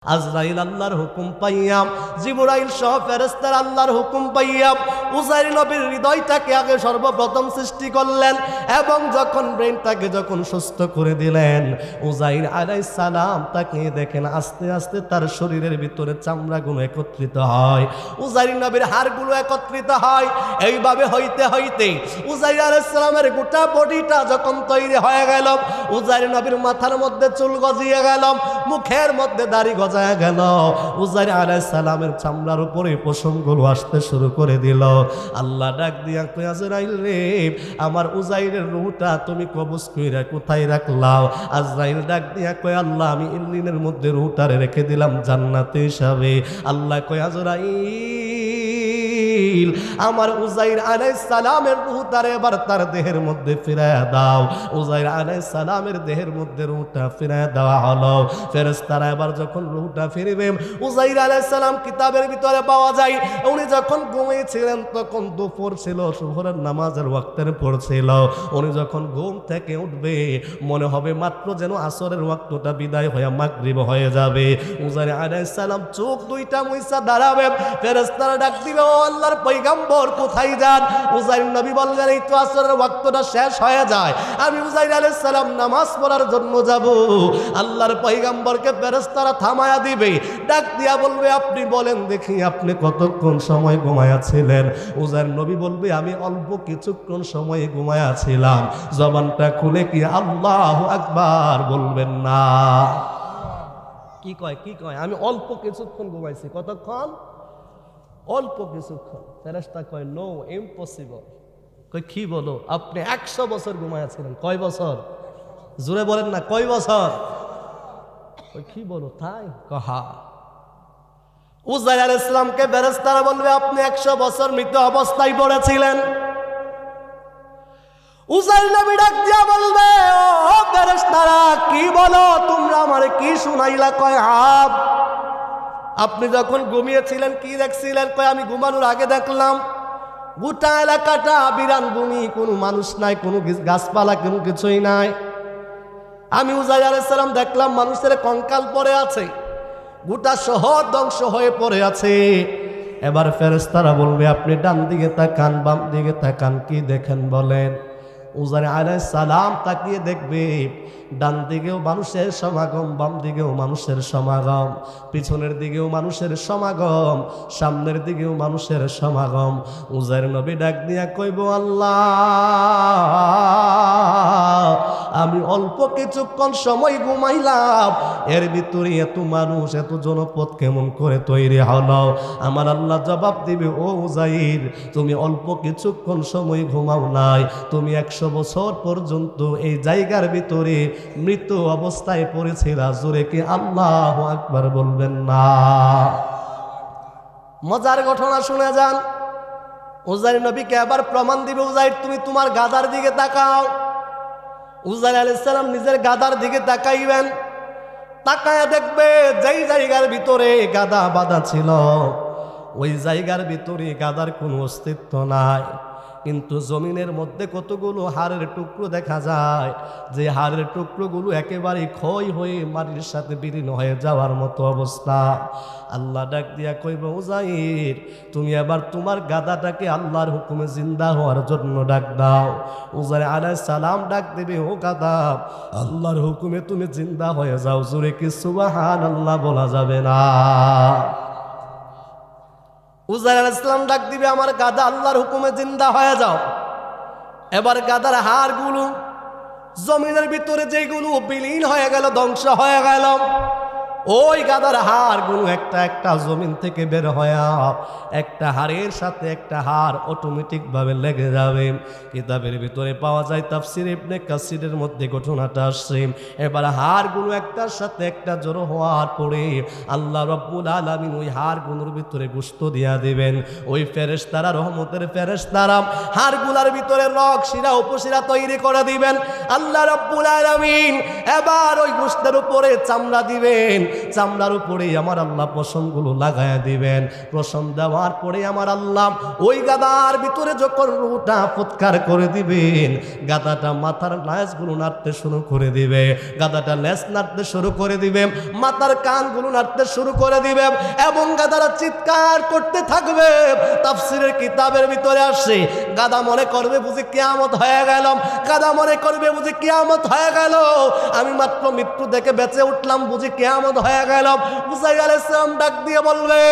আজরাইল আল্লাহর হুকুম পাইয়াম, জিবরাইল সহ ফেরেশতারা আল্লাহর হুকুম পাইয়াম উযাইর নবীর হৃদয়টাকে আগে সর্বপ্রথম সৃষ্টি করলেন এবং যখন ব্রেনটাকে যখন সুস্থ করে দিলেন, উযাইর আলাইহিস সালাম তাকে দেখেন আস্তে আস্তে তার শরীরের ভিতরে চামড়াগুলো একত্রিত হয়, উযাইর নবীর হাড়গুলো একত্রিত হয়। এইভাবে হইতে হইতে উযাইর আলাইহিস সালামের গোটা বডিটা যখন তৈরি হয়ে গেল, উযাইর নবীর মাথার মধ্যে চুল গজিয়ে গেল, মুখের মধ্যে দাড়ি গজায় গেল, উযাইর আলাইহিস সালামের চামড়ার উপরে পশমগুলো আসতে শুরু করে দিল। আল্লাহ ডাক দিয়া কই, আজরাইল রে, আমার উযাইরের রূহটা তুমি কবজ কইরা কোথায় রাখলাও? আজরাইল ডাক দিয়া কই, আল্লাহ আমি ইল্লিনের মধ্যে রূহটারে রেখে দিলাম জান্নাতে হিসাবে। আল্লাহ কই, আজরাইল আমার উযাইর আলাইহিস সালামের রূহটারে এবার তার দেহের মধ্যে ফিরায়া দাও। উযাইর আলাইহিস সালামের দেহের মধ্যে রূহটা ফিরায়া দেওয়া হলো। ফেরেশতারা এবার যখন রূহটা ফিরবে, উযাইর আলাইহিস সালাম কিতাবের ভিতরে পাওয়া যায় উনি যখন ঘুমিয়েছিলেন তখন দুপুর ছিল, সুবহানের নামাজের ওয়াক্তের পর ছিল। উনি যখন ঘুম থেকে উঠবে মনে হবে মাত্র যেন আসরের ওয়াক্তটা বিদায় হয়ে মাগরিব হয়ে যাবে। উযাইর আলাইহিস সালাম চোখ দুইটা মুইসা দাঁড়াবে, ফেরেশতারা ডাক দিবে, ও আল্লাহর পয়গম্বর কোথায় যান? উযাইর নবী বললেন, এই তো আসরের ওয়াক্তটা শেষ হয়ে যায়, আমি উযাইর আলাইহিস সালাম নামাজ পড়ার জন্য যাব। আল্লাহর পয়গম্বরকে ফেরেশতারা থামায়া দিবে, ডাক দিয়া বলবে, আপনি বলেন দেখি আপনি কতক্ষণ সময় ঘুমায়া ছিলেন? উযাইর নবী বলবে, আমি অল্প কিছুক্ষণ সময় ঘুমায়া ছিলাম। জবানটা খুলে কি আল্লাহু আকবার বলবেন না? কি কয় আমি অল্প কিছুক্ষণ ঘুমাইছি। কতক্ষণ? অল্প কিছুক্ষণ। ফেরেশতা কয়, নো, ইম্পসিবল। কই কি বলো? আপনি 100 বছর ঘুমাইয়াছিলেন। কয় বছর? জোরে বলেন না, কয় বছর? কই কি বলো তাই? কহা। উযাইর আলাইহিস সালামকে ফেরেশতারা বলবে, আপনি 100 বছর মৃত অবস্থায় পড়েছিলেন। উযাইর নবী ডাক দিয়া বলবে, ও ফেরেশতারা কি বলো তোমরা, আমারে কি শুনাইলা? কয় আপনি যখন ঘুমিয়েছিলেন কি দেখছিলেন? কয় আমি ঘুমানোর আগে দেখলাম গোটা এলাকাটা বিরান ভূমি, কোনো মানুষ নাই, কোনো গাছপালা, কোনো কিছুই নাই। আমি উযাইর আলাইহিস সালাম দেখলাম মানুষের কঙ্কাল পড়ে আছে, গোটা শহর ধ্বংস হয়ে পড়ে আছে। এবার ফেরেশতারা বলবে, আপনি ডান দিকে তাকান, বাম দিকে তাকান, কি দেখেন বলেন? উযাইর আলাইহিস সালাম তাকিয়ে দেখবে ডান দিকেও মানুষের সমাগম, বাম দিকেও মানুষের সমাগম, পিছনের দিকেও মানুষের সমাগম, সামনের দিকেও মানুষের সমাগম। উযাইর নবী ডাক দিয়া কইব, আল্লাহ আমি অল্প কিছুক্ষণ সময় ঘুমাইলাম, এর ভিতরে এত মানুষ, এত জনপদ কেমন করে তৈরি হলো? আমার আল্লাহ জবাব দিবে, ও উযাইর তুমি অল্প কিছুক্ষণ সময় ঘুমাও নাই, তুমি 100 বছর পর্যন্ত এই জায়গার ভিতরে মৃত অবস্থায় পড়েছিলা। জোরে কি আল্লাহু আকবার বলবেন না? মজার ঘটনা শুনে যান। উযাইর নবীকে আবার প্রমাণ দিবে, উযাইর তুমি তোমার গাদার দিকে তাকাও। উযাইর আলাইহিস সালাম নিজের গাদার দিকে তাকাইবেন, তাকায়া দেখবে যেই জায়গার ভিতরে গাদা বাঁধা ছিল ওই জায়গার ভিতরে গাদার কোনো অস্তিত্ব নাই, কিন্তু জমিনের মধ্যে কতগুলো হাড়ের টুকরো দেখা যায়, যে হাড়ের টুকরোগুলো একেবারে ক্ষয় হয়ে মাটির সাথে বিলীন হয়ে যাওয়ার মতো অবস্থা। আল্লাহ ডাক দিয়া কইব, উযাইর তুমি এবার তোমার গাদাটাকে আল্লাহর হুকুমে জিন্দা হওয়ার জন্য ডাক দাও। উযাইর আলাইহিস সালাম ডাক দেবে, ও গাদা আল্লাহর হুকুমে তুমি জিন্দা হয়ে যাও। জোরে কি সুবহানাল্লাহ বলা যাবে না? উযাইর আলাইহিস সালাম ডাক দিবে, আমার গাদা আল্লাহর হুকুমে জিন্দা হয়ে যাও। এবার গাদার হাড়গুলো জমিনের ভিতরে যেগুলো বিলীন হয়ে গেল, ধ্বংস হয়ে গেল, ওই গাদার হাড়গুলো একটা একটা জমিন থেকে বের হয়ে একটা হাড়ের সাথে একটা হাড় অটোমেটিক ভাবে লেগে যাবে। কিতাবের ভিতরে পাওয়া যায়, তাফসীর ইবনে কাসিরের মধ্যে ঘটনাটা আসছে। এবার হাড়গুলো একটার সাথে একটা জড়ো হওয়ার পরে আল্লাহ রাব্বুল আলামিন ওই হাড়গুলোর ভিতরে গোশত দিয়া দিবেন। ওই ফেরেশতারা, রহমতের ফেরেশতারা হাড়গুলোর ভিতরে রগ শিরা উপশিরা তৈরি করে দিবেন। আল্লাহ রাব্বুল আলামিন এবার ওই গোশতের উপরে চামড়া দিবেন, চামড়ার উপরে আমার আল্লাহ পশমগুলো লাগায়া দিবেন। পশম দেওয়ার পরে আমার আল্লাহ ওই গাদার ভিতরে যখন রুহটা ফুৎকার করে দিবেন, গাদাটা মাথার লেজগুলো নাড়তে শুরু করে দিবে, গাদাটা লেজ নাড়তে শুরু করে দিবে, মাথার কানগুলো নাড়তে শুরু করে দিবে এবং গাদারা চিৎকার করতে থাকবে। তাফসীরের কিতাবের ভিতরে আসে গাদা মনে করবে বুঝি কিয়ামত হয়ে গেল, গাদা মনে করবে বুঝি কিয়ামত হয়ে গেল, আমি মাত্র মৃত্যু দেখে বেঁচে উঠলাম, বুঝি কিয়ামত হয়ে গেল। মুসা আলাইহিস সালাম ডাক দিয়ে বলবে,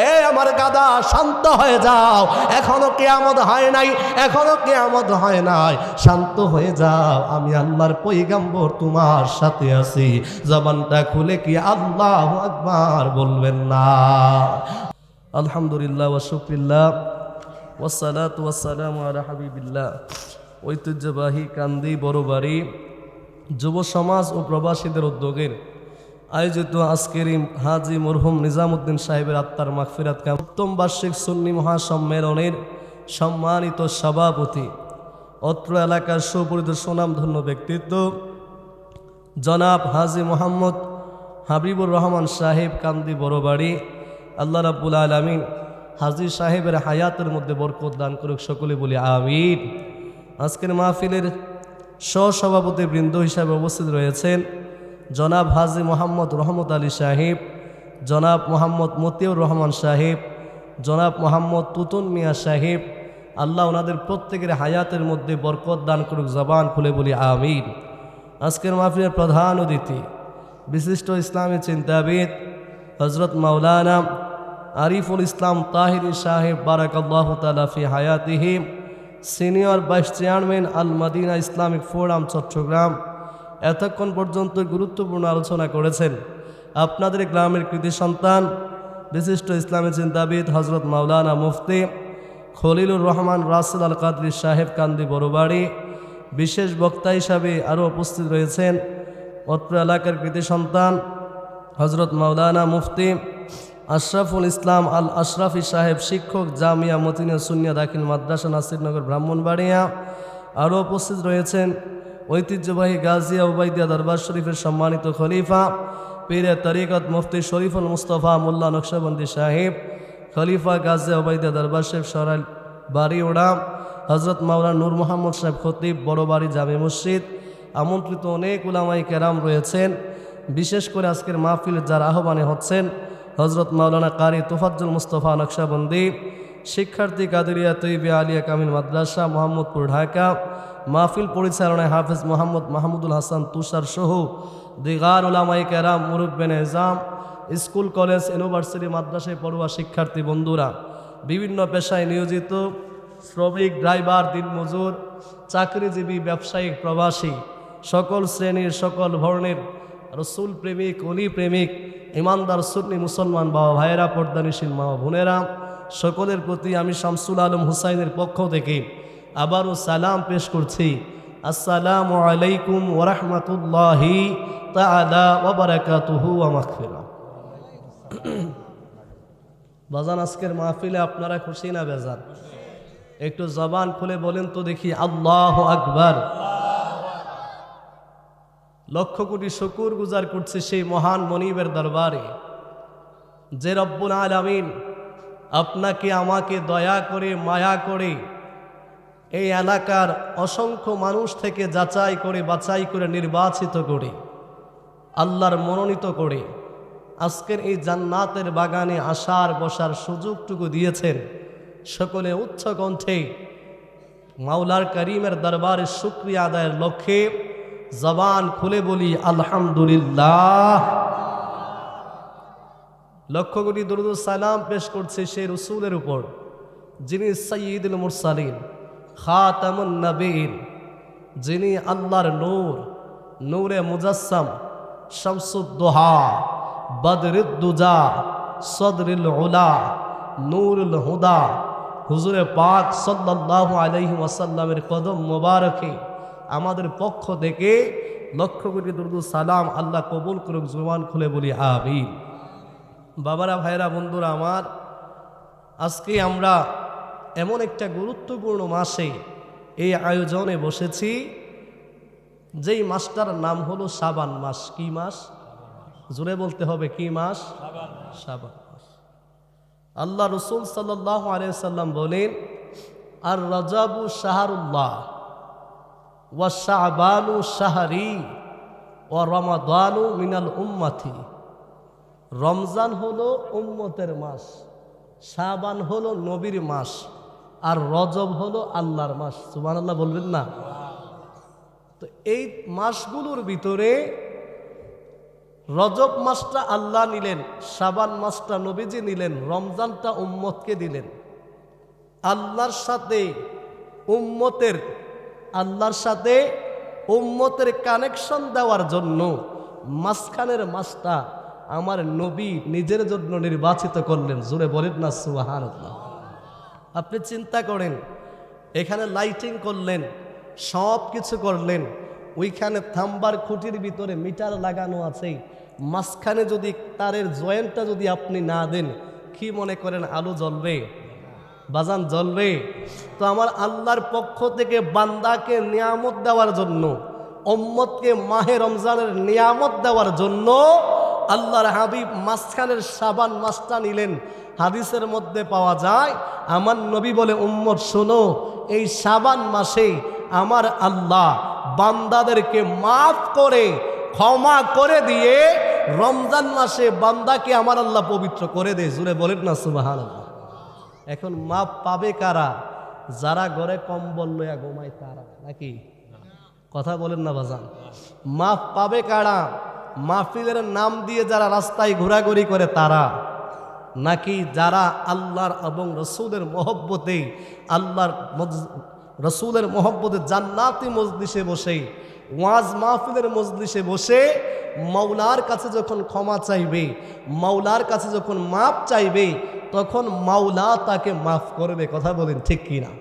এ আমার গাদা শান্ত হয়ে যাও, এখনো কিয়ামত হয় নাই, এখনো কিয়ামত হয় নাই, শান্ত হয়ে যাও, আমি আল্লাহর পয়গম্বর তোমার সাথে আছি। জবানটা খুলে কি আল্লাহু আকবার বলবেন না? আলহামদুলিল্লাহ ওয়া শুকরিল্লাহ ওয়াসসালাতু ওয়াসসালামু আলা হাবিবিল্লাহ। ঐতিহ্যবাহী কান্দি বড়বাড়ি যুব সমাজ ও প্রবাসীদের উদ্যোগের আয়োজিত আজকের হাজী মরহুম নিজামউদ্দিন সাহেবের আত্মার মাগফিরাত কামনা সপ্তম বার্ষিক সুন্নি মহাসম্মেলনের সম্মানিত সভাপতি, অত্র এলাকার সুপরিচিত সুনামধন্য ব্যক্তিত্ব জনাব হাজী মোহাম্মদ হাবিবুর রহমান সাহেব কান্দি বড়বাড়ি, আল্লাহ রাব্বুল আলামিন হাজী সাহেবের হায়াতের মধ্যে বরকত দান করুক, সকলে বলি আমিন। আজকের মাহফিলের সহসভাপতি বৃন্দ হিসাবে উপস্থিত রয়েছেন জনাব হাজী মোহাম্মদ রহমত আলী সাহেব, জনাব মোহাম্মদ মতিউর রহমান সাহেব, জনাব মোহাম্মদ তুতুন মিয়া সাহেব। আল্লাহ ওনাদের প্রত্যেকের হায়াতের মধ্যে বরকত দান করুক, জবান খুলে বলি আমিন। আজকের মাহফিলের প্রধান অতিথি বিশিষ্ট ইসলামী চিন্তাবিদ হজরত মাওলানা আরিফুল ইসলাম তাহিরি সাহেব বারাকাল্লাহু তাআলা ফি হায়াতিহি, সিনিয়র ভাইস চেয়ারম্যান আল মাদিনা ইসলামিক ফোরাম চট্টগ্রাম। এতক্ষণ পর্যন্ত গুরুত্বপূর্ণ আলোচনা করেছেন আপনাদের গ্রামের কৃতি সন্তান বিশিষ্ট ইসলামী চিন্তাবিদ হজরত মাওলানা মুফতি খলিলুর রহমান রাসেল আল কাদরি সাহেব কান্দি বড়বাড়ি। বিশেষ বক্তা হিসাবে আরও উপস্থিত রয়েছেন অত্র এলাকার কৃতি সন্তান হজরত মাওলানা মুফতি আশরাফুল ইসলাম আল আশরাফি সাহেব, শিক্ষক জামিয়া মতিনিয়া সুন্নিয়া দাখিল মাদ্রাসা নাসিরনগর ব্রাহ্মণবাড়িয়া। আরও উপস্থিত রয়েছেন ঐতিহ্যবাহী গাজিয়া উবাইদিয়া দরবার শরীফের সম্মানিত খলিফা পীরে তরিকত মুফতি শরীফুল মুস্তফা মোল্লা নকশবন্দি সাহেব, খলিফা গাজিয়া উবাইদিয়া দরবার শরীফ সরাইল বাড়িওড়া, হজরত মাওলানা নূর মোহাম্মদ সাহেব খতিব বড়বাড়ি জামে মসজিদ। আমন্ত্রিত অনেক উলামায়ে কেরাম রয়েছেন। বিশেষ করে আজকের মাহফিলের যার আহ্বানে হচ্ছেন হজরত মাওলানা কারি তোফাজ্জল মুস্তফা নকশবন্দি, শিক্ষার্থী কাদেরিয়া তৈয়বা আলিয়া কামিল মাদ্রাসা মোহাম্মদপুর ঢাকা। মাহফিল পরিচালনায় হাফেজ মোহাম্মদ মাহমুদুল হাসান তুষার সহ দিগার উলামায়ে কেরাম, মুরব্বিয়ানে ইজাম, স্কুল কলেজ ইউনিভার্সিটি মাদ্রাসায় পড়ুয়া শিক্ষার্থী বন্ধুরা, বিভিন্ন পেশায় নিয়োজিত শ্রমিক, ড্রাইভার, দিনমজুর, চাকরিজীবী, ব্যবসায়িক, প্রবাসী, সকল শ্রেণীর সকল ধরনের রসুল প্রেমিক, অলি প্রেমিক, ইমানদার সুন্নি মুসলমান বাবা ভাইয়েরা, পর্দানিশীল মা বোনেরা, সকলের প্রতি আমি শামসুল আলম হুসাইনের পক্ষ থেকে আবারও সালাম পেশ করছি। আসসালামু আলাইকুম ওয়া রাহমাতুল্লাহি তাআলা ওয়া বারাকাতুহু ওয়া মাগফিরাহ। বাজান, আজকের মাহফিলে আপনারা খুশি না বেজান? একটু জবান খুলে বলেন তো দেখি আল্লাহু আকবার। লক্ষ কোটি শুকর গুজার করছে সেই মহান মনিবের দরবারে যে রব্বুল আলামিন আপনাকে আমাকে দয়া করে মায়া করে এই এলাকার অসংখ্য মানুষ থেকে যাচাই করে বাছাই করে নির্বাচিত করে আল্লাহর মনোনীত করে আজকের এই জান্নাতের বাগানে আসার বসার সুযোগটুকু দিয়েছেন। সকলে উচ্চ কণ্ঠে মাওলার করিমের দরবারে শুকরিয়া আদায়ের লক্ষ্যে জবান খুলে বলি আলহামদুলিল্লাহ। লক্ষ কোটি দরুদ ও সালাম পেশ করছে সেই রসুলের উপর যিনি সাইয়্যিদুল মুরসালিন, খাতামুন নবীন, যিনি আল্লাহর নূর, নূরে মুজাসসাম, শামসুদ দুহা, বদরুদ দুজা, সদরুল উলা, নূরুল হুদা, হুজুরে পাক সাল্লাল্লাহু আলাইহি ওয়াসাল্লামের কদম মোবারকে আমাদের পক্ষ থেকে লক্ষ কোটি দরুদ সালাম আল্লাহ কবুল করুক। জবান খুলে বলি আমিন। বাবারা, ভাইরা, বন্ধুরা আমার, আজকে আমরা এমন একটা গুরুত্বপূর্ণ মাসে এই আয়োজনে বসেছি যেই মাসটার নাম হলো শাবান মাস। কি মাস? জোরে বলতে হবে কি মাস? শাবান মাস। আল্লাহ রসুল সাল্লাল্লাহু আলাইহি সাল্লাম বলেন, আর রজবু শাহরুল্লাহ ওয়া শাবানু শাহরি ওয়া রমাদানু মিনাল উম্মতি। রমজান হলো উম্মতের মাস, শাবান হলো নবীর মাস, আর রজব হলো আল্লাহর মাস। সুবহানাল্লাহ বলবেন না? তো এই মাসগুলোর ভিতরে রজব মাসটা আল্লাহ নিলেন, শাবান মাসটা নবীজি নিলেন, রমজানটা উম্মতকে দিলেন। আল্লাহর সাথে উম্মতের কানেকশন দেওয়ার জন্য মাঝখানের মাসটা আমার নবী নিজের জন্য নির্বাচিত করলেন। জোরে বলেন না সুবহানাল্লাহ। আপনি চিন্তা করেন, এখানে লাইটিং করলেন, সব কিছু করলেন, ওইখানে থাম্বার খুঁটির ভিতরে মিটার লাগানো আছে, মাঝখানে যদি তারের জয়েন্টটা যদি আপনি না দেন, কি মনে করেন আলো জ্বলবে? বাজান জ্বলবে? তো আমার আল্লাহর পক্ষ থেকে বান্দাকে নিয়ামত দেওয়ার জন্য, উম্মতকে মাহে রমজানের নিয়ামত দেওয়ার জন্য আল্লাহর হাবিব মাঝখানের শাবান মাসটা নিলেন। হাদিসের মধ্যে পাওয়া যায়, আমার নবী বলে, উম্মত শোনো, এই শাবান মাসে আমার আল্লাহ বান্দাদেরকে মাফ করে ক্ষমা করে দিয়ে রমজান মাসে বান্দাকে আমার আল্লাহ পবিত্র করে দেয়। জুড়ে বলেন না সুবহানাল্লাহ। এখন মাফ পাবে কারা? যারা ঘরে কম্বল লইয়া ঘুমায় তারা, নাকি? কথা বলেন না বাজান। মাফ পাবে কারা? মাহফিলের নাম দিয়ে যারা রাস্তায় ঘোরাঘুরি করে তারা, নাকি যারা আল্লাহর এবং রসুলের মহব্বতে, আল্লাহর রসুলের মহব্বতে জান্নাতি মজলিসে বসে, ওয়াজ মাহফিলের মজলিসে বসে মাওলার কাছে যখন ক্ষমা চাইবে, মাওলার কাছে যখন মাফ চাইবে, তখন মাওলা তাকে মাফ করবে। কথা বলেন ঠিক কিনা?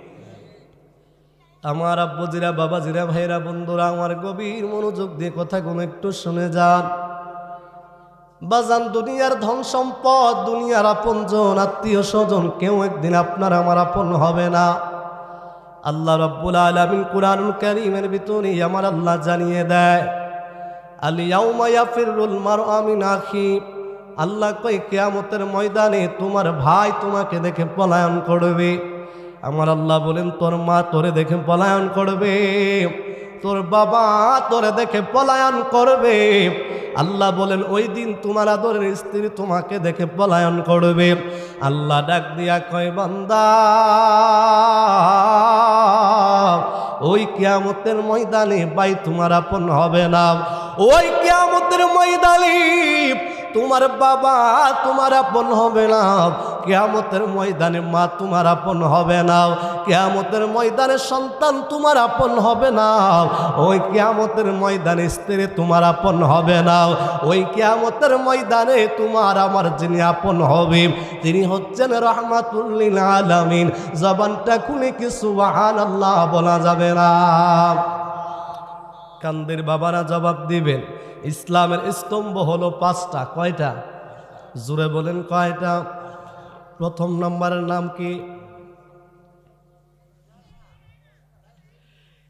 আমার আব্বুজিরা, বাবাজিরা, ভাইরা, বন্ধুরা, আমার গভীর মনোযোগ দিয়ে কথাগুলো একটু শুনে যান। বাজান, দুনিয়ার ধন সম্পদ, দুনিয়ার আপনজন, আত্মীয় স্বজন, কেউ একদিন আপনার আমার আপন হবে না। আল্লাহ রাব্বুল আলামিন কুরআনুল কারীমের ভিতরে আমার আল্লাহ জানিয়ে দেয়, আল ইয়াউমা ইয়াফিরুল মারউ মিন আখি। আল্লাহ কয়, কিয়ামতের ময়দানে তোমার ভাই তোমাকে দেখে পলায়ন করবে। আমার আল্লাহ বলেন, তোর মা তোরে দেখে পলায়ন করবে, তোর বাবা তোরে দেখে পলায়ন করবে। আল্লাহ বলেন, ওই দিন তোমার আদরের স্ত্রী তোমাকে দেখে পলায়ন করবে। আল্লাহ ডাক দিয়া কয়, বান্দা, ওই কিয়ামতের ময়দানে ভাই তোমার আপন হবে না। ওই কিয়ামতের ময়দানে তোমার বাবা তোমার আপন হবে না। কিয়ামতের ময়দানে মা তোমার আপন হবে না। কিয়ামতের ময়দানে সন্তান তোমার আপন হবে না। ওই কিয়ামতের ময়দানে স্ত্রী তোমার আপন হবে না। ওই কিয়ামতের ময়দানে তোমার আমার যিনি আপন হবে, তিনি হচ্ছেন রাহমাতুল লিল আলামিন। জবানটা খুলে কি সুবহানাল্লাহ বলা যাবে না? কান্দের বাবারা জবাব দিবেন। ইসলামের স্তম্ভ হলো 5টা। কয়টা? জোরে বলেন কয়টা? প্রথম নম্বরের নাম কি?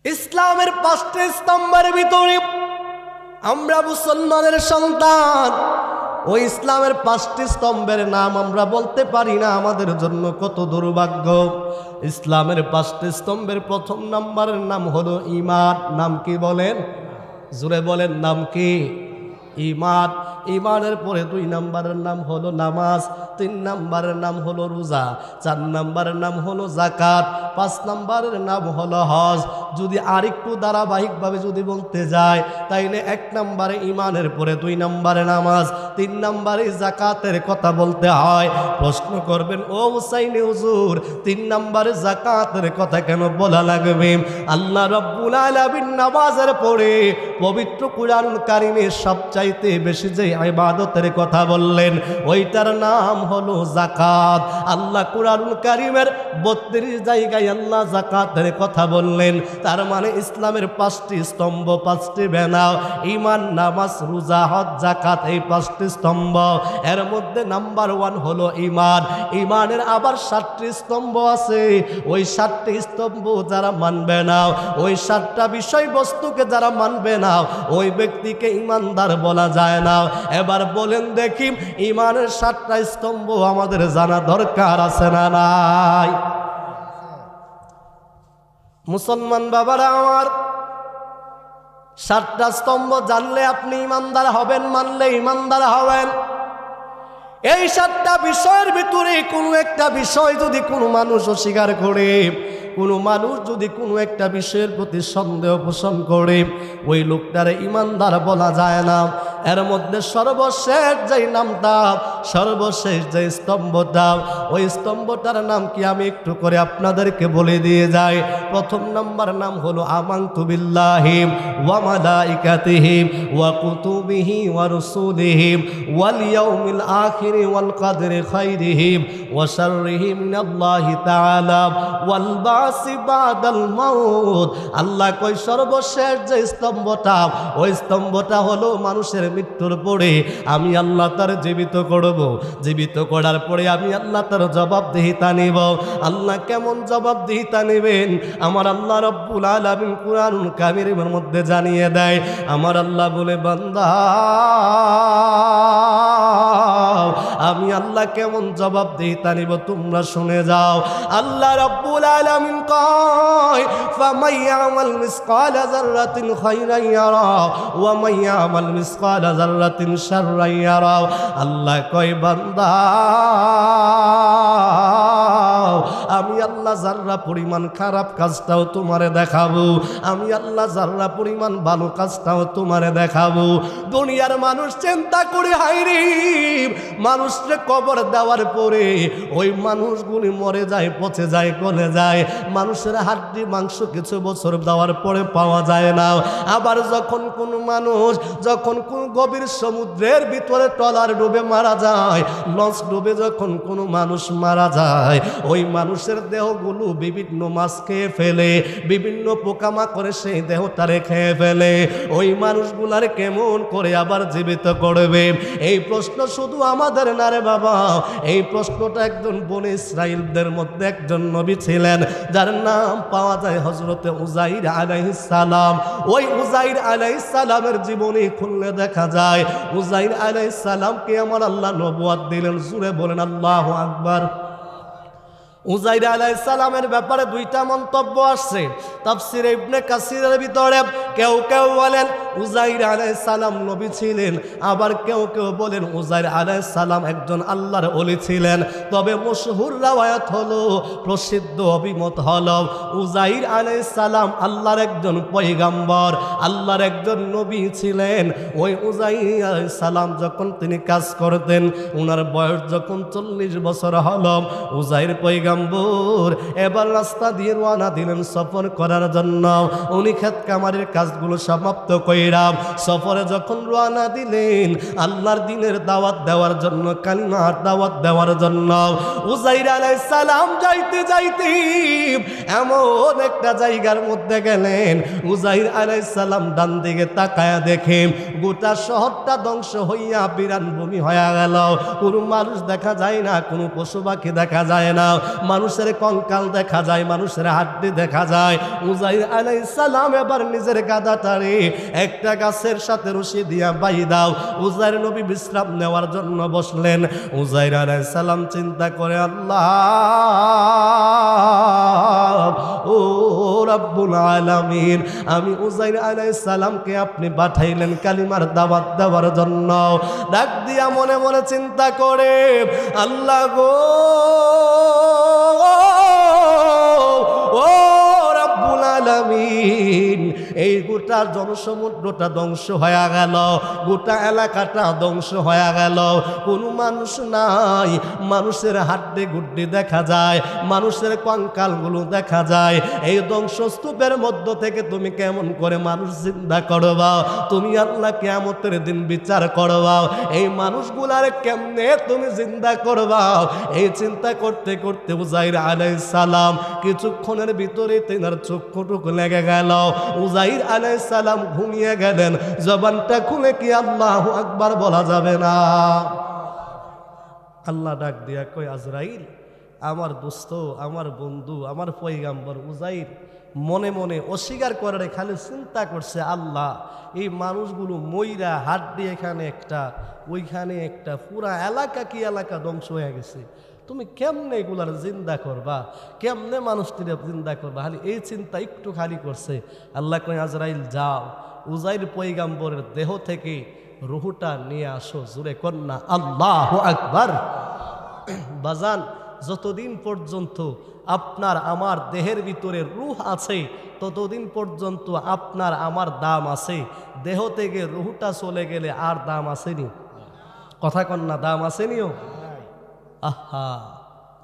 ইসলামের 5টা স্তম্ভের ভিতরে আমরা মুসলমানের সন্তান, ওই ইসলামের 5টি স্তম্ভের নাম আমরা বলতে পারি না, আমাদের জন্য কত দুর্ভাগ্য। ইসলামের 5টি স্তম্ভের প্রথম নম্বরের নাম হলো ঈমান। নাম কি বলেন? জোরে বলেন, নাম কি? ঈমান। ঈমানের পরে 2 নম্বরের নাম হলো নামাজ, 3 নম্বরের নাম হলো রোজা, 4 নম্বরের নাম হলো যাকাত, 5 নম্বরের নাম হলো হজ। যদি আরেকটু ধারাবাহিকভাবে যদি বলতে যায়, তাইলে 1 নম্বরে ঈমানের পরে 2 নম্বরে নামাজ, 3 নম্বরে যাকাতের কথা বলতে হয়। প্রশ্ন করবেন, ও হুসাইনি হুজুর, 3 নম্বরে যাকাতের কথা কেন বলা লাগবে? আল্লাহ রাব্বুল আলামিন নামাজের পরে পবিত্র কুরআনুল কারীমে সবচাইতে বেশি যে ইবাদতের কথা বললেন, ওইটার নাম হলো যাকাত। আল্লাহ কুরআনুল কারীমের 32 জায়গায় আল্লাহ যাকাতের কথা বললেন। তার মানে ইসলামের 5টি স্তম্ভ, 5টি বেনা, ঈমান, নামাজ, রোজা, হজ, যাকাত, এই 5টি 7টি স্তম্ভ। এর মধ্যে নাম্বার 1 হলো ঈমান। ঈমানের আবার 7টি স্তম্ভ আছে। ওই 7টি স্তম্ভ যারা মানবে না, ওই 7টা বিষয়বস্তুকে যারা মানবে না, ওই ব্যক্তিকে ঈমানদার বলা যায় না। এবার বলেন দেখি, ঈমানের 7টা স্তম্ভ আমাদের জানা দরকার আছে না নাই? মুসলমান বাবারা আমার, 7টা স্তম্ভ জানলে আপনি ঈমানদার হবেন, মানলে ঈমানদার হবেন। এই 7টা বিষয়ের ভিতরে কোনো একটা বিষয় যদি কোনো মানুষ অস্বীকার করে, কোনো মানুষ যদি কোনো একটা বিষয়ের প্রতি সন্দেহ পোষণ করে, ওই লোকটারে ঈমানদার বলা যায় না। এর মধ্যে সর্বশেষ যেই নামটা, সর্বশেষ যে স্তম্ভটা, ওই স্তম্ভটার নাম কি আমি একটু করে আপনাদেরকে বলে দিয়ে যাই। প্রথম নাম্বার নাম হলো আমানতু বিল্লাহি ওয়া মালাইকাতিহি ওয়া কুতুবিহি ওয়া রুসুলিহি ওয়াল ইয়াউমিল আখির ওয়াল কদরি খাইরিহি ওয়া শাররিহি মিনাল্লাহি তাআলা ওয়াল বাসি বাদাল মাউত। আল্লাহ কই সর্বশেষ যে স্তম্ভটা, ওই স্তম্ভটা হলো মানুষের মৃত্যুর পরে আমি আল্লাহ তার জীবিত করব। জীবিত করার পরে আমি আল্লাহ তার জবাবদিহিতা নিব। আল্লাহ কেমন জবাবদিহিতা নেবেন? আমার আল্লাহ রব্বুল আলামিন কুরআনুল কারীমের মধ্যে জানিয়ে দেয়। আমার আল্লাহ বলে, বান্দা আমি আল্লাহ কেমন জবাবদিহিতা নিব তোমরা শুনে যাও। আল্লাহ রব্বুল আলামিন কয়, ফামান ইয়ামাল মিসকালা যাররাতিন খায়রান ইয়ারা ওয়া মান ইয়ামাল মিসকালা যাররাতিন শাররান ইয়ারা। আল্লাহ কয়, বান্দা আমি আল্লাহ যাররা পরিমাণ খারাপ কাজটাও তোমারে দেখাবো, আমি আল্লাহ যাররা পরিমাণ ভালো কাজটাও তোমারে দেখাবো। দুনিয়ার মানুষ চিন্তা করে, হায়রে মানুষকে কবর দেওয়ার পরে ওই মানুষগুলি মরে যায়, পচে যায়, গলে যায়। মানুষের হাড্ডি মাংস কিছু বছর দেওয়ার পরে পাওয়া যায় না। আবার যখন কোনো মানুষ, যখন কোন গভীর সমুদ্রের ভিতরে ট্রলার ডুবে মারা যায়, লঞ্চ ডুবে যখন কোনো মানুষ মারা যায়, ওই মানুষের দেহগুলো বিভিন্ন মাছ খেয়ে ফেলে, বিভিন্ন পোকামাকড়ে সেই দেহটারে খেয়ে ফেলে। ওই মানুষগুলার কেমন করে আবার জীবিত করবে? এই প্রশ্ন শুধু আমাদের না রে বাবা, এই প্রশ্নটা একজন বনী ইসরাইলদের মধ্যে একজন নবী ছিলেন, যার নাম পাওয়া যায় হযরতে উযাইর আলাইহিস সালাম। ওই উযাইর আলাইহিস সালামের জীবনী খুললে দেখা যায় উযাইর আলাইহিস সালামকে আমার আল্লাহ নবুয়ত দিলেন। জোরে বলেন আল্লাহু আকবার। উযাইর আলাইহিস সালামের ব্যাপারে 2টা মন্তব্য আসছে তাফসীরে ইবনে কাসিরের ভিতরে। কেউ কেউ বলেন উযাইর আলাইহিস সালাম নবী ছিলেন, আবার কেউ কেউ বলেন উযাইর আলাইহিস সালাম একজন আল্লাহর ওলি ছিলেন। তবে মশহুর রাওয়ায়াত হলো, প্রসিদ্ধ অভিমত হলো, উযাইর আলাইহিস সালাম আল্লাহর একজন পয়গম্বর, আল্লাহর একজন নবী ছিলেন। ওই উযাইর আলাইহিস সালাম যখন তিনি কাজ করতেন, ওনার বয়স যখন 40 বছর হলো, উযাইর পয়গম্বর এবার রাস্তা দিয়ে রওনা দিলেন সফর করার জন্য। উনি ক্ষেত কামারের কাজগুলো সমাপ্ত কইরা সফরে যখন রওনা দিলেন আল্লাহর দ্বীনের দাওয়াত দেওয়ার জন্য, কালিমার দাওয়াত দেওয়ার জন্য, উযাইর আলাইহিস সালাম যাইতে যাইতে এমন একটা জায়গার মধ্যে গেলেন, উযাইর আলাইহিস সালাম ডান দিকে তাকায়া দেখে গোটা শহরটা ধ্বংস হইয়া বিরান ভূমি হয়ে গেল। কোনো মানুষ দেখা যায় না, কোনো পশু পাখি দেখা যায় না, মানুষের কঙ্কাল দেখা যায়, মানুষের হাড্ডি দেখা যায়। উযাইর আলাইহিস সালাম এবার নিজের গাদাটারে একটা গাছের সাথে রশি দিয়া বাইধাও। উযাইর নবী বিশ্রাম নেওয়ার জন্য বসলেন। উযাইর আলাইহিস সালাম চিন্তা করে, আল্লাহ ও রব্বুল আলামিন, আমি উযাইর আলাইহিস সালামকে আপনি পাঠাইলেন কালিমার দাওয়াত দেওয়ার জন্য। ডাক দিয়া মনে মনে চিন্তা করে, আল্লাহ গো, ও রব্বুল আলামিন, এই গোটা জনসমুদ্রটা ধ্বংস হয়ে গেল, গোটা এলাকাটা ধ্বংস হয়ে গেল, কোনো মানুষ নাই, মানুষের হাড্ডি গুড্ডি দেখা যায়, মানুষের কঙ্কালগুলো দেখা যায়। এই ধ্বংসস্তূপের মধ্য থেকে তুমি কেমন করে মানুষ জিন্দা করবা? তুমি আল্লাহ কিয়ামতের দিন বিচার করবা, এই মানুষগুলার কেমনে তুমি জিন্দা করবা? এই চিন্তা করতে করতে উযাইর আলাইহিস সালাম কিছুক্ষণের ভিতরে তেনার চক্ষুটুকু লেগে গেল। উযাইর উযাইর আলাইহিস সালাম ঘুমিয়ে গেলেন, জবানটা খুলে কি আল্লাহু আকবার বলা যাবে না? আল্লাহ ডাক দিয়া কই, আজরাইল, আমার দোস্ত, আমার বন্ধু, আমার পয়গাম্বর উযাইর মনে মনে অস্বীকার করে খালি চিন্তা করছে, আল্লাহ এই মানুষগুলো মইরা হাড্ডি এখানে একটা ওইখানে একটা, পুরা এলাকা কি এলাকা ধ্বংস হয়ে গেছে, তুমি কেমনে এগুলার জিন্দা করবা, কেমনে মানুষটিরা জিন্দা করবা, খালি এই চিন্তা একটু খালি করছে। আল্লাহ কই, আজরাইল যাও, উযাইর পয়গাম্বরের দেহ থেকে রুহটা নিয়ে আসো। জোরে কন্যা আল্লাহু আকবার। বাজান, যতদিন পর্যন্ত আপনার আমার দেহের ভিতরে রূহ আছে ততদিন পর্যন্ত আপনার আমার দাম আছে। দেহ থেকে রুহটা চলে গেলে আর দাম আসেনি। কথা কন্যা, দাম আসেনিও? আহা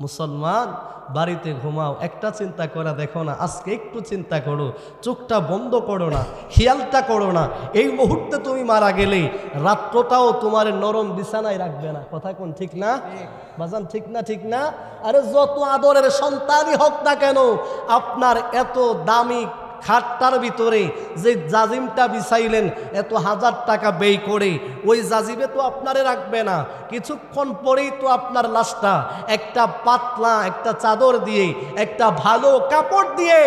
মুসলমান, বাড়িতে ঘুমাও, একটা চিন্তা করে দেখো না, আজকে একটু চিন্তা করো, চোখটা বন্ধ করো না, খেয়ালটা করো না, এই মুহূর্তে তুমি মারা গেলে রাত্রটাও তোমার নরম বিছানায় রাখবে না। কথা কোন ঠিক না বাজান? ঠিক না? ঠিক না? আরে যত আদরের সন্তানই হোক না কেন, আপনার এত দামি খাটটার ভিতরে যে জাজিমটা বিছাইলেন এত হাজার টাকা ব্যয় করে, ওই জাজিমে তো আপনারে রাখবে না, কিছুক্ষণ পরেই তো আপনার লাশটা একটা পাতলা একটা চাদর দিয়ে, একটা ভালো কাপড় দিয়ে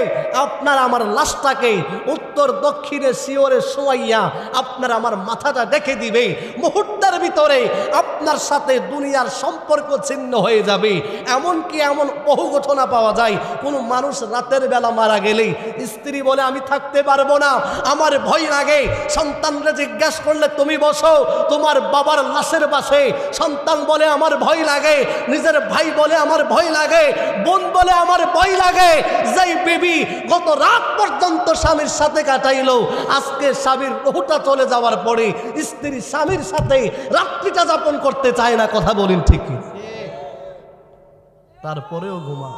আপনার আমার লাশটাকে উত্তর দক্ষিণে শিওরে শোয়াইয়া আপনার আমার মাথাটা দেখে দিবে। মুহূর্তের ভিতরে আপনার সাথে দুনিয়ার সম্পর্ক ছিন্ন হয়ে যাবে। এমনকি এমন বহু ঘটনা পাওয়া যায়, কোনো মানুষ রাতের বেলা মারা গেলে স্ত্রী বলে আমি থাকতে পারবো না, আমার ভয় লাগে। সন্তানরা জিজ্ঞেস করলে তুমি বসো তোমার বাবার লাশের পাশে, সন্তান বলে আমার ভয় লাগে, নিজের ভাই বলে আমার ভয় লাগে, বোন বলে আমার ভয় লাগে। যেই বিবি গত রাত পর্যন্ত স্বামীর সাথে কাটাইলো, আজকে স্বামীর রুহটা চলে যাওয়ার পরে স্ত্রী স্বামীর সাথে রাত্রিটা যাপন করতে চায় না। কথা বলেন ঠিক কি? তারপরেও ঘুমা।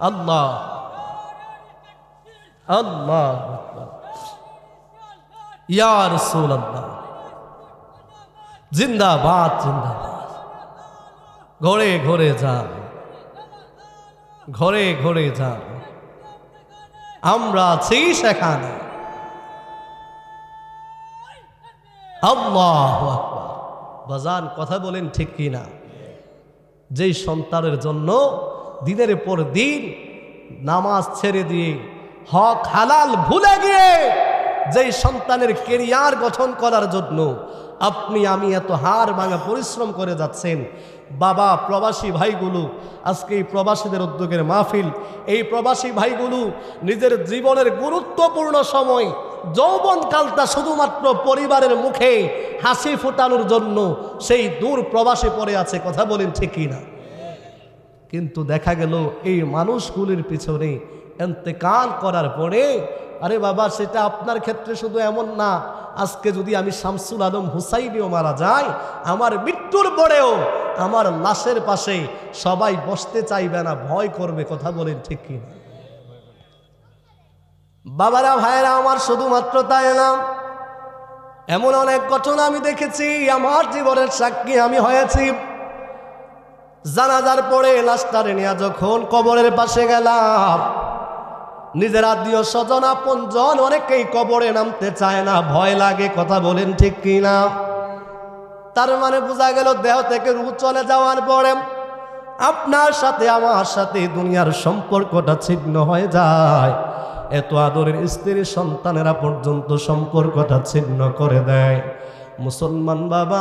আল্লাহ আল্লাহ ইয়া রাসূলুল্লাহ, জিন্দাবাদ জিন্দাবাদ। ঘরে ঘরে যান, ঘরে ঘরে যান, আমরা আছি সেখানে। আল্লাহু আকবার। বাজান, কথা বলেন ঠিক কিনা? যেই সন্তানের জন্য দিনের পর দিন নামাজ ছেড়ে দিয়ে হক হালাল ভুলে গিয়ে যেই সন্তানের কেরিয়ার গঠন করার জন্য আপনি আমি এত হাড় ভাঙা পরিশ্রম করে যাচ্ছেন, বাবা প্রবাসী ভাইগুলো, আজকে এই প্রবাসীদের উদ্যোগের মাহফিল, এই প্রবাসী ভাইগুলো নিজের জীবনের গুরুত্বপূর্ণ সময় যৌবনকালটা শুধুমাত্র পরিবারের মুখে হাসি ফোটানোর জন্য সেই দূর প্রবাসে পড়ে আছে। কথা বলেন ঠিক না? কিন্তু দেখা গেল এই মানুষগুলির পিছনে ইন্তেকাল করার পরে, আরে বাবা সেটা আপনার ক্ষেত্রে শুধু এমন না, আজকে যদি আমি শামসুল আলম হুসাইনিও মারা যাই, আমার মৃত্যুর পরেও আমার লাশের পাশে সবাই বসতে চাইবে না, ভয় করবে। কথা বলেন ঠিক কি? বাবারা ভাইয়েরা আমার, শুধুমাত্র তাই না, এমন অনেক ঘটনা আমি দেখেছি, আমার জীবনের সাক্ষী আমি হয়েছি। জানাজার পরে লাশটারে নিয়ে যখন কবরের পাশে গেলাম, নিজের আত্মীয় স্বজন আপনজন অনেকেই কবরে নামতে চায় না, ভয় লাগে। কথা বলেন ঠিক কিনা? তার মানে বোঝা গেল দেহ থেকে রূহ চলে যাওয়ার পরে আপনার সাথে আমার সাথে দুনিয়ার সম্পর্কটা ছিন্ন হয়ে যায়। এত আদরের স্ত্রী সন্তানেরা পর্যন্ত সম্পর্কটা ছিন্ন করে দেয়। মুসলমান বাবা,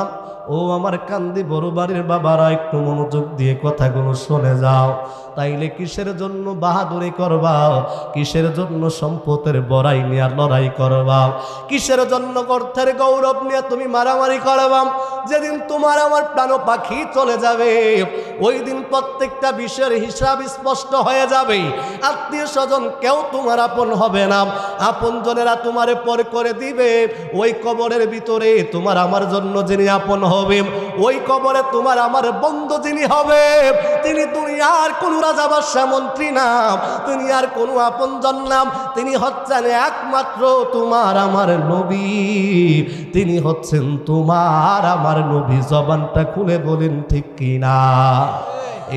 ও আমার কান্দি বড় বাড়ির বাবারা, একটু মনোযোগ দিয়ে কথাগুলো শুনে যাও। তাইলে কিসের জন্য বাহাদুরি করবা? কিসের জন্য সম্পদের বড়াই নিয়ে লড়াই করবা? কিসের জন্য অর্থের গৌরব নিয়ে তুমি মারামারি করবা? যেদিন তোমার আমার প্রাণ পাখি চলে যাবে, ওই দিন প্রত্যেকটা বিষয়ের হিসাব স্পষ্ট হয়ে যাবে। আত্মীয় স্বজন কেউ তোমার আপন হবে না, আপন জনেরা তোমারে পর করে দিবে। ওই কবরের ভিতরে তোমার আমার জন্য যিনি আপন হবে, ওই কবরে তোমার আমার বন্ধু যিনি হবে, তিনি দুনিয়ার কোন রাজা বাদশা মন্ত্রী নাম, দুনিয়ার কোন আপনজন নাম, তিনি হচ্ছেন একমাত্র তোমার আমার নবী। তিনি হচ্ছেন তোমার আমার নবী। জবানটা খুলে বলেন ঠিক কিনা?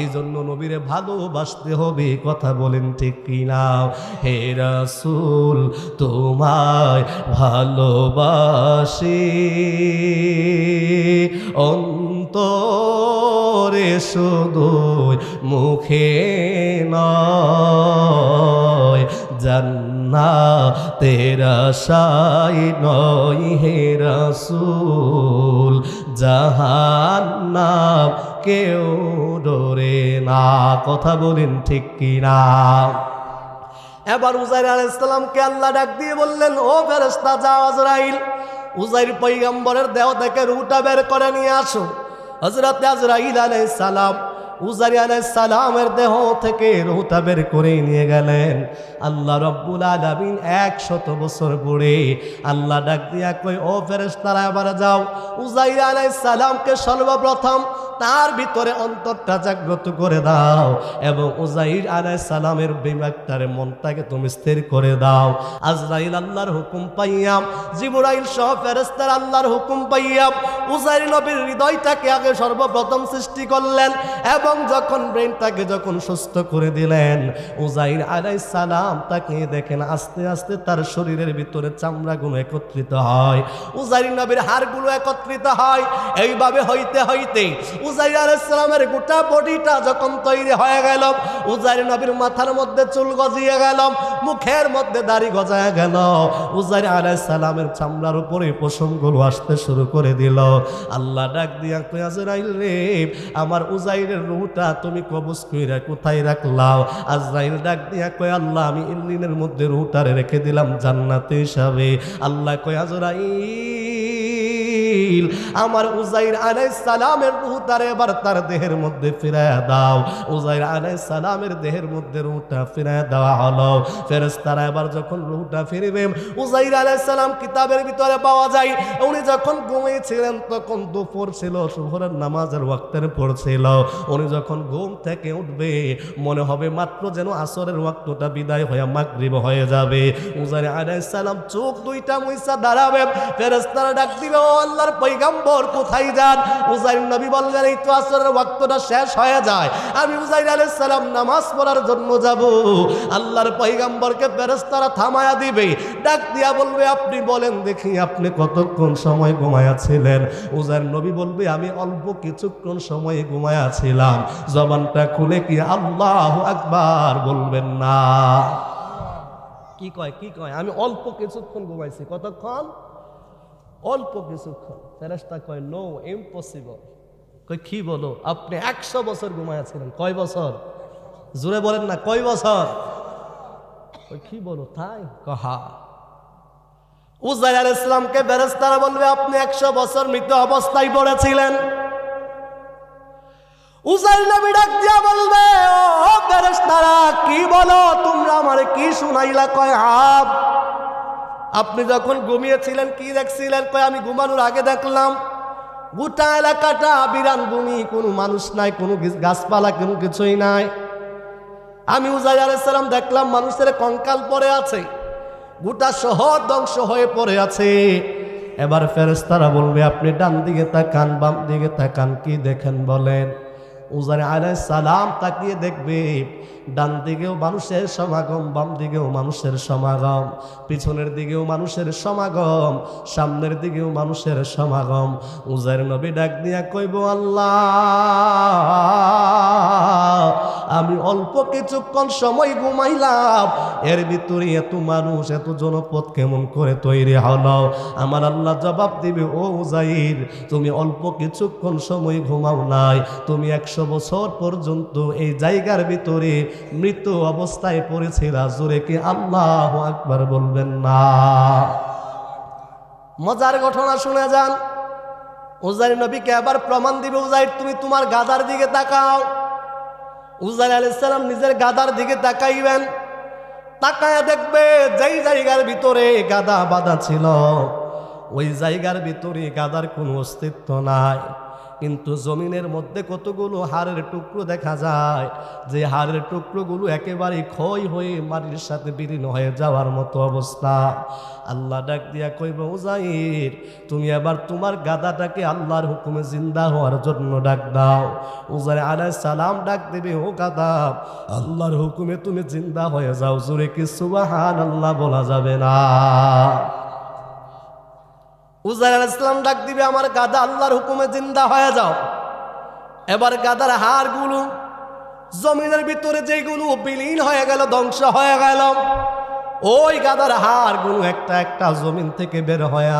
এই জন্য নবীরে ভালোবাসতে হবে, কথা বলেন ঠিক কিনা? হে রাসূল তোমায় ভালোবাসি অন্তরে শুধু মুখে নয়, জান্নাতের আশায় নয় হে রাসূল, জাহান্নাম কেউ ডরে না, কথা বলেন ঠিক কিনা? এবার উজাইর আলাইহিস সালামকে আল্লাহ ডাক দিয়ে বললেন, ও ফেরেশতা যাও আজরাইল উজাইর পয়গম্বরের দেহ থেকে রূহটা বের করে নিয়ে আসো। হযরত আজরাইল আলাইহিস সালাম উজাইর আলাইহিস সালামের দেহ থেকে রূহটা বের করে নিয়ে গেলেন। আল্লাহ রব্বুল আলামিন 100 বছর পরে আল্লাহ ডাক দিয়া কই, ও ফেরেশতারা এবার যাও উজাইর আলাইহিস সালামকে সর্বপ্রথম তার ভিতরে অন্তরটা জাগ্রত করে দাও এবং উজাইর আলাইহিস সালামের বিবেকটারে মনটাকে তুমি স্থির করে দাও। আজরাইল আল্লাহর হুকুম পাইয়া, জিবরাইল সহ ফেরেশতারা আল্লাহর হুকুম পাইয়া উজাইর নবীর হৃদয়টাকে আগে সর্বপ্রথম সৃষ্টি করলেন এবং যখন ব্রেনটাকে যখন সুস্থ করে দিলেন, উজাইর আলাইহিস সালাম তাকে দেখেন আস্তে আস্তে তার শরীরের ভিতরে চামড়াগুলো একত্রিত হয়, উজাইর নবীর হাড়গুলো একত্রিত হয়। এইভাবে হইতে হইতে উজাইর আলাইহিস সালামের গোটা বডিটা যখন তৈরি হয়ে গেল, উজাইর নবীর মাথার মধ্যে চুল গজিয়ে গেল, মুখের মধ্যে দাড়ি গজায় গেল, উজাইর আলাইহিস সালামের চামড়ার উপরে পশমগুলো আসতে শুরু করে দিল। আল্লাহ ডাক দিয়া কই, আজরাইল রে আমার উজাইরের রূহটা তুমি কবজ কইরা কোথায় রাখলাও? আজরাইল ডাক দিয়া কই, আল্লাহ আমি ইল্লিনের মধ্যে রূহটারে রেখে দিলাম জান্নাতে হিসাবে। আল্লাহ কই, আজরাইল আমার উজাইর আলাইহিস সালামের রূহটারে এবার তার দেহের মধ্যে ফিরায়া দাও। উজাইর আলাইহিস সালামের দেহের মধ্যে রূহটা ফিরায়া দেওয়া হলো। ফেরেশতারা এবার যখন রূহটা ফিরিবে, উজাইর আলাইহিস সালাম কিতাবের ভিতরে পাওয়া যায় উনি যখন ঘুমিয়েছিলেন তখন দুপুর ছিল, সুবহানের নামাজের ওয়াক্তের পড়ছিল। উনি যখন ঘুম থেকে উঠবে মনে হবে মাত্র যেন আসরের ওয়াক্তটা বিদায় হয়ে মাগরিব হয়ে যাবে। উজাইর আলাইহিস সালাম চোখ দুইটা মুইসা দাঁড়াবে, ফেরেশতারা ডাক দিবে, ও আল্লাহর পয়গম্বর কোথায় যান? উজাইর নবী বললেন, এই তো আসরের ওয়াক্তটা শেষ হয়ে যায়, আমি উজাইর আলাইহিস সালাম নামাজ পড়ার জন্য যাব। আল্লাহর পয়গম্বরকে ফেরেশতারা থামায়া দিবে, ডাক দিয়া বলবে, আপনি বলেন দেখি আপনি কতক্ষণ সময় ঘুমায়া ছিলেন? উজাইর নবী বলবে, আমি অল্প কিছুক্ষণ সময় ঘুমায়া ছিলাম। জবানটা খুলে কি আল্লাহু আকবার বলবেন না? কি কয় কি কয়? আমি অল্প কিছুক্ষণ ঘুমাইছি। কতক্ষণ? অল্প কিছুক্ষণ। ফেরেশতা কয়, নো ইম্পসিবল। কই কি বলো? আপনি 100 বছর ঘুমাইয়াছিলেন। কয় বছর? জোরে বলেন না, কয় বছর? কই কি বলো তাই? কহা উজাইর আলাইহিস সালামকে ফেরেশতারা বলবে, আপনি 100 বছর মৃত অবস্থায় পড়েছিলেন। উজাইর নবী ডাক দিয়া বলবে, ও ফেরেশতারা কি বলো তোমরা, আমারে কি শুনাইলা? কয় আপনি যখন ঘুমিয়েছিলেন কি দেখছিলেন? কয় আমি ঘুমানোর আগে দেখলাম গোটা এলাকাটা বিরান ভূমি, কোনো মানুষ নাই, কোনো গাছপালা, কোনো কিছুই নাই। আমি উজাইর আলাইহিস সালাম দেখলাম মানুষের কঙ্কাল পড়ে আছে, গোটা শহর ধ্বংস হয়ে পড়ে আছে। এবার ফেরেশতারা বলবে, আপনি ডান দিকে তাকান, বাম দিকে তাকান, কি দেখেন বলেন? উজাইর আলাইহিস সালাম তাকিয়ে দেখবে ডান দিকেও মানুষের সমাগম, বাম দিকেও মানুষের সমাগম, পিছনের দিকেও মানুষের সমাগম, সামনের দিকেও মানুষের সমাগম। উজাইর নবী ডাক দিয়া কইব, আল্লাহ আমি অল্প কিছুক্ষণ সময় ঘুমাইলাম, এর ভিতরে এত মানুষ, এত জনপদ কেমন করে তৈরি হলো? আমার আল্লাহ জবাব দিবে, ও উজাইর তুমি অল্প কিছুক্ষণ সময় ঘুমাও নাই, তুমি 100 বছর পর্যন্ত এই জায়গার ভিতরে মৃত অবস্থায় পড়েছিল। জোরে কি আল্লাহু আকবার বলবেন না? মজার ঘটনা শুনে যান। উজাইর নবীকে আবার প্রমাণ দিবে, উজাইর তুমি তোমার গাদার দিকে তাকাও। উজাইর আলাইহিস সালাম নিজের গাদার দিকে তাকাইবেন, তাকায়া দেখবে যেই জায়গার ভিতরে গাদা বাঁধা ছিল ওই জায়গার ভিতরে গাদার কোনো অস্তিত্ব নাই। কিন্তু জমিনের মধ্যে কতগুলো হাড়ের টুকরো দেখা যায়, যে হাড়ের টুকরোগুলো একেবারে ক্ষয় হয়ে মাটির সাথে বিলীন হয়ে যাওয়ার মতো অবস্থা। আল্লাহ ডাক দিয়া কইব, উজাইর তুমি আবার তোমার গাদাটাকে আল্লাহর হুকুমে জিন্দা হওয়ার জন্য ডাক দাও। উজাইর আলাইহিস সালাম ডাক দেবে, ও গাদা, আল্লাহর হুকুমে তুমি জিন্দা হয়ে যাও। জোরে কি সুবহানাল্লাহ বলা যাবে না? উজাইর আলাইহিস সালাম ডাক দিবে, আমার গাদা আল্লাহর হুকুমে জিন্দা হয়ে যাও। এবার গাদার হাড়গুলো জমিনের ভিতরে যেগুলো বিলীন হয়ে গেল, ধ্বংস হয়ে গেল, ওই গাদার হাড়গুলো একটা একটা জমিন থেকে বের হয়ে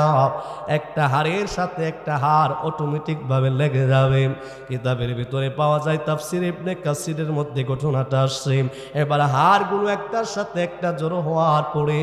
একটা হাড়ের সাথে একটা হাড় অটোমেটিক ভাবে লেগে যাবে। কিতাবের ভিতরে পাওয়া যায়, তাফসীর ইবনে কাসিরের মধ্যে ঘটনাটা আসছে। এবার হাড়গুলো একটার সাথে একটা জড়ো হওয়ার পরে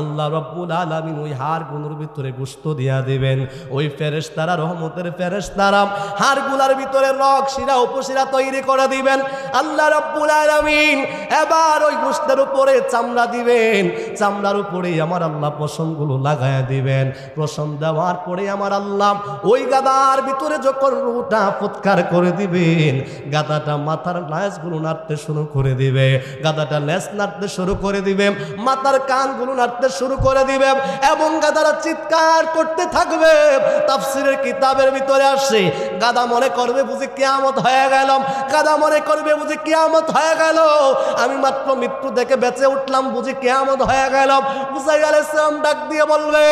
আল্লাহ রাব্বুল আলামিন ওই হাড়গুলোর ভিতরে গোশত দিয়া দিবেন। ওই ফেরেশতারা, রহমতের ফেরেশতারা, হাড়গুলোর ভিতরে রগ শিরা উপশিরা তৈরি করে দিবেন। আল্লাহ রাব্বুল আলামিন এবার ওই গোশতের উপরে চামড়া দিবেন, চামড়ার উপরে আমার আল্লাহ পশমগুলো লাগায়া দিবেন। পশম দেওয়ার পরে আমার আল্লাহ ওই গাদার ভিতরে যখন রুটা ফুৎকার করে দিবেন, গাদাটা মাথার লেজগুলো নাড়তে শুরু করে দিবে, গাদাটা লেজ নাড়তে শুরু করে দিবে, মাথার কানগুলো নাড়তে শুরু করে দিবে এবং গাদারা চিৎকার করতে থাকবে। তাফসীরের কিতাবের ভিতরে আসে, গাদা মনে করবে বুঝি কিয়ামত হয়ে গেল, গাদা মনে করবে বুঝি কিয়ামত হয়ে গেল, আমি মাত্র মৃত্যু থেকে বেঁচে উঠলাম, বুঝি কিয়ামত হয়ে গেল। উজাইর আলাইহিস সালাম ডাক দিয়ে বলবে,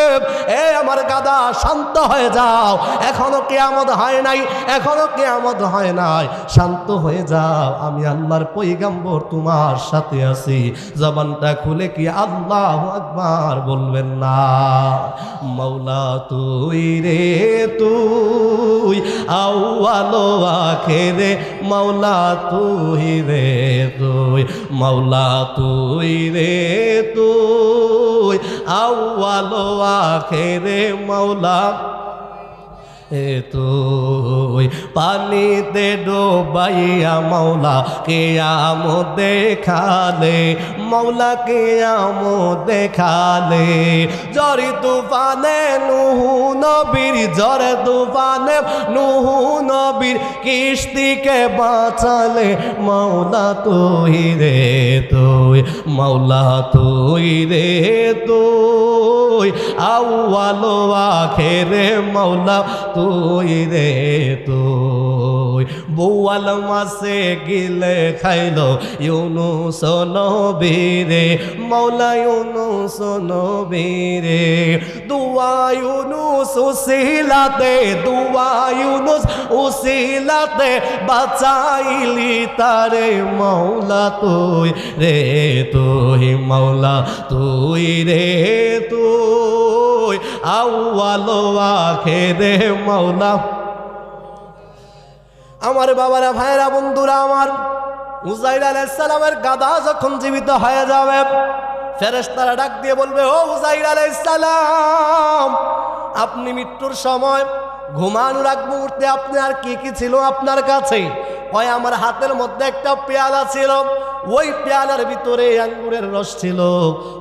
এ আমার গাদা শান্ত হয়ে যাও, এখনো কিয়ামত হয় নাই, এখনো কিয়ামত হয় নাই, শান্ত হয়ে যাও, আমি আল্লাহর পয়গম্বর তোমার সাথে আছি। জবানটা খুলে কি আল্লাহু আকবার বলবেন না? মাওলা তুই রে তুই, আউয়াল আখিরে, মাওলা তুই রে তুই, মাওলা তুই রে তুই, আউয়াল আখিরে, মাওলা এ তুই। পানিতে ডোবাইয়া মাওলা কিয়ামত দেখালে, মাওলা কিয়ামত দেখালে, ঝড় তুফানে নূহ নবীর, ঝড় তুফানে নূহ নবীর কিস্তিকে বাঁচালে, মাওলা তুই রে তুই, মাওলা তুই রে তুই, আউয়াল আখিরে, মাওলা তুই রে তুই। বোয়াল মাসে গিলে খাইলো ইউনুস নবীরে, মাওলা ইউনুস নবীরে, দুয়া ইউনুস উসিলাতে, দুয়া ইউনুস উসিলাতে বাঁচাইলি তারে, মাওলা তুই রে তুই, মাওলা তুই রে তুই, আউয়াল আখিরে, মাওলা। আমার বাবারা, ভাইরা, বন্ধুরা আমার, উজাইর আলাইহিস সালামের গাদা যখন জীবিত হয়ে যাবে, ফেরেশতারা ডাক দিয়ে বলবে, ও উজাইর আলাইহিস সালাম, আপনি মৃত্যুর সময় ঘুমানোর আগ মুহূর্তে আপনি আর কি কি ছিল আপনার কাছে? ওই আমার হাতের মধ্যে একটা পেয়ালা ছিল, ওই পেয়ালার ভিতরে আঙ্গুরের রস ছিল,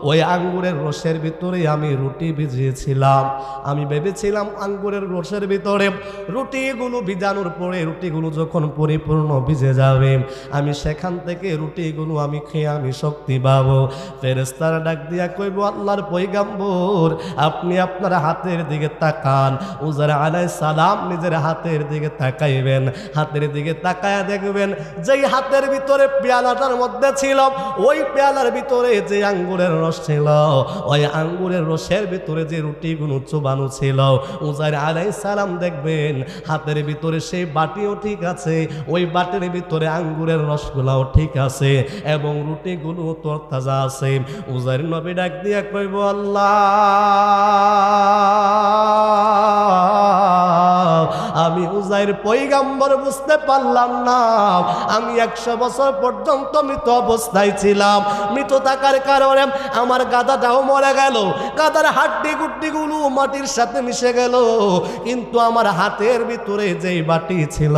ওই আঙ্গুরের রসের ভিতরে আমি রুটি ভিজিয়েছিলাম। আমি ভেবেছিলাম আঙ্গুরের রসের ভিতরে রুটিগুলো ভিজানোর পরে রুটিগুলো যখন পরিপূর্ণ ভিজে যাবে, আমি সেখান থেকে রুটিগুলো আমি খেয়ে আমি শক্তি পাবো। ফেরেশতারা ডাক দিয়া কইব, আল্লাহর পয়গম্বর আপনি আপনার হাতের দিকে তাকান। উজাইর আলাইহিস সালাম নিজের হাতের দিকে তাকাইবেন, হাতের দিকে তাকায় দেখবেন যেই হাতের ভিতরে পেয়ালাটার মধ্যে ছিল, ওই পেয়ালার ভিতরে যে আঙ্গুরের রস ছিল, ওই আঙ্গুরের রসের ভিতরে যে রুটিগুলো চোবানো ছিল, উজাইর আলাইহিস সালাম দেখবেন হাতের ভিতরে সেই বাটিও ঠিক আছে, ওই বাটির ভিতরে আঙ্গুরের রসগুলাও ঠিক আছে এবং রুটিগুলো তরতাজা আছে। উজাইর নবী ডাক দিয়া কইব, আল্লাহ আমি উজাইর পয়গম্বর বুঝতে পারলাম না, আমি 100 বছর পর্যন্ত মৃত অবস্থায় ছিলাম, মৃত থাকার কারণে আমার গাদাটাও মরে গেল, গাদার হাড্ডি গুড্ডিগুলো মাটির সাথে মিশে গেল, কিন্তু আমার হাতের ভিতরে যেই বাটি ছিল,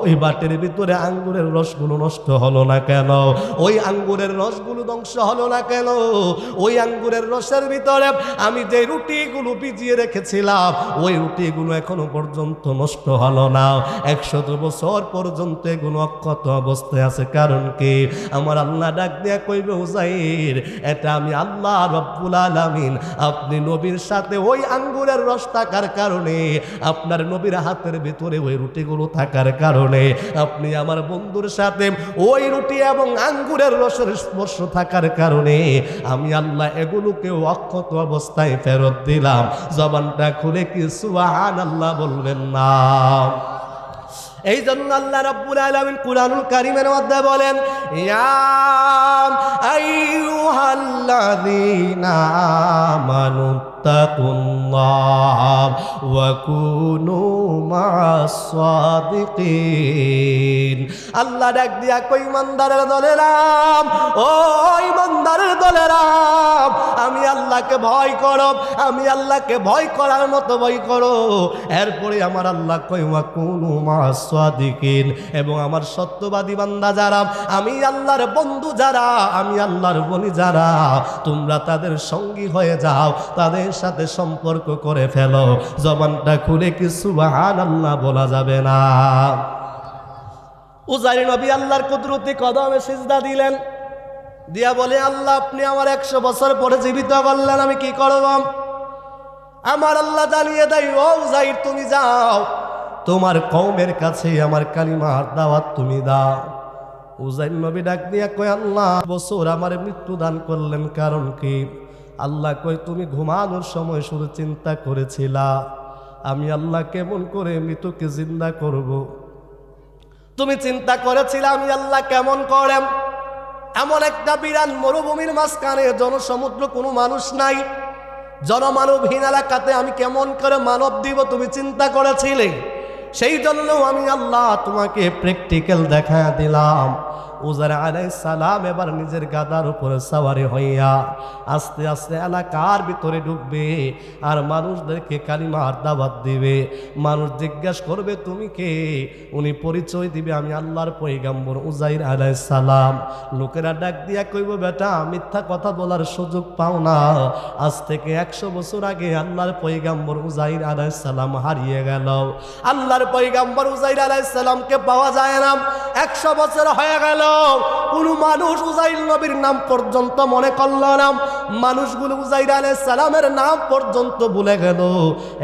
ওই বাটির ভিতরে আঙ্গুরের রসগুলো নষ্ট হলো না কেন? ওই আঙ্গুরের রসগুলো ধ্বংস হলো না কেন? ওই আঙ্গুরের রসের ভিতরে আমি যে রুটিগুলো ভিজিয়ে রেখেছিলাম, ওই রুটিগুলো এখনো পর্যন্ত পর্যন্ত নষ্ট হলো না, 100 বছর পর্যন্ত এগুলো অক্ষত অবস্থায় আছে। কারণ কি? আমার আল্লাহ ডাক দিয়া কইবে, উযাইর এটা আমি আল্লাহ রব্বুল আলামিন আপনি নবীর সাথে ওই আঙ্গুরের রস থাকার কারণে, আপনার নবীর হাতের ভিতরে ওই রুটিগুলো থাকার কারণে, আপনি আমার বন্ধুর সাথে ওই রুটি এবং আঙ্গুরের রসের স্পর্শ থাকার কারণে আমি আল্লাহ এগুলোকে অক্ষত অবস্থায় ফেরত দিলাম। জবানটা খুলে কি সুবহানাল্লাহ বলবেন না? এই জন্য আল্লাহ রাব্বুল আলামিন কুরআনুল কারীমের মধ্যে বলেন, ইয়া আইয়ুহাল্লাযীনা আমানু তাকুল্লাহ ওয়া কুনু মা'আস সাদিকিন। আল্লাহ ডাক দিয়া কই, ইমানদারের দলেরা, ও ইমানদারের দলেরা, আমি আল্লাহকে ভয় করো, আমি আল্লাহকে ভয় করার মতো ভয় করো। এরপরে আমার আল্লাহ কই, ওয়া কুনু মা'আস সাদিকিন, এবং আমার সত্যবাদী বান্দা যারা, আমি আল্লাহর বন্ধু যারা, আমি আল্লাহর বলি যারা, তোমরা তাদের সঙ্গী হয়ে যাও, তাদের সাথে সম্পর্ক করে ফেলো। জবানটা খুলে কি সুবহানাল্লাহ বলা যাবে না? উযাইর নবী আল্লাহর কুদরতি কদমে সিজদা দিলেন, দিয়া বলে, আল্লাহ আপনি আমার 100 বছর পরে জীবিত করলেন, আমি কি করব? আমার আল্লাহ জানিয়ে দেয়, ও উযাইর তুমি যাও, তোমার কওমের কাছে আমার কালিমার দাওয়াত তুমি দাও। উযাইর নবী ডাক দিয়া কয়, আল্লাহ বছর আমার মৃত্যু দান করলেন, কারণ কি? আল্লাহ কয়, তুমি ঘুমানোর সময় শুধু চিন্তা করেছিলা আমি আল্লাহ কেমন করে মৃতকে জিন্দা করব। তুমি চিন্তা করেছিলা আমি আল্লাহ কেমন করে, এমন একটা বিরান মরুভূমির মাঝখানে জনসমুদ্র, কোনো মানুষ নাই, জনমানবহীন এলাকাতে আমি কেমন করে মানব দিব, তুমি চিন্তা করেছিলে। সেই জন্য আমি আল্লাহ তোমাকে প্র্যাকটিক্যাল দেখা দিলাম। উযাইর আলাইহিস সালাম এবার নিজের গাদার উপরে সওয়ারি হইয়া আস্তে আস্তে এলাকার ভিতরে ঢুকবে আর মানুষদেরকে কালিমার দাওয়াত দিবে। মানুষ জিজ্ঞাসা করবে তুমি কে? উনি পরিচয় দিবে আমি আল্লাহর পয়গম্বর উযাইর আলাইহিস সালাম। লোকেরা ডাক দিয়া কইব, বেটা মিথ্যা কথা বলার সুযোগ পাও না, আজ থেকে 100 বছর আগে আল্লাহর পয়গম্বর উযাইর আলাইহিস সালাম হারিয়ে গেল। আল্লাহর পয়গম্বর উযাইর আলাইহিস সালামকে পাওয়া যায় না, 100 বছর হয়ে গেল। কোন মানুষ উযাইর নবীর নাম পর্যন্ত মনে করল না, মানুষগুলো উযাইর আলাইহিস সালামের নাম পর্যন্ত ভুলে গেল।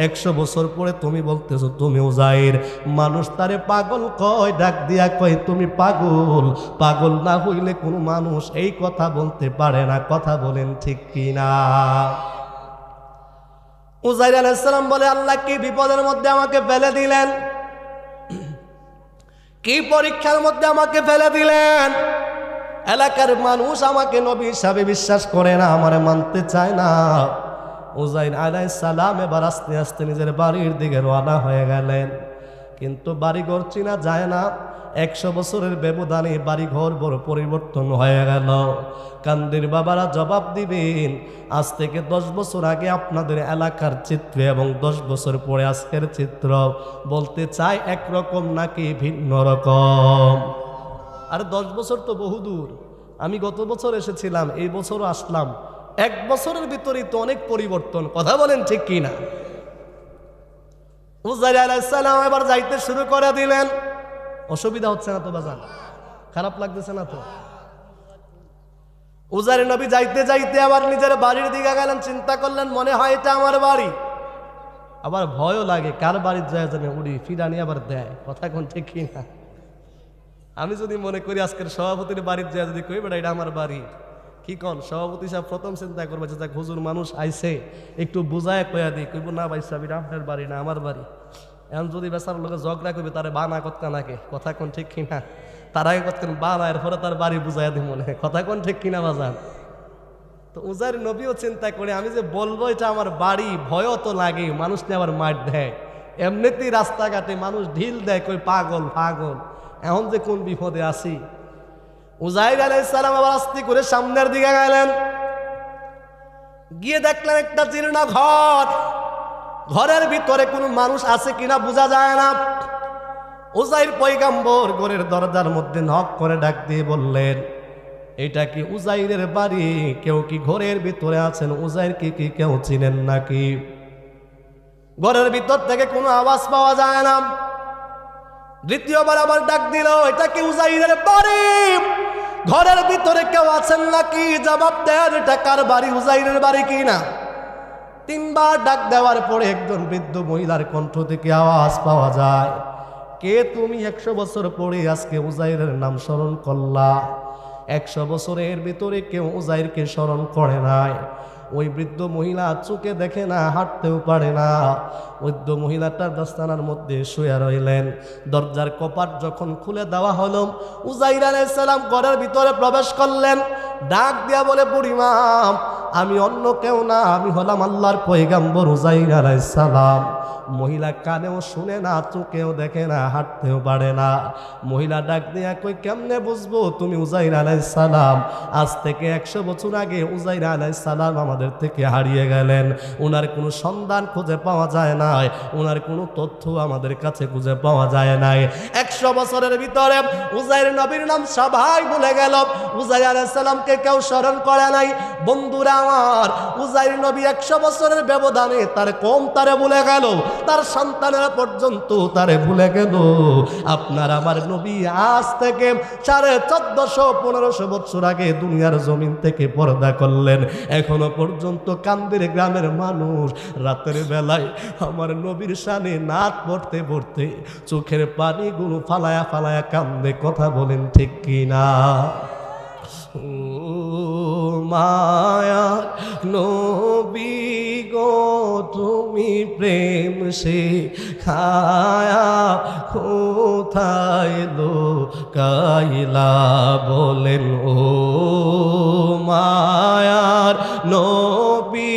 100 বছর পরে তুমি বলতেছো তুমি উযাইর। মানুষ তারে পাগল কয়, ডাক দিয়া কয় তুমি পাগল। পাগল না হইলে কোনো মানুষ এই কথা বলতে পারে না। কথা বলেন ঠিক কিনা? উযাইর আলাইহিস সালাম বলে, আল্লাহ কি বিপদের মধ্যে আমাকে ফেলে দিলেন, কি পরীক্ষার মধ্যে আমাকে ফেলে দিলেন? এলাকার মানুষ আমাকে নবী হিসাবে বিশ্বাস করে না, আমারে মানতে চায় না। উযাইর আলাইহিস সালাম এবার আস্তে আস্তে নিজের বাড়ির দিকে রওনা হয়ে গেলেন, কিন্তু বাড়িঘর চিনা যায় না। 100 বছরের ব্যবধানে বাড়িঘর বড় পরিবর্তন হয়ে গেল। কান্দির বাবারা জবাব দিবেন, আজ থেকে 10 বছর আগে আপনাদের এলাকার চিত্র এবং 10 বছর পরে আজকের চিত্র বলতে চাই একরকম নাকি ভিন্ন রকম? আর 10 বছর তো বহুদূর। আমি গত বছর এসেছিলাম, এই বছরও আসলাম, 1 বছরের ভিতরেই তো অনেক পরিবর্তন। কথা বলেন ঠিক কিনা? উযাইর আলাইহিস সালাম এবার যাইতে শুরু করে দিলেন। অসুবিধা হচ্ছে না তো বাজান? খারাপ লাগতেছে না তো? উযাইর নবী যাইতে যাইতে আবার নিজের বাড়ির দিকে গেলেন। চিন্তা করলেন মনে হয় এটা আমার বাড়ি। আবার ভয়ও লাগে, কার বাড়ির যায় জানে উড়ি ফিরানি আবার দেয়। কথা কোন ঠিক কিনা? আমি যদি মনে করি আজকের সভাপতির বাড়ির যায় যদি কই বেটা এটা আমার বাড়ি, কি কন? সভাপতি সাহেব প্রথম চিন্তা করবে যে হুজুর মানুষ আইছে, একটু বুঝায় কয়া দিই, কইব না ভাই সাহেব এটা আপনার বাড়ি না আমার বাড়ি। এখন যদি বেচার লোকে ঝগড়া করবে তারে বানা কতকা নাকে। কথা কোন ঠিক কিনা? তার আগে কতক্ষণ বানা, এরপরে তার বাড়ি বুঝাইয়া দিই মনে। কথা কোন ঠিক কিনা বাজান? তো উযাইর নবীও চিন্তা করে আমি যে বলবো এটা আমার বাড়ি, ভয়ও তো লাগে, মানুষ নিয়ে আবার মার দেয়। এমনিতেই রাস্তাঘাটে মানুষ ঢিল দেয়, কই পাগল পাগল, এখন যে কোন বিপদে আছি। উযাইর আলাইহিস সালাম আবার আস্তে করে সামনের দিকে গেলেন, গিয়ে দেখলেন একটা জীর্ণ ঘর। ঘরের ভিতরে কোনো মানুষ আছে কিনা বোঝা যায় না। উযাইর পয়গম্বর ঘরের দরজার মধ্যে নক করে ডাক দিয়ে বললেন, এটা কি উযাইরের বাড়ি? কেউ কি ঘরের ভিতরে আছেন? উযাইর কি কেউ চিনেন নাকি? ঘরের ভিতর থেকে কোনো আওয়াজ পাওয়া যায় না। দ্বিতীয়বার আবার ডাক দিল, এটা কি উজাইরের বাড়ি? ঘরের ভিতরে কেউ আছেন নাকি? জবাব দেন, এটা কার বাড়ি? উজাইরের বাড়ি কি না? তিনবার ডাক দেওয়ার পরে একজন বৃদ্ধ মহিলার কণ্ঠ থেকে আওয়াজ পাওয়া যায়, কে তুমি? 100 বছর পরে আজকে উজাইরের নাম স্মরণ করলা। 100 বছরের ভিতরে কেউ উজাইরকে স্মরণ করে নাই। ওই বৃদ্ধ মহিলা চোখে দেখে না, হাঁটতেও পারে না। বৃদ্ধ মহিলাটার দস্তানার মধ্যে শুয়ে রইলেন। দরজার কপাট যখন খুলে দেওয়া হলো, উজাইর আলাইহিস সালাম ঘরের ভিতরে প্রবেশ করলেন। ডাক দিয়া বলে, বুড়িমা, আমি অন্য কেউ না, আমি হলাম আল্লাহর পয়গাম্বর উজাইর আলাইহিস সালাম। মহিলা কানেও শুনে না, চোখেও দেখে না, হাঁটতেও পারে না। মহিলা ডাক দিয়া কই, কেমনে বুঝবো তুমি উজাইর আলাইহিস সালাম? আজ থেকে 100 বছর আগে উজাইর আলাইহিস সালাম আমাদের থেকে হারিয়ে গেলেন। ওনার কোনো সন্ধান খুঁজে পাওয়া যায় নাই, ওনার কোনো তথ্য আমাদের কাছে খুঁজে পাওয়া যায় নাই। 100 বছরের ভিতরে উজাইর নবীর নাম সবাই ভুলে গেল, উজাইর আলাইহিস সালামকে কেউ স্মরণ করে নাই। বন্ধুরা আমার, উজাইর নবী 100 বছরের ব্যবধানে তার কম তারে ভুলে গেল, তার সন্তানেরা পর্যন্ত তারে ভুলে গেল। আপনার আমার নবী আজ থেকে 1450-1500 বছর আগে দুনিয়ার জমিন থেকে পর্দা করলেন। এখনো পর্যন্ত কান্দের গ্রামের মানুষ রাতের বেলায় আমার নবীর শানে নাচ পড়তে পড়তে চোখের পানিগুলো ফালায়া ফালায়া কান্দে। কথা বলেন ঠিক কিনা? ও মায়া নবী গো, তুমি প্রেম শেখায়া কোথায় লোকাইলা? বলেন ও মায়ার নবী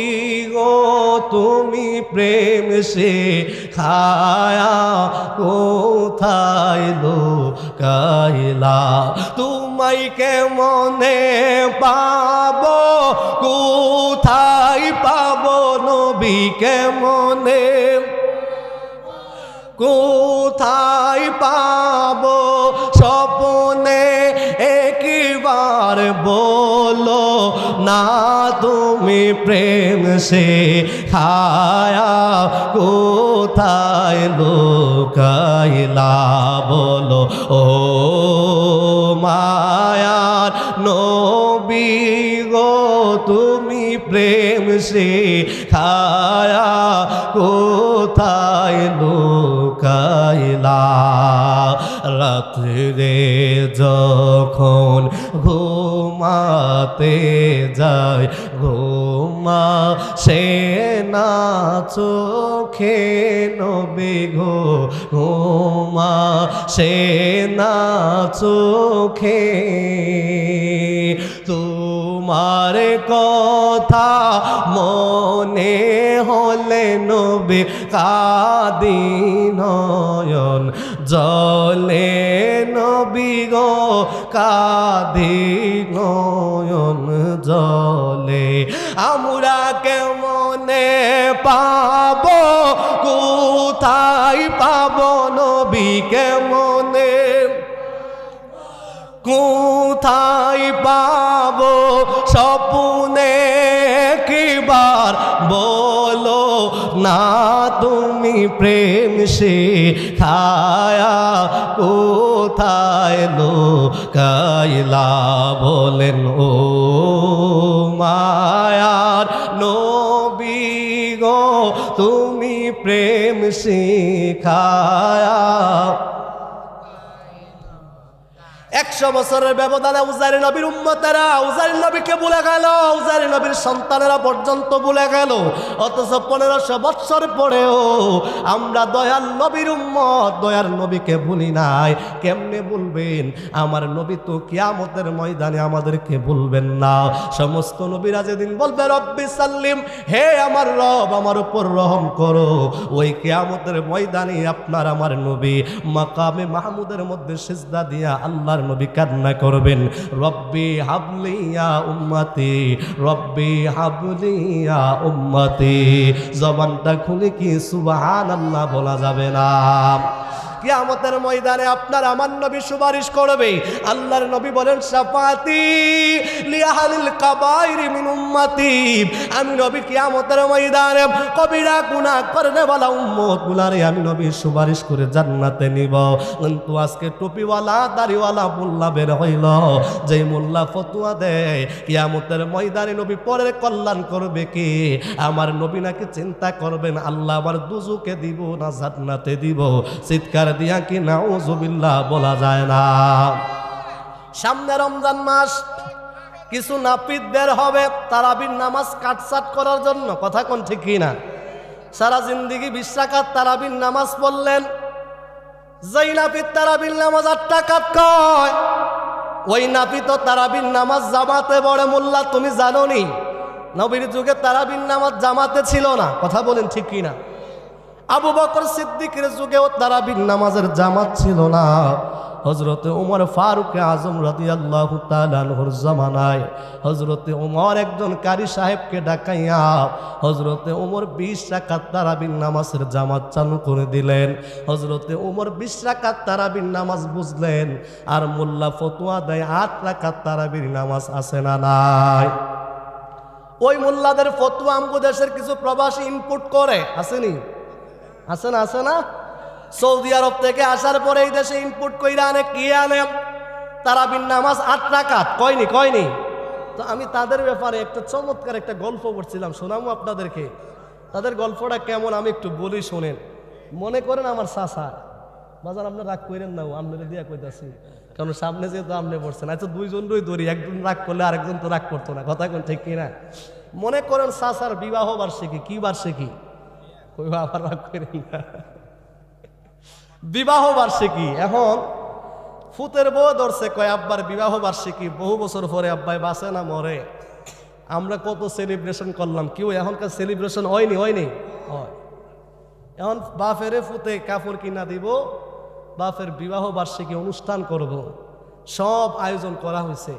গো, তুমি প্রেম শেখায়া কোথায় লোকাইলা? তোমায় কেমনে পাবো, কোথায় পাবো নবী? কেমনে কোথায় পাবো? স্বপ্নে একবার বলো না, তুমি প্রেম শেখায়া কোথায় লোকাইলা? বলো ও মায়ার নবী গো, তুমি প্রেম শেখায়া কোথায় লোকাইলা? রাত্রে যখন ঘুমাতে যায়, ঘুমা সে না চোখে নবী গো, ঘুমা সে না চোখে। তোমার কথা মনে হলে নবী কাঁদি নয়ন জলে, নবী গো কাঁদি নয়ন জলে। আমরা কেমনে পাবো, কোথায় পাবো নবী? কেমনে কোথায় পাবো? স্বপ্নে একবার বলো না, তুমি প্রেম শেখায়া কোথায় লোকাইলা? বলেন ও মায়ার নবী গো, তুমি প্রেম শেখায়া। 100 বছরের ব্যবধানে উজাইর নবীর উম্মতেরা উজাইর নবীকে ভুলে গেল, উজাইর নবীর সন্তানেরা পর্যন্ত ভুলে গেল। অথচ 1500 বছর পরেও আমরা দয়াল নবীর উম্মত, দয়াল নবীকে ভুলি নাই। কেমনে ভুলবেন? আমার নবী তো কিয়ামতের ময়দানে আমাদেরকে ভুলবেন না। সমস্ত নবীরা যেদিন বলবে রব্বি সাল্লিম, হে আমার রব আমার উপর রহম করো, ওই কিয়ামতের ময়দানে আপনার আমার নবী মাকামে মাহমুদের মধ্যে সিজদা দিয়া আল্লাহর নবী কান্না করবেন, রব্বি হাবলিয়া উম্মতি, রব্বি হাবলিয়া উম্মতি। জবানটা খুলে কি সুবহানাল্লাহ বলা যাবে না? কিয়ামতের ময়দানে আপনার আমার নবী সুপারিশ করবে। আল্লাহর নবী বলেন শাফাতি লিআহলিল কাবাইরি মিন উম্মতি, আমি নবী কিয়ামতের ময়দানে কবিরা গুনাহ করনে वाला উম্মত গুলারে আমি নবী সুপারিশ করে জান্নাতে নিব। কিন্তু আজকে টুপিওয়ালা দাড়িওয়ালা মোল্লা বের হইল, যেই মোল্লা ফতোয়া দেয় কিয়ামতের ময়দানে নবী পরের কল্যাণ করবে কি, আমার নবী নাকি চিন্তা করবেন আল্লাহ আমার দুজুকে দিব না জান্নাতে দিব, চিৎকার দিয়া কি নাউজুবিল্লাহ বলা যায় না। সামনে রমজান মাস, কিছু নাপিত বের হবে তারাবির নামাজ কাটছাট করার জন্য, কথা কোন ঠিক কিনা? সারা জিন্দিগি 20 রাকাত তারাবির নামাজ পড়লেন, যেই নাপিত তারাবির নামাজ 8 রাকাত কয়, ওই নাপিত তারাবির নামাজ জামাতে পড়ে। মোল্লা তুমি জানো নি নবীর যুগে তারাবির নামাজ জামাতে ছিল না, কথা বলেন ঠিক কিনা? আবু বকর সিদ্দিকের যুগেও তারাবির নামাজের জামাত ছিল না। হযরতে ওমর ফারুক আজম রাদিয়াল্লাহু তাআলা আনহুর জামানায় হযরতে ওমর একজন কারি সাহেবকে ডাকাইয়া হযরতে ওমর 20 রাকাত তারাবির নামাজের জামাত চালু করে দিলেন। হযরতে ওমর 20 রাকাত তারাবির নামাজ বুঝলেন, আর মোল্লা ফতোয়া দেয় 8 রাকাত তারাবির নামাজ আছে না নাই। ওই মোল্লাদের ফতোয়া আমগো দেশের কিছু প্রবাসী ইনপুট করে, আসেনি? আছে না? আছে না? সৌদি আরব থেকে আসার পরে এই দেশে ইনপুট কইরা আনে, কি আনে? তারাবির নামাজ 8 রাকাত, কয়নি? তো আমি তাদের ব্যাপারে একটা চমৎকার একটা গল্প পড়ছিলাম, শোনাবো আপনাদেরকে। তাদের গল্পটা কেমন আমি একটু বলি, শোনেন। মনে করেন আমার চাচা, বাজার আপনি রাগ করেন না, আপনাদের দিয়া কইতাছি, কারণ সামনে যেহেতু আপনি পড়ছেন। আচ্ছা দুইজনই ধরি, একজন রাগ করলে আরেকজন তো রাগ করতো না, কথা কোন ঠিক কিনা? মনে করেন চাচার বিবাহ বার্ষিকী, কি বার্ষিকী? কই আবার রাগ করেন না, বিবাহ বার্ষিকী। এখন ফুতের বউ ধরছে, কয় আব্বার বিবাহ বার্ষিকী, বহু বছর পরে আব্বাই বাঁচে না মরে, আমরা কত সেলিব্রেশন করলাম, কেউ এখনকার সেলিব্রেশন হয়নি? হয়। এখন বাপেরে ফুতে কাপড় কিনা দিব, বাপের বিবাহ বার্ষিকী অনুষ্ঠান করব, সব আয়োজন করা হয়েছে।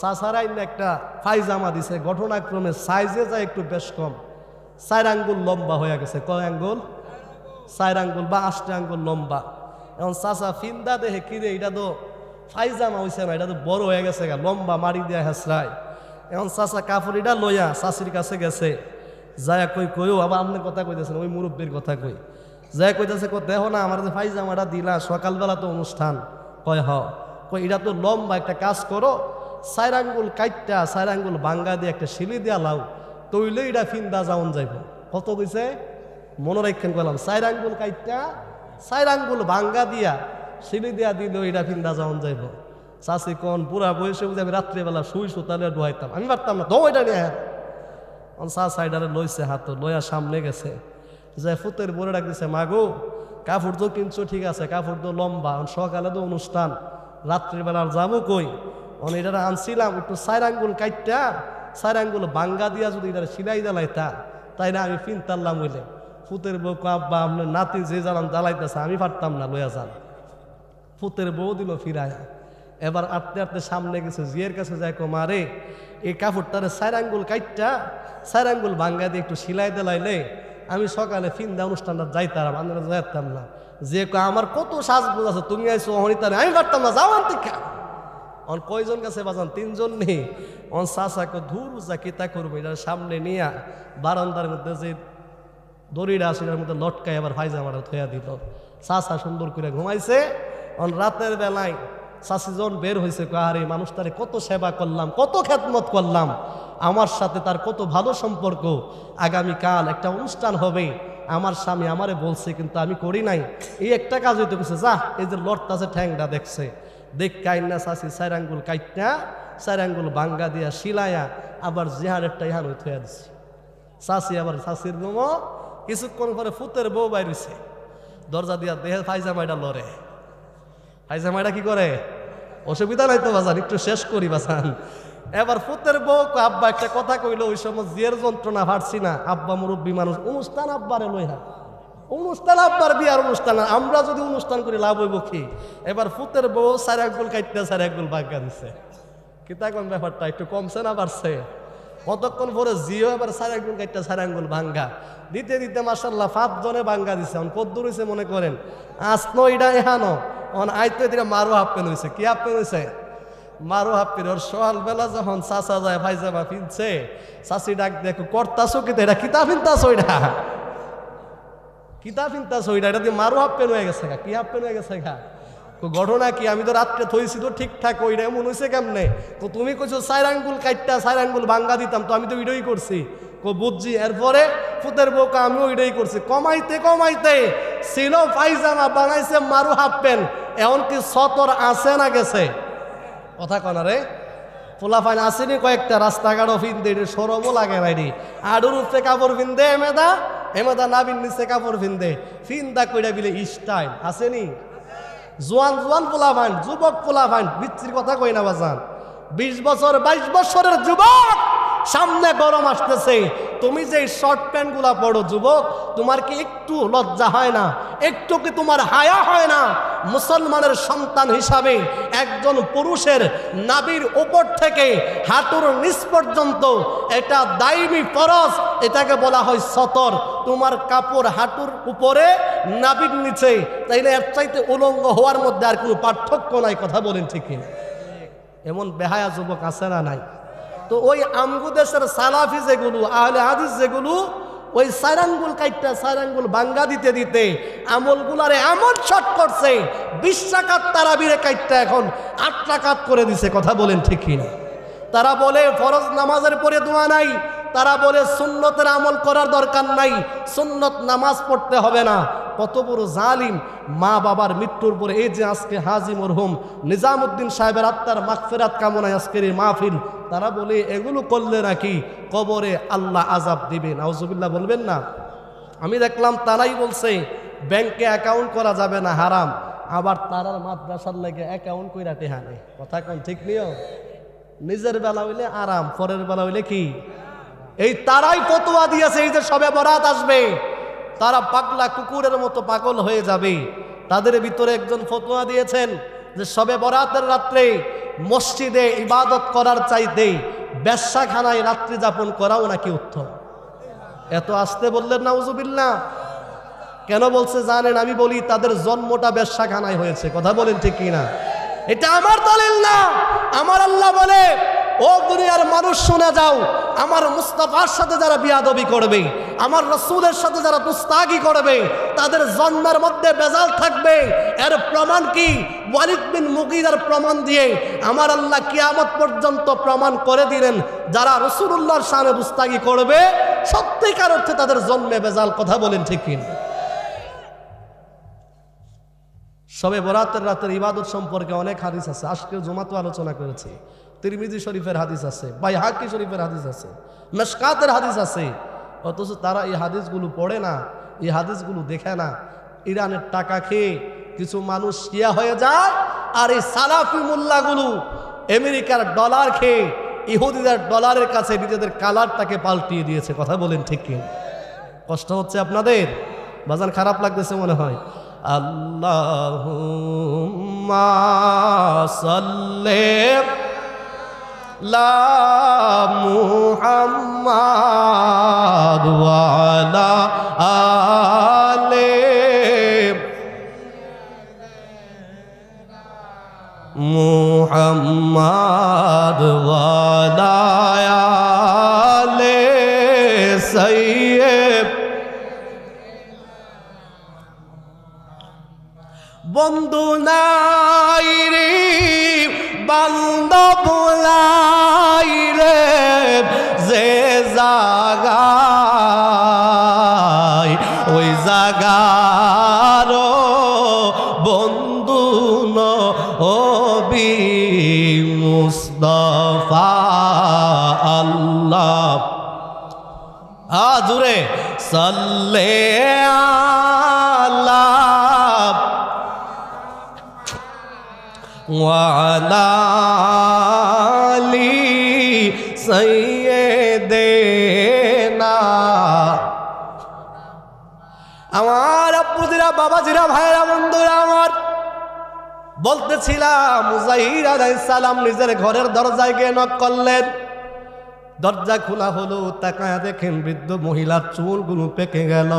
চাচারাই একটা পায়জামা দিছে, ঘটনাক্রমে সাইজে যায় একটু বেশ কম, 4 আঙ্গুল লম্বা হয়ে গেছে। কয় আঙ্গুল? 4 আঙ্গুল বা 8 আঙ্গুল লম্বা। এখন চাচা ফিন্দা দেখে, কিরে এটা তো পায়জামা হয়েছে না, এটা তো বড় হয়ে গেছে, লম্বা মারি দেয়া হেসরায়। এখন চাচা কাপড়িটা লইয়া চাষির কাছে গেছে, যায় কইও আবার আপনার কথা কইতেছেন, ওই মুরব্বীর কথা কই, যায় কইতেছে, দেখো না আমার যে পায়জামাটা দিলা, সকালবেলা তো অনুষ্ঠান। কয় এটা তো লম্বা, একটা কাজ করো, 4 আঙ্গুল কাইটটা 4 আঙ্গুল বাঙ্গা দিয়ে একটা শিলি দিয়া লাও, তৈলে এটা ফিন্দা যাওন যাইব। কত কইছে? মনে রাখেন, কইলাম 4 আঙ্গুল কাইটটা 4 আঙ্গুল বাঙ্গা দিয়া শিলি দিয়া দিল, এটা ফিন্দা যাওন যাইব। চাষি কোন পুরা বয়সে বুঝে আমি রাত্রিবেলা শুইছো, তাহলে ডুয়াইতাম, আমি পারতাম না, তো ওইটা নিয়ে সাইডারে লইছে, হাত লইয়া সামনে গেছে, যে ফুতের বলে ডাক দিছে, মাগো কাপড় তো কিনছো ঠিক আছে, কাপড় তো লম্বা, সকালে তো অনুষ্ঠান, রাত্রিবেলা যাবো কই, এটা আনছিলাম একটু 4 আঙ্গুল কাইটটা 4 আঙ্গুল বাঙ্গা দিয়া যদি এটা সিলাই জ্বালাইতা, তাই না আমি ফিনতারলাম হইলে। ফুতের বউ আব্বা আপনার নাতি যে জ্বালান জ্বালাইতেছে, আমি পারতাম না, লইয়া যান। ফুতের বউ দিল ফিরায়, এবার আটতে আটতে সামনে গেছে, জিয়ের কাছে যায়, মারে এই কাপড়টারে 4 আঙ্গুল কাইটটা 4 আঙ্গুল বাঙ্গা দিয়ে একটু সিলাই দিলাইলে আমি সকালে ফিন্দা অনুষ্ঠানটা যাইতাম, আমরা যাইতাম না। যে আমার কত সাজগোজ আছে, তুমি আইসো অহনিতা, আমি পারতাম না, যাও আনতে। কয়জন কাছে বাজান? 3 জন নেই। চাচাকে ধুর যা কিতা করবো, এটার সামনে নিয়া বারান্দার মধ্যে যে দড়িটা আছে এটার মধ্যে লটকায় আবার পায়জামাটা থইয়া দিল। চাচা সুন্দর করে ঘুমাইছে। রাতের বেলায় চাচিজন বের হয়েছে, আর এই মানুষটারে কত সেবা করলাম, কত খেদমত করলাম, আমার সাথে তার কত ভালো সম্পর্ক, আগামীকাল একটা অনুষ্ঠান হবে, আমার স্বামী আমারে বলছে কিন্তু আমি করি নাই, এই একটা কাজ হইতে গেছে, যা এই যে লটটাছে ঠ্যাংটা দেখছে, দেখ কাইনা চাচি 4 আঙ্গুল কাইটটা 4 আঙ্গুল বাঙ্গা দিয়া শিলাইয়া আবার জিহারেরটা ইহান হয়ে থইয়া দিছে। চাচি আবার চাচির রুমও কিছুক্ষণ পরে ফুতের বউ বাইরেছে, দরজা দিয়া দেহে পায়জামাইটা লড়ে। পায়জামাইটা কি করে? অসুবিধা নাই তো বাজান, একটু শেষ করি বাজান। এবার ফুতের বউ আব্বা একটা কথা কইলো, ওই সময় জিয়ের যন্ত্রণা ভারছি না, আব্বা মুরব্বী মানুষ, অনুষ্ঠান আব্বারে লইহা, অনুষ্ঠান আব্বার বিয়ার অনুষ্ঠান, আমরা যদি অনুষ্ঠান করি লাভ হইব কি? এবার ফুতের বউ 4 আঙ্গুল কাটতে 4 আঙ্গুল বাঙ্গা দিছে। কিতা কোন ব্যাপারটা একটু কমছে না বাড়ছে? কতক্ষণ পরে জিও এবার 4 আঙ্গুল কাটটা 4 আঙ্গুল ভাঙ্গা দিতে দিতে মাশাআল্লাহ 5 জনে ভাঙ্গা দিছে। এখন কত দূর হইছে মনে করেন আসনো এটা এহানো অন আইতে দিরা মারো হাফপেন হইছে। কি হাফপেন হইছে? মারো হাফপেন। ওর সকাল বেলা যখন চাচা যায় ভাইজামা ফিনছে, চাচি ডাক দেখো করতাছো কি এটা কিতাব ফিনতাছো এটা কিতাব ফিনতাছো এটা দিয়ে মারো হাফপেন হয়ে গেছে। কি হাফপেন হয়ে গেছে গা? ঘটনা কি? আমি তো রাত্রে থইছি তো ঠিকঠাক ওইটা এমন হয়েছে কেমনে? তো তুমি কইছো 4 আঙ্গুল কাটটা 4 আঙ্গুল ভাঙ্গা দিতাম, তো আমি তো ওইটাই করছি। বুঝছি। এরপরে ফুতের বোকা আমি ওইটাই করছি। কমাইতে কমাইতে ছিল পায়জামা বানাইছে মারু হাফ প্যান্ট। এমনকি সতর আছে না গেছে? কথা কনা রে পোলাফাইন আসেনি কয়েকটা রাস্তাঘাটও ফিনদে, সরমও লাগে নাই রে। আডুর উপরে কাপড় ফিনদে এমেদা এমেদা নাবিন নিচে কাপড় ফিনদে ফিন্দা কইরা বিলে স্টাইল আসেনি। জোয়ান জোয়ান পোলাফাইন যুবক পোলাফাইন বিচ্ছির কথা কই না বাজান। 20 বছর 22 বছরের যুবক, সামনে গরম আসতেছে, তুমি যে শর্ট প্যান্ট গুলা পড়ো যুবক, তোমার কি একটু লজ্জা হয় না? একটু কি তোমার হায়া হয় না? মুসলমানের সন্তান হিসাবে একজন পুরুষের নাভির উপর থেকে হাঁটুর নিচ পর্যন্ত এটা দায়মি ফরজ, এটাকে বলা হয় সতর। তোমার কাপড় হাঁটুর উপরে নাভির নিচে, তাইলে এর চাইতে উলঙ্গ হওয়ার মধ্যে আর কোনো পার্থক্য নাই। কথা বলেন ঠিক কিনা? এমন বেহায়া যুবক আছে না নাই? তো ওই আমগু দেশের সালাফি যেগুলো আহলে হাদিস যেগুলো ওই 4 আঙ্গুল কাইটটা 4 আঙ্গুল ভাঙ্গা দিতে দিতে আমলগুলারে এমন শর্ট করছে, 20 রাকাত তারাবিরে কাইটটা এখন 8 রাকাত করে দিছে। কথা বলেন ঠিক কিনা? তারা বলে ফরজ নামাজের পরে দোয়া নাই, তারা বলে সুন্নতের আমল করার দরকার নাই, সুন্নত নামাজ পড়তে হবে না। কত বড় জালিম! মা বাবার মৃত্যুর পরে এই যে আজকে হাজী মরহুম নিজামুদ্দিন সাহেবের আত্মার মাগফিরাত কামনায় আজকের এই মাহফিল, তারা বলে এগুলো করলে নাকি কবরে আল্লাহ আযাব দিবেন। নাউজুবিল্লাহ বলবেন না? আমি দেখলাম তারাই বলছে ব্যাংকে অ্যাকাউন্ট করা যাবে না, হারাম। আবার তারার মাদ্রাসার লাগে অ্যাকাউন্ট কইরা টেহা নেই। কথা কোন ঠিক নিও? নিজের বেলা হইলে আরাম, পরের বেলা হইলে কি? এই তারাই ফতোয়া দিয়েছে এই যে শবে বরাত আসবে, তারা পাগলা কুকুরের মতো পাগল হয়ে যাবে। তাদের ভিতরে একজন ফতোয়া দিয়েছেন যে শবে বরাতের রাত্রে মসজিদে ইবাদত করার চাইতে বেশ্যাখানায় রাত্রি যাপন করাও নাকি উত্তম। এত আসতে বললেন নাউজুবিল্লাহ। কেন বলছে জানেন? আমি বলি তাদের জন্মটা বেশ্যাখানায় হয়েছে। কথা বলেন ঠিক কিনা? এটা আমার দলিল না। আমার আল্লাহ বলে, ও দুনিয়ার মানুষ শুনে যাও, আমার মুস্তাফার সাথে যারা বিয়াদবি করবে, আমার রাসূলের সাথে যারা দুস্তাগি করবে, তাদের জন্মের মধ্যে বেজাল থাকবে। এর প্রমাণ কি? ওয়ালিদ বিন মুগীরার প্রমাণ দিয়ে আমার আল্লাহ কিয়ামত পর্যন্ত প্রমাণ করে দিলেন, যারা রাসূলুল্লাহর শানে দুস্তাগি করবে সত্যিকার অর্থে তাদের জন্মে বেজাল। কথা বলেন ঠিক কিনা? শবে বরাতের রাতের ইবাদত সম্পর্কে অনেক হাদিস আছে, আজকে জুমাতেও আলোচনা করেছি। তিরমিজি শরীফের হাদিস আছে, বাইহাকি শরীফের হাদিস আছে, মিশকাতের হাদিস আছে। অথচ তারা এই হাদিসগুলো পড়ে না, এই হাদিসগুলো দেখে না। ইরানের টাকা খেয়ে কিছু মানুষ শিয়া হয়ে যায়, আর এই সালাফি মোল্লাগুলো আমেরিকার ডলার খেয়ে ইহুদিদের ডলারের কাছে নিজেদের কালারটাকে পাল্টিয়ে দিয়েছে। কথা বলেন ঠিক কি? কষ্ট হচ্ছে আপনাদের? বাজান খারাপ লাগতেছে মনে হয়। আল্লাহুম্মা সাল্লি লা মুহাম্মাদ ওয়া আলা আলি মুহাম্মাদ ওয়া আলা আলি সাইয়্যিদ। বন্ধু নাই রে বান্ধব নাই রে, যে জাগায় ওই জাগার বন্ধু নবী মুস্তাফা আল্লাহ। জুড়ে সাল্লে আলা ওয়া আলা আলি সাইয়্যিদিনা। আমার আব্বুজিরা, বাবাজিরা, ভাইরা, বন্ধুরা আমার, বলতেছিলাম মুজাহির আলাইহিস সালাম নিজের ঘরের দরজায় গিয়ে নক করলেন। দরজা খোলা হলো, তাকায় দেখেন বৃদ্ধ মহিলার চুলগুলো পেকে গেল,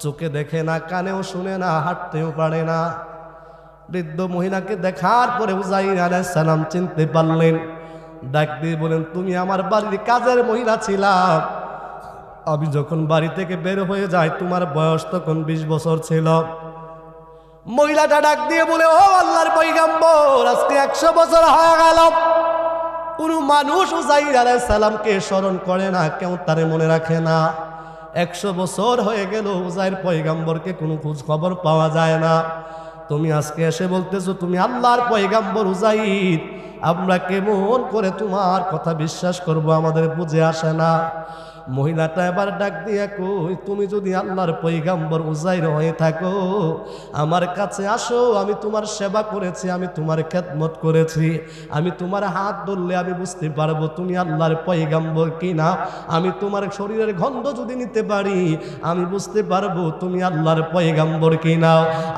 চোখে দেখে না, কানেও শুনে না, হাঁটতেও পারে না। বৃদ্ধ মহিলাকে দেখার পরে উজাইর আলাইহিস সালাম চিনতে পারলেন, ডাক দিয়ে বলেন, তুমি আমার বাড়ির কাজের মহিলা ছিলা। আমি যখন বাড়ি থেকে বের হয়ে যাই তোমার বয়স তখন 20 বছর ছিল। মহিলাটা ডাক দিয়ে বলে, ও আল্লাহর পয়গম্বর, আজকে 100 বছর হয়ে গেল, কোনো মানুষ উজাইর আলাইহিস সালামকে স্মরণ করে না, কেউ তারে মনে রাখে না। 100 বছর হয়ে গেল উজাইর পয়গম্বরকে কোনো খোঁজ খবর পাওয়া যায় না। তুমি আজকে এসে বলতেছো তুমি আল্লাহর পয়গম্বর উজাইর, আমরা কেমন করে তোমার কথা বিশ্বাস করব, আমাদের বুঝে আসে না। মহিলাটা এবার ডাক দিয়া কই, তুমি যদি আল্লাহর পয়গম্বর উজাইর হয়ে থাকো, আমার কাছে আসো, আমি তোমার সেবা করেছি, আমি তোমার খেদমত করেছি, আমি তোমার হাত ধরলে আমি বুঝতে পারবো তুমি আল্লাহর পয়গম্বর কিনা। আমি তোমার শরীরের গন্ধ যদি নিতে পারি, আমি বুঝতে পারবো তুমি আল্লাহর পয়গম্বর কিনা।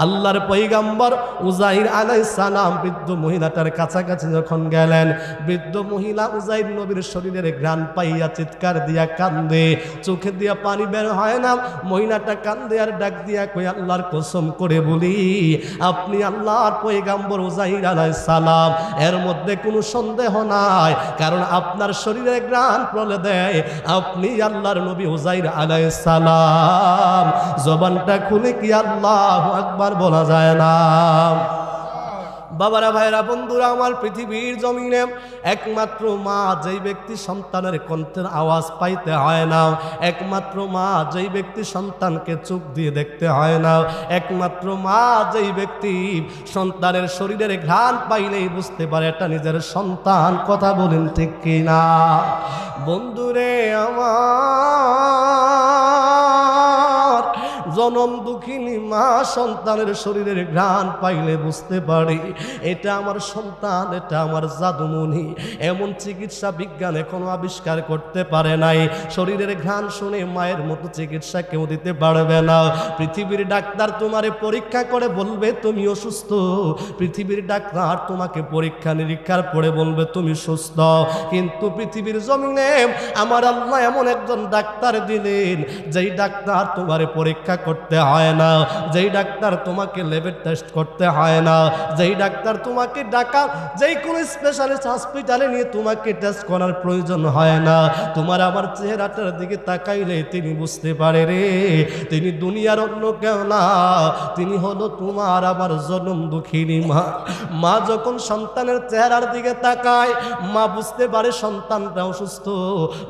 আল্লাহর পয়গম্বর উজাইর আলাইহিস সালাম বৃদ্ধ মহিলাটার কাছাকাছি যখন গেলেন, বৃদ্ধ মহিলা উজাইর নবীর শরীরের ঘ্রাণ পাইয়া চিৎকার দিয়া কান্দে, চোখে দিয়া পানি বের হয় না। মহিলাটা কান্দে আর ডাক দিয়া কই, আল্লাহর কসম করে বলি, আপনি আল্লাহর পয়গম্বর উজাইর আলাইহিস সালাম, এর মধ্যে কোনো সন্দেহ নাই, কারণ আপনার শরীরে ঘ্রাণ প্রলে দেয় আপনি আল্লাহর নবী উজাইর আলাইহিস সালাম। জবানটা খুলে কি আল্লাহু আকবার বলা যায় না? বাবারা, ভাইরা, বন্ধুরা আমার, পৃথিবীর জমিনে একমাত্র মা যেই ব্যক্তি সন্তানের কণ্ঠের আওয়াজ পাইতে হয় না, একমাত্র মা যেই ব্যক্তি সন্তানকে চোখ দিয়ে দেখতে হয় না, একমাত্র মা যেই ব্যক্তি সন্তানের শরীরের ঘ্রাণ পাইলেই বুঝতে পারে এটা নিজের সন্তান। কথা বলেন ঠিক কিনা? বন্ধুরে আমার, জনম দুঃখিনী মা সন্তানের শরীরের ঘ্রাণ পাইলে বুঝতে পারে এটা আমার সন্তান, এটা আমার জাদুমণি। এমন চিকিৎসা বিজ্ঞান এখনো আবিষ্কার করতে পারে নাই। শরীরের ঘ্রাণ শুনে মায়ের মতো চিকিৎসা কেউ দিতে পারবে না। পৃথিবীর ডাক্তার তোমারে পরীক্ষা করে বলবে তুমি অসুস্থ, পৃথিবীর ডাক্তার তোমাকে পরীক্ষা নিরীক্ষার পরে বলবে তুমি সুস্থ। কিন্তু পৃথিবীর জমিনে আমার আল্লাহ এমন একজন ডাক্তার দিলেন, যেই ডাক্তার তোমারে পরীক্ষা করতে হয় না, যেই ডাক্তার তোমাকে ল্যাবের টেস্ট করতে হয় না, যেই ডাক্তার তোমাকে ঢাকা যেই কোনো স্পেশালিস্ট হসপিটালে নিয়ে তোমাকে টেস্ট করার প্রয়োজন হয় না। তোমার আমার চেহারাটার দিকে তাকাইলে তিনি বুঝতে পারে রে, তিনি দুনিয়ার অন্য কেউ না, তিনি হলো তোমার আমার জনম দুঃখিনী মা। মা যখন সন্তানের চেহারার দিকে তাকায়, মা বুঝতে পারে সন্তানটা অসুস্থ।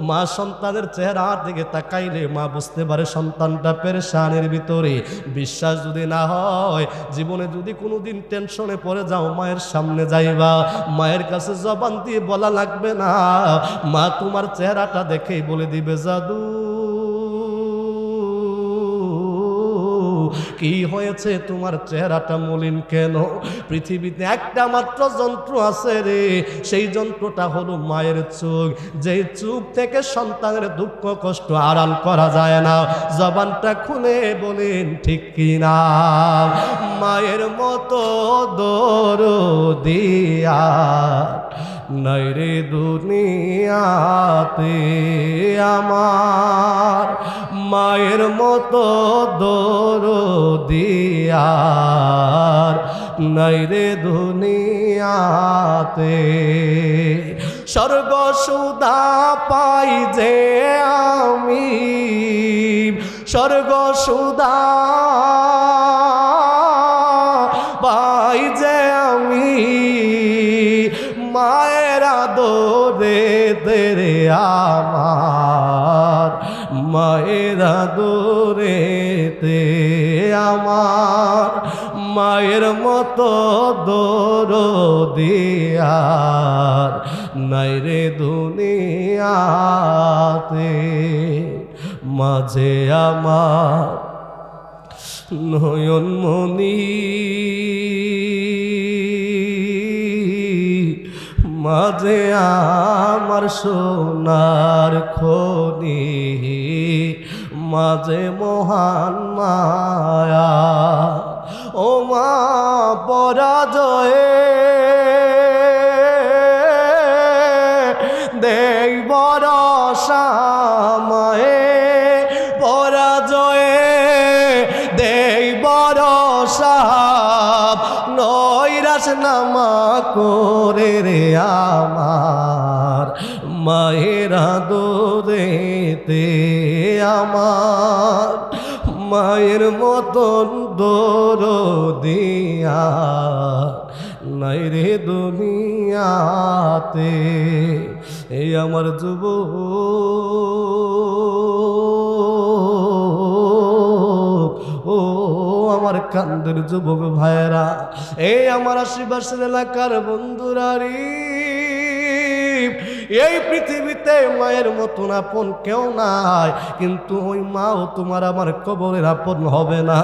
মা সন্তানের চেহারার দিকে তাকাইলে মা বুঝতে পারে সন্তানটা পেরেশানির ভিতরে। বিশ্বাস যদি না হয়, জীবনে যদি কোনোদিন টেনশনে পড়ে যাও, মায়ের সামনে যাইবা, মায়ের কাছে জবান দিয়ে বলা লাগবে না, মা তোমার চেহারাটা দেখেই বলে দিবে জাদু কি হয়েছে, তোমার চেহারাটা মলিন কেন? পৃথিবীতে একটা মাত্র যন্ত্র আছে রে, সেই যন্ত্রটা হলো মায়ের চোখ। যেই চোখ থেকে সন্তানের দুঃখ কষ্ট আড়াল করা যায় না। জবানটা খুলে বলেন ঠিক কিনা? মায়ের মতো দরদি আর নাই রে দুনিয়াতে আমার, মায়ের মতো দরদি আর নাই রে দুনিয়াতে। স্বর্গ সুধা পাই যে আমি, স্বর্গ সুধা পাই যে আমি, মায়ের আদরে তেরে আমার, মায়ের আদরে তে আমার, মায়ের মতো দরদি আর নাই রে দুনিয়াতে। মাঝে আমার নয়নমণি, মাঝে আমার সোনার খনি, মাঝে মহান মায়া। ও মা পরাজয়ে দেই বড় করে রে আমার, মায়ের আদরেতে আমার, মায়ের মতন দরদিয়া নাই রে দুনিয়াতে। এই আমার যুবক, ও আমার কান্দের যুবক ভাইরা, এই আমার আশেপাশের এলাকার বন্ধুরা রে, এই পৃথিবীতে মায়ের মতন আপন কেউ নাই, কিন্তু ওই মাও তোমার আমার কবরের আপন হবে না।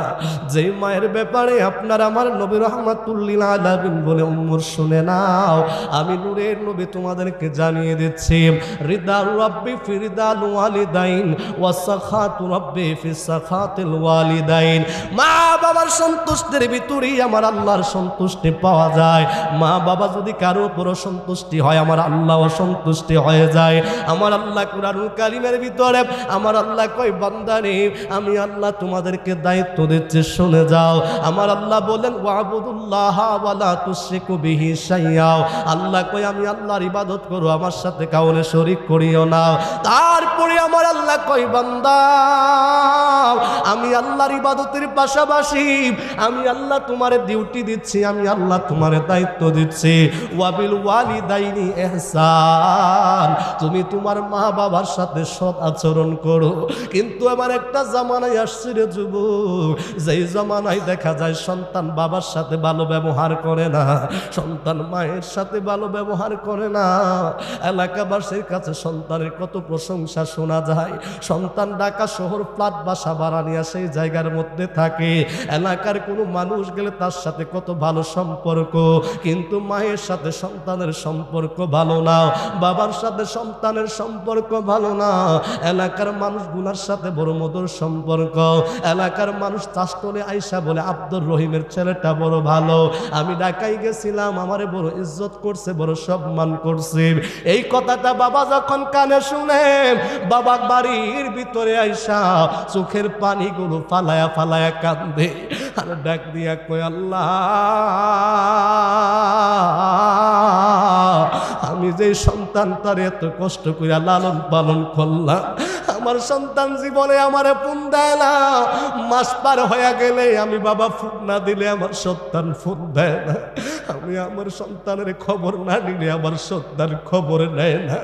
যে মায়ের ব্যাপারে আপনার আমার নবী রহমাতুল্লিল আলামিন বলে উম্মুর শুনে নাও, আমি নূরের নবী তোমাদেরকে জানিয়ে দিচ্ছি, রিদাল রাব্বি ফি রিদাল ওয়ালিদাইন ওয়া সাখাতু রাব্বি ফি সাখাতিল ওয়ালিদাইন। মা বাবার সন্তুষ্টির ভিতরেই আমার আল্লাহর সন্তুষ্টি পাওয়া যায়। মা বাবা যদি কারো উপর সন্তুষ্টি হয়, আমার আল্লাহও সন্তুষ্টি হয়ে যায়। আমার আল্লাহ কুরআনুল কারীমের ভিতরে আমার আল্লাহ কয়, বান্দারে আমি আল্লাহ তোমাদেরকে দায়িত্ব দিচ্ছি, শুনে যাও। আমার আল্লাহ বলেন, ওয়াবুদুল্লাহ ওয়া লা তুশরিকু বিহি শাইআ। আল্লাহ কয় আমি আল্লাহর ইবাদত করো, আমার সাথে কাউকে শরীক করিও না। তারপরে আমার আল্লাহ কয়, বান্দা আমি আল্লাহর ইবাদতের পাশাপাশি আমি আল্লাহ তোমারে ডিউটি দিচ্ছি, আমি আল্লাহ তোমারে দায়িত্ব দিচ্ছি, ওয়াবিল ওয়ালিদাইনি ইহসান, তুমি তোমার মা বাবার সাথে সৎ আচরণ করো। কিন্তু আমার একটা জামানায় আসছে রে যুবক, যেই জামানায় দেখা যায় সন্তান বাবার সাথে ভালো ব্যবহার করে না, সন্তান মায়ের সাথে ভালো ব্যবহার করে না। এলাকাবাসীর কাছে সন্তানের কত প্রশংসা শোনা যায়, সন্তান ঢাকা শহর ফ্ল্যাট বাসা ভাড়া নিয়ে সেই জায়গার মধ্যে থাকে, এলাকার কোনো মানুষ গেলে তার সাথে কত ভালো সম্পর্ক, কিন্তু মায়ের সাথে সন্তানের সম্পর্ক ভালো না, বাবার সাথে সন্তানের সম্পর্ক ভালো না। এলাকার মানুষগুলোর সাথে বড় মধুর সম্পর্ক, এলাকার মানুষ চাষতলে আইসা বলে আব্দুর রহিমের ছেলেটা বড় ভালো, আমি ঢাকায় গেছিলাম, আমারে বড় ইজ্জত করছে, বড় সম্মান করছে। এই কথাটা বাবা যখন কানে শুনে, বাবা বাড়ির ভিতরে আইসা চোখের পানিগুলো ফালায়া ফালায়া কান্দে, আর ডাক দিয়া কয়, আল্লাহ আমি যে সন্তান তার এত কষ্ট করে লালন পালন করলাম, আমার সন্তান জীবনে আমারে ফোন দেয় না, মাস পার হয়ে গেলে আমি বাবা ফোন না দিলে আমার সন্তান ফোন দেয় না, আমি আমার সন্তানের খবর না নিলে আমার সন্তান খবর নেয় না।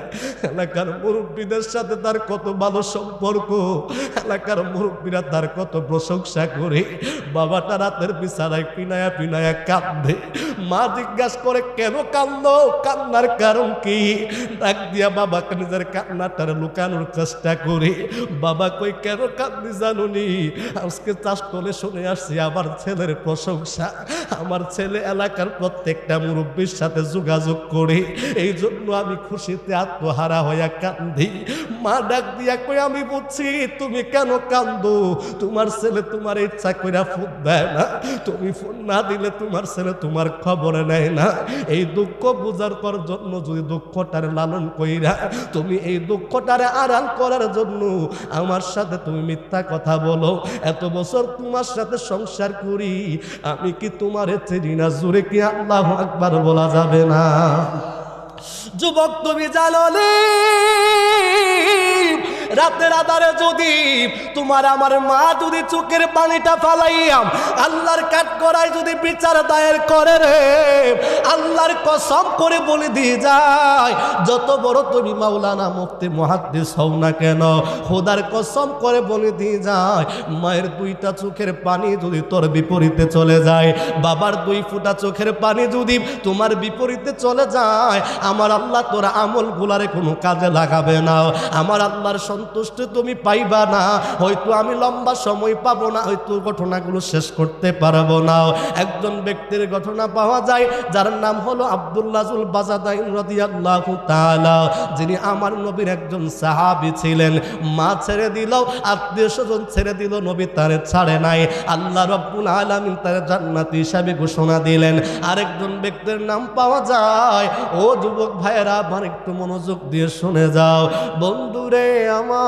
এলাকার মুরব্বীদের সাথে তার কত ভালো সম্পর্ক, এলাকার মুরব্বীরা তার কত প্রশংসা করে। বাবাটা রাতের বিছানায় পিনায়া পিনায়া কাঁদে, মা জিজ্ঞাসা করে কেন কান্দো, কান্নার কারণ কি? ডাক দিয়া বাবাকে নিজের কান্নাটার লুকানোর চেষ্টা করে। বাবা কই কেন কান্দি জানুনি? আজকে চাষতলে শুনে আসছি আমার ছেলের প্রশংসা, আমার ছেলে এলাকার প্রত্যেকটা মুরব্বীর সাথে যোগাযোগ করে, এই জন্য আমি খুশিতে আত্মহারা হইয়া কান্দি। মা ডাক দিয়া কই আমি বুঝছি তুমি কেন কান্দো, তোমার ছেলে তোমার ইচ্ছা কইরা ফোন দেয় না, তুমি ফোন না দিলে তোমার ছেলে তোমার খবর নেয় না। এই দুঃখ বুঝার জন্য যদি দুঃখটারে লালন কইরা তুমি এই দুঃখটারে আড়াল করার জন্য আমার সাথে তুমি মিথ্যা কথা বলো, এত বছর তোমার সাথে সংসার করি, আমি কি তোমার চিনি না? জোরে কি আল্লাহু আকবার বলা যাবে না? যুবক তুমি জানো নি, রাতের আধারে যদি তোমার আমার মা যদি চোখের পানিটা ফালাইয়াম আল্লাহর কাঠ করায় যদি বিচার দায়ের করে রে, আল্লাহর কসম করে বলে দিয়ে যায়, যত বড় তুমি মাওলানা মুফতি মুহাদ্দিস হও না কেন, খোদার কসম করে বলে দিয়ে যায়, মায়ের দুইটা চোখের পানি যদি তোর বিপরীতে চলে যায়, বাবার দুই ফোঁটা চোখের পানি যদি তোমার বিপরীতে চলে যায়, আমার আল্লাহ তোর আমল গুলারে কোনো কাজে লাগাবে না, আমার আল্লাহর সন্তুষ্টি তুমি পাইবা না। হয়তো আমি লম্বা সময় পাবো না, হয়তো ঘটনাগুলো শেষ করতে পারবো না। একজন ব্যক্তির ঘটনা পাওয়া যায় যার নাম হলো আব্দুল্লাহ যুল বাজাদাইন রাদিয়াল্লাহু তাআলা, যিনি আমার নবীর একজন সাহাবী ছিলেন। মা ছেড়ে দিল, আত্মীয় স্বজন ছেড়ে দিল, নবী তারে ছাড়ে নাই। আল্লাহ রাব্বুল আলামিন তার জান্নাতি হিসাবে ঘোষণা দিলেন। আরেকজন ব্যক্তির নাম পাওয়া যায়, ও যুবক ভাইয়েরা আমার একটু মনোযোগ দিয়ে শুনে যাও, বন্ধুরে আমার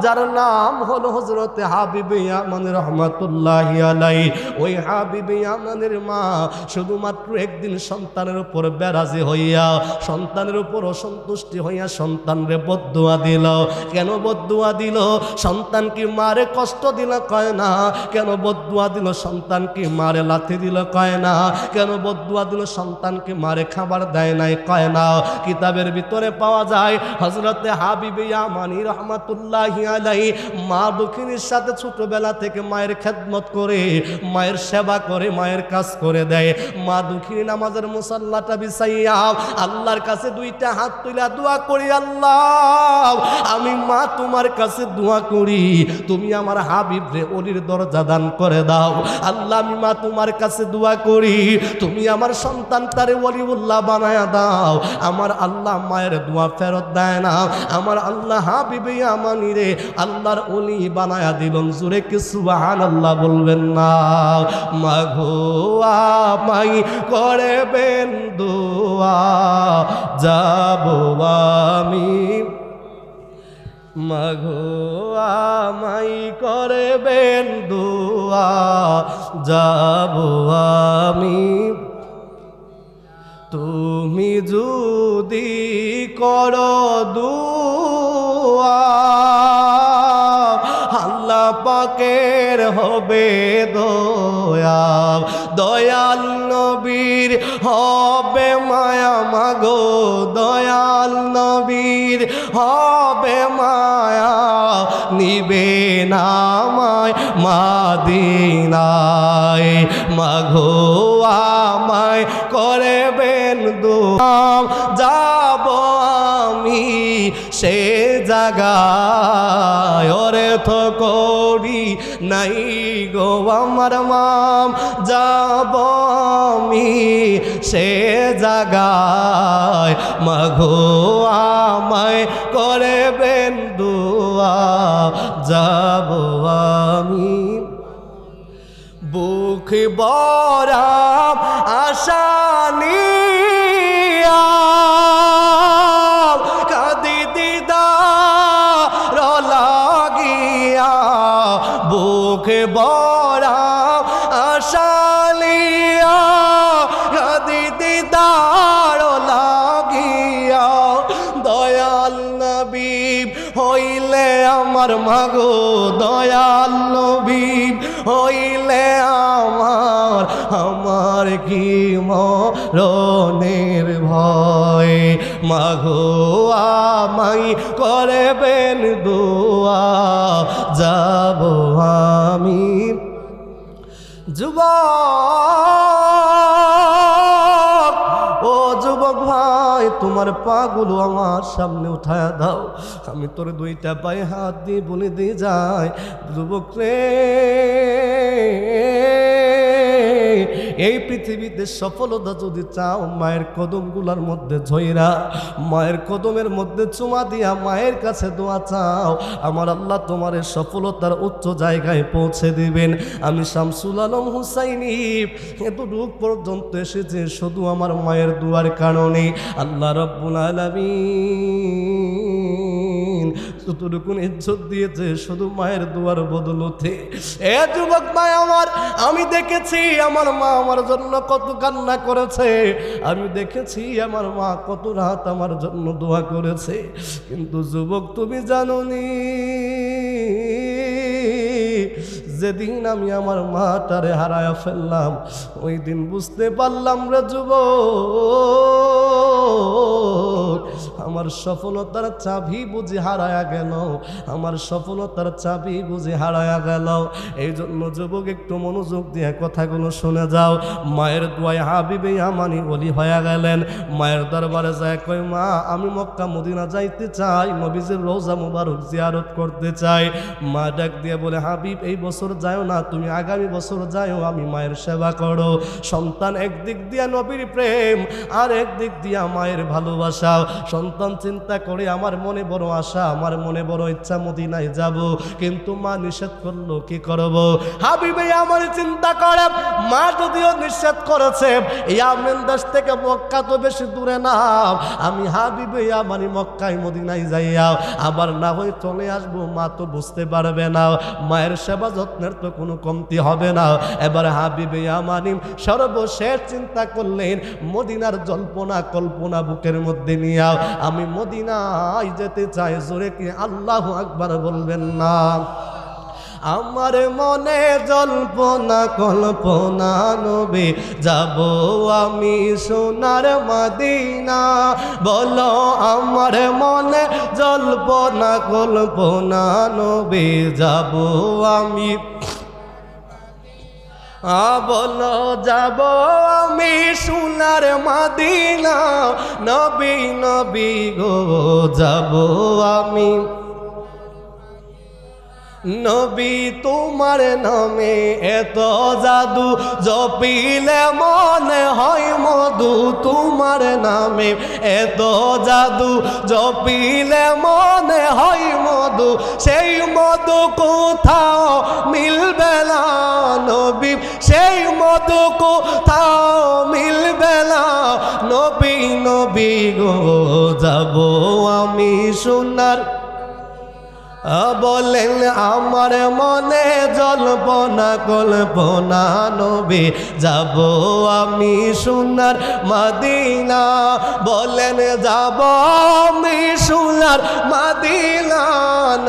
যার নাম হলো হযরতে হাবিবে ইয়ামান রাহমাতুল্লাহি আলাইহি। ওই হাবিবে ইয়ামানের মা শুধুমাত্র একদিন সন্তানের উপর বেরাজি হইয়া, সন্তানের উপর অসন্তুষ্টি হইয়া সন্তানরে বদদুয়া দিল। কেন বদদুয়া দিল? সন্তান কি মারে কষ্ট দিল? কয় না। কেন বদদুয়া দিল? সন্তান কি মারে লাথি দিল? কয় না। কেন বদদুয়া দিল? সন্তানকে মারে খাবার দেয় নাই? কয় না। কিতাবের ভিতরে পাওয়া যায় হযরতে হাবিবে ইয়ামানি রাহমাতুল্লাহি আলাইহি মা দক্ষিণীর সাথে ছোটবেলা থেকে মায়ের খেদমত করে, মায়ের সেবা করে, মায়ের কাজ করে দেয়। মা দক্ষিণী নামাজের মুসাল্লাটা বিছাইয়া আল্লাহর কাছে দুইটা হাত তুলে দোয়া করি, আল্লাহ আমি মা তোমার কাছে দোয়া করি তুমি আমার হাবিব রে ওলির দরজা দান করে দাও। আল্লাহ আমি মা তোমার কাছে দোয়া করি তুমি আমার সন্তান তারে ওলিউল্লাহ বানায়া দাও। আমার আল্লাহ মায়ের দোয়া ফেরত দেয় না। আমার আল্লাহ হাবিবে ইয়ামানি রে আল্লাহর ওলি বানায়া দিলেন। জোরে কি সুবহানাল্লাহ বলবেন না? মাগো আমায় করবেন দোয়া যাব আমি, মাগো আমায় করবেন দোয়া যাব আমি। তুমি যদি করো দোয়া আল্লাহ পাকের হবে দয়া, দয়াল নবীর হবে মায়া, মাগো দয়াল নবীর হবে মায়া, নিবে না আমায় মাদিনায়, মাগো আমায় করবেন দোয়া যাব আমি সে জায়গায়। ওরে তো করি নাই গো আমার মাম, যাব আমি সে জায়গায়, মাগো আমায় করবেন দোয়া যাব আমি। বুক বরা আশা নিয়া কাঁদি দিদার লাগিয়া, বুক বরা আশা নিয়া কাঁদি দিদার লাগিয়া, দয়াল নবী হইলে আমার মাগো, দয়াল নবী হইলে আমার, আমার কি মরণের ভয়, মাগো আমায় করবেন দোয়া যাব আমি। যুবক ও যুবক ভাই তোমার পাগুলো আমার সামনে উঠায়া দাও, আমি তোর দুইটা পায়ে হাত দিয়ে বলে দিয়ে যাই, যুবক রে এই পৃথিবীতে সফলতা যদি চাও মায়ের কদমগুলোর মধ্যে ঝইরা, মায়ের কদমের মধ্যে চুমা দিয়া মায়ের কাছে দোয়া চাও, আমার আল্লাহ তোমার সফলতার উচ্চ জায়গায় পৌঁছে দিবেন। আমি শামসুল আলম হুসাইনি এতটুক পর্যন্ত এসেছে শুধু আমার মায়ের দোয়ার কারণে। আল্লাহ রাব্বুল আলামিন যতটুকুন ইজ্জত দিয়েছে শুধু মায়ের দোয়ার বদলতে। এ যুবক ভাই আমার, আমি দেখেছি আমার মা আমার জন্য কত কান্না করেছে, আমি দেখেছি আমার মা কত রাত আমার জন্য দোয়া করেছে, কিন্তু যুবক তুমি জানোনি যেদিন আমি আমার মাটারে হারায়া ফেললাম ওই দিন বুঝতে পারলাম রে যুবক আমার সফলতার চাবি বুঝি হারায়া গেল, আমার সফলতার চাবি বুঝি হারায়া গেল। এই জন্য যুবক একটু মনোযোগ দিয়ে কথাগুলো শুনে যাও। মায়ের দোয়ায় হাবিবে ইয়ামানি ওলি হয়ে গেলেন। মায়ের দরবারে যায় কই মা আমি মক্কা মদিনা যাইতে চাই, নবীজির রওজা মুবারক জিয়ারত করতে চাই। মা ডাক দিয়ে বলে হাবিব এই বছর যাও না, তুমি আগামী বছর যাও, আমি মায়ের সেবা করো। সন্তান একদিক দিয়া নবীর প্রেম আর একদিক দিয়া মায়ের ভালোবাসা, সন্তান যখন চিন্তা করি আমার মনে বড় আশা, আমার মনে বড় ইচ্ছা মদিনায় যাব, কিন্তু মা নিষেধ করলো, কি করব? হাবিবে আমার চিন্তা করে মা যদিও নিষেধ করেছে, ইয়ামেন দেশ থেকে মক্কা তো বেশি দূরে না, আমি হাবিবে আমানি মক্কায় মদিনায় যাইয়া আবার না হয় চলে আসবো, মা তো বুঝতে পারবে না, মায়ের সেবা যত্নের তো কোনো কমতি হবে না। এবার হাবিবে আমানি সর্বশেষ চিন্তা করলেন, মদিনার জল্পনা কল্পনা বুকের মধ্যে নিয়ে আমি মদিনায় যেতে চাই। জোরে কি আল্লাহু আকবার বলবেন না? আমার মনে জল্পনা কল্পনা নবী যাব আমি সোনার মদিনা। বলো আমার মনে জল্পনা কল্পনা নবী যাব আমি, বলো যাব আমি সোনার মদিনা। নবী নবী গো যাব আমি, নবী তোমার নামে এত জাদু, জপিলে মনে হয় মধু। তোমার নামে এত জাদু, জপিলে মনে হয় মধু। সেই মধু কোথাও মিলবে না নবী, সেই মধু কোথাও মিলবে না। নবী নবী গো যাব আমি সোনার, বলেন আমার মনে জল্পনা কল্পনা নবী যাব আমি সোনার মদিনা। বলেন যাব আমি সোনার মদিনা,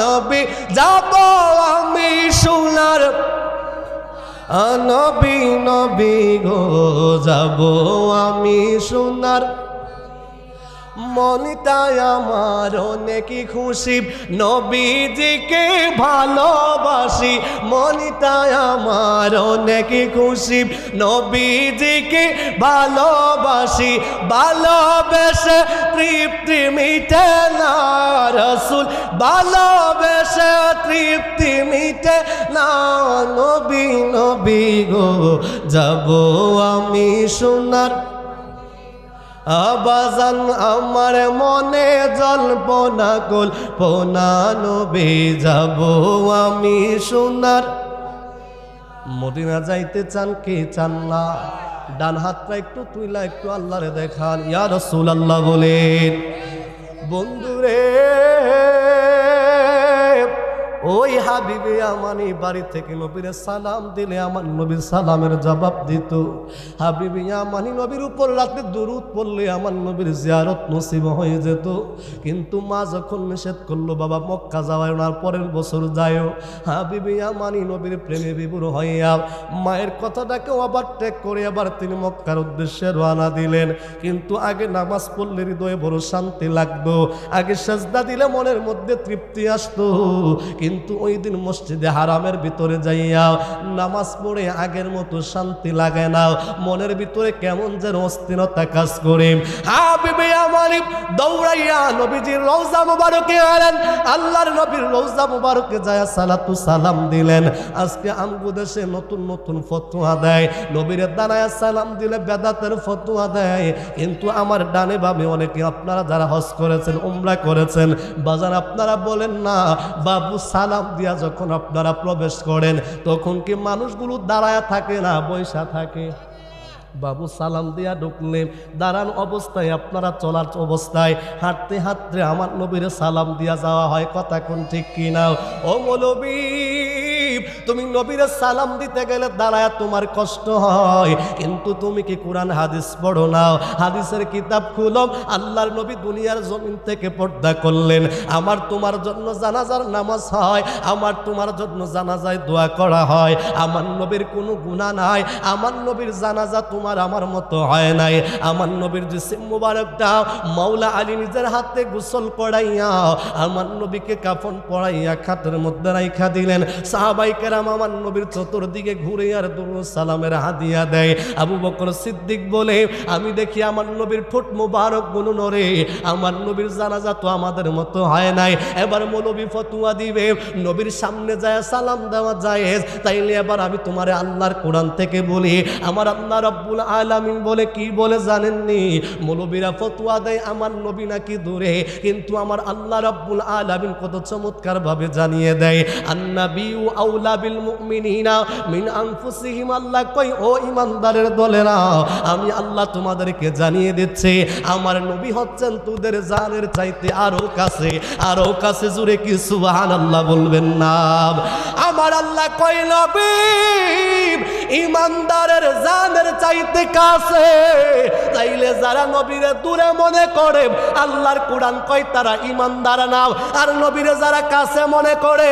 নবী যাব আমি সোনার, নবী নবী গো যাব আমি সোনার। মনটাই আমার অনেক খুশি, নবীজিকে ভালোবাসি। মনটাই আমার অনেক খুশি, নবীজিকে ভালোবাসি। ভালোবেসে তৃপ্তি মিটে না রাসূল, ভালোবেসে তৃপ্তি মিটে না। নবী নবী গো যাব আমি সোনার, আবাজান আমার মনে জল্পনা কল্পনা নবী যাব আমি সোনার মদিনা। যাইতে চান কি চান না? ডান হাতটা একটু তুইলা একটু আল্লাহরে দেখান, ইয়া রাসূলুল্লাহ বলেন। বন্ধুরে ওই হাবিবে আমানি বাড়ি থেকে নবীর সালাম দিলে আমার নবীর সালামের জবাব দিত। হাবিবে আমানি নবীর উপর রাতে দুরূদ পড়লে আমার নবীর জিয়ারত নসিব হয়ে যেত। কিন্তু মা যখন নিষেধ করলো, বাবা মক্কা যাওয়ায় না, পরের বছর যায়ও, হাবিবে আমানি নবীর প্রেমে বিভোর হইয়া মায়ের কথাটাকে ওভারটেক করে আবার তিনি মক্কার উদ্দেশ্যে রওনা দিলেন। কিন্তু আগে নামাজ পড়লে হৃদয়ে বড় শান্তি লাগতো, আগে সাজদা দিলে মনের মধ্যে তৃপ্তি আসতো। কিন্তু ওই দিন মসজিদে হারামের ভিতরে যাইয়া নামাজ পড়ে আগের মতো শান্তি লাগে না, মনের ভিতরে কেমন যেন অস্থিরতা কাজ করে। হাবিবে আমানি দৌড়াইয়া নবীজির রওজা মুবারকে গেলেন, আল্লাহর নবীর রওজা মুবারকে যায় সালাতু সালাম দিলেন। আজকে আমগো দেশে নতুন নতুন ফতোয়া দেয়, নবীর দাঁড়ায় সালাম দিলে বেদাতের ফতোয়া দেয়। কিন্তু আমার ডানে বামে অনেকে আপনারা যারা হজ করেছেন, উমরা করেছেন, বাজার আপনারা বলেন না বাবু সালাম দিয়া যখন আপনারা প্রবেশ করেন তখন কি মানুষগুলো দাঁড়ায় থাকে না বৈশা থাকে? বাবু সালাম দিয়া ঢুকলে দাঁড়ান অবস্থায় আপনারা চলার অবস্থায় হাঁটতে হাঁটতে আমার নবীর সালাম দিয়া যাওয়া হয়। কথা কোন ঠিক কি না? ও মৌলবী, তুমি নবীর সালাম দিতে গেলে দাঁড়ায় তোমার কষ্ট হয়, কিন্তু তুমি কি কোরআন হাদিস পড়ো না? হাদিসের কিতাব খুলো। আল্লাহর নবী দুনিয়ার জমিন থেকে পর্দা করলেন, আমার তোমার জন্য জানাজার নামাজ হয়, আমার তোমার জন্য জানাজায় দোয়া করা হয়। আমার নবীর কোনো গুনাহ নাই, আমার নবীর জানাজা তোমার আমার মতো হয় নাই। আমার নবীর জিসিম মুবারকটা মাওলা আলী নিজের হাতে গোসল করাইয়া আমার নবীকে কাফন পরাইয়া খাটের মধ্যে রাইখা দিলেন। সাহাবা সাহাবায়ে কেরাম আমার নবীর চতুর্দিকে ঘুরে আর দুরূদ সালামের হাদিয়া দেয়। আবু বকর সিদ্দিক বলে আমি দেখি আমার নবীর ঠোঁট মোবারক গুলো নড়ে, আমার নবীর জানাজা তো আমাদের মতো হয় নাই। এবার মৌলবী ফতোয়া দিবে নবীর সামনে যায় সালাম দেওয়া জায়েজ, তাইলে এবার আমি তোমারে আল্লাহর কোরআন থেকে বলি, আমার আল্লাহ রাব্বুল আলামিন বলে কি বলে জানেননি? মৌলবীরা ফতোয়া দেয় আমার নবী নাকি দূরে, কিন্তু আমার আল্লাহ রাব্বুল আলামিন কত চমৎকার ভাবে জানিয়ে দেয়, আন্নাবিয়্যু আউলা বিল মুমিনিনা মিন আনফুসিহিম। আল্লাহ কই ও ঈমানদারের দলেরা, আমি আল্লাহ তোমাদেরকে জানিয়ে দিচ্ছি আমার নবী হচ্ছেন তোদের জানের চাইতে আরো কাছে, আরো কাছে। জুড়ে কি সুবহানাল্লাহ বলবেন না? আমার আল্লাহ কই নবী ঈমানদারের জানের চাইতে কাছে। তাইলে যারা নবীরে দূরে মনে করে আল্লাহর কোরআন কয় তারা ঈমানদার না, আর নবীরে যারা কাছে মনে করে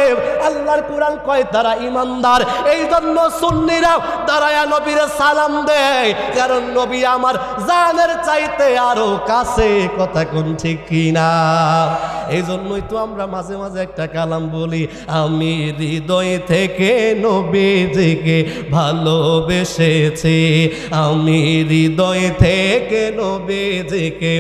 আল্লাহর কোরআন কয় তারা ঈমানদার। এই জন্য সুন্নিরা দাঁড়ায়া নবীরে সালাম দেয়, কারণ নবী আমার জানের চাইতে আরো কাছে। কথা কোন ঠিক কিনা? এই জন্যই তো আমরা মাঝে মাঝে একটা কালাম বলি, আমি হৃদয় থেকে নবীজিকে ভালোবেসেছি, আমি হৃদয় থেকে নবীজিকে।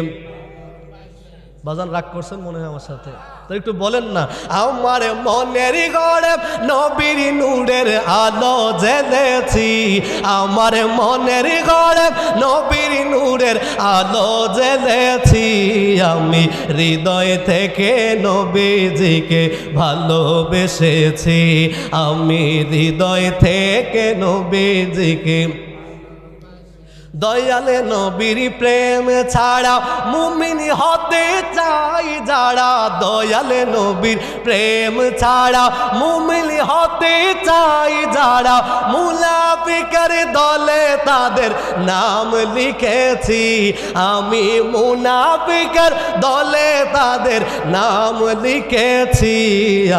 বাজান রাগ করছেন মনে হয় আমার সাথে, তো একটু বলেন না। আমার মনের ঘরে নবীর নূরের আলো জ্বেলেছি, আমার মনের ঘরে নবীর নূরের আলো জ্বেলেছি, আমি হৃদয় থেকে নবীজিকে ভালোবেসেছি, আমি হৃদয় থেকে নবীজিকে। দয়ালে নবীর প্রেম ছাড়া মুমিন হতে চাই যারা, দয়ালে নবীর প্রেম ছাড়া মুমিন হতে চাই যারা, মুনাফিকের দলে তাদের নাম লিখেছি, আমি মুনাফিকের দলে তাদের নাম লিখেছি,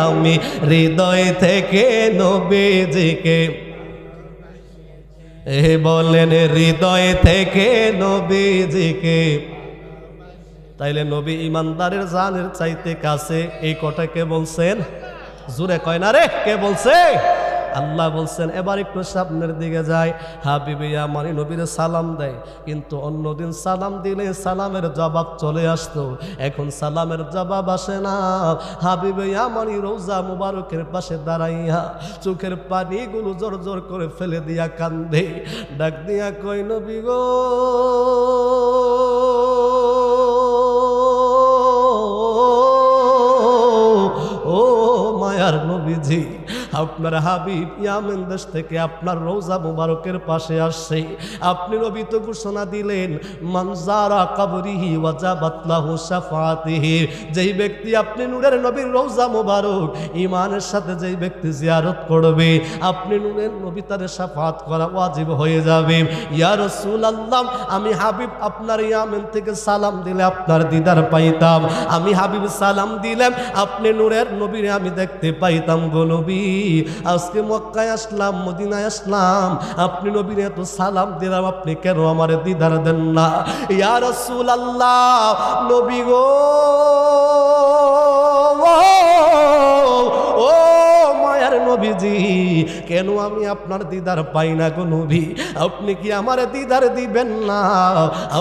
আমি হৃদয় থেকে নবীজিকে। এ বলেন হৃদয় থেকে নবীজিকে। তাইলে নবী ইমানদারের জানের চাইতে কাছে, এই কথা কে বলছেন? জোরে কয় না রে, কে বলছে? আল্লাহ বলছেন। এবার একটু সামনের দিকে যায়, হাবিবে আমার নবীর সালাম দেয়, কিন্তু অন্যদিন সালাম দিলে সালামের জবাব চলে আসতো, এখন সালামের জবাব আসে না। হাবিবে আমার রওজা মুবারকের পাশে দাঁড়াইয়া চোখের পানিগুলো জোর জোর করে ফেলে দিয়া কান্দে, ডাক দিয়া কই নবী গো, ও মায়ার নবীজি, আপনার হাবিব ইয়ামেন দেশ থেকে আপনার রওজা মুবারকের পাশে আসছে। আপনি নবী তো ঘোষণা দিলেন, মান যারা কবরিহি ওয়াজাবাত লাহু শাফাআতিহি, যেই ব্যক্তি আপনি নূরের নবীর রওজা মুবারক ঈমানের সাথে যেই ব্যক্তি জিয়ারত করবে, আপনি নূরের নবী তার শাফাআত করা ওয়াজিব হয়ে যাবে। ইয়া রাসূলুল্লাহ, আমি হাবিব আপনার ইয়ামেন থেকে সালাম দিলে আপনার দিদার পাইতাম, আমি হাবিব সালাম দিলাম আপনি নূরের নবীরে আমি দেখতে পাইতাম গো নবী। আজকে মক্কায় আসলাম, মদিনায় আসলাম, আপনি নবীর এত সালাম দিলাম, আপনি কেন আমার দিদার দেন না? ইয়া রাসূলুল্লাহ, নবী গো, ও মায়ার নবীজি, কেন আমি আপনার দিদার পাই না গো নবী? আপনি কি আমার দিদার দিবেন না?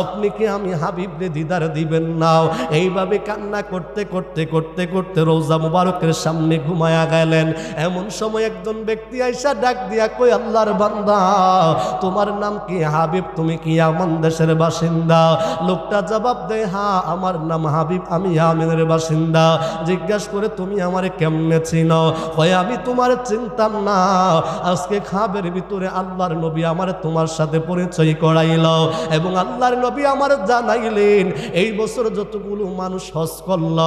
আপনি কি আমি হাবিবরে দিদার দিবেন না? এইভাবে কান্না করতে করতে করতে করতে রওজা মুবারকের সামনে ঘুমায়া গেলেন। এমন সময় একজন ব্যক্তি আইসা ডাক দিয়া কই, আল্লাহর বান্দা, তোমার নাম কি? হাবিব, তুমি কি ইয়ামান দেশের বাসিন্দা? লোকটা জবাব দেয়, হ্যাঁ আমার নাম হাবিব, আমি ইয়ামেনের বাসিন্দা। জিজ্ঞাসা করে তুমি আমারে কেমনে চিনো? কয় আমি তোমার চিনতাম না, আজকে খাবের ভিতরে আল্লাহর নবী আমার তোমার সাথে পরিচয় করাইল, এবং আল্লাহর নবী আমার জানাইলেন এই বছর যতগুলো মানুষ হজ করল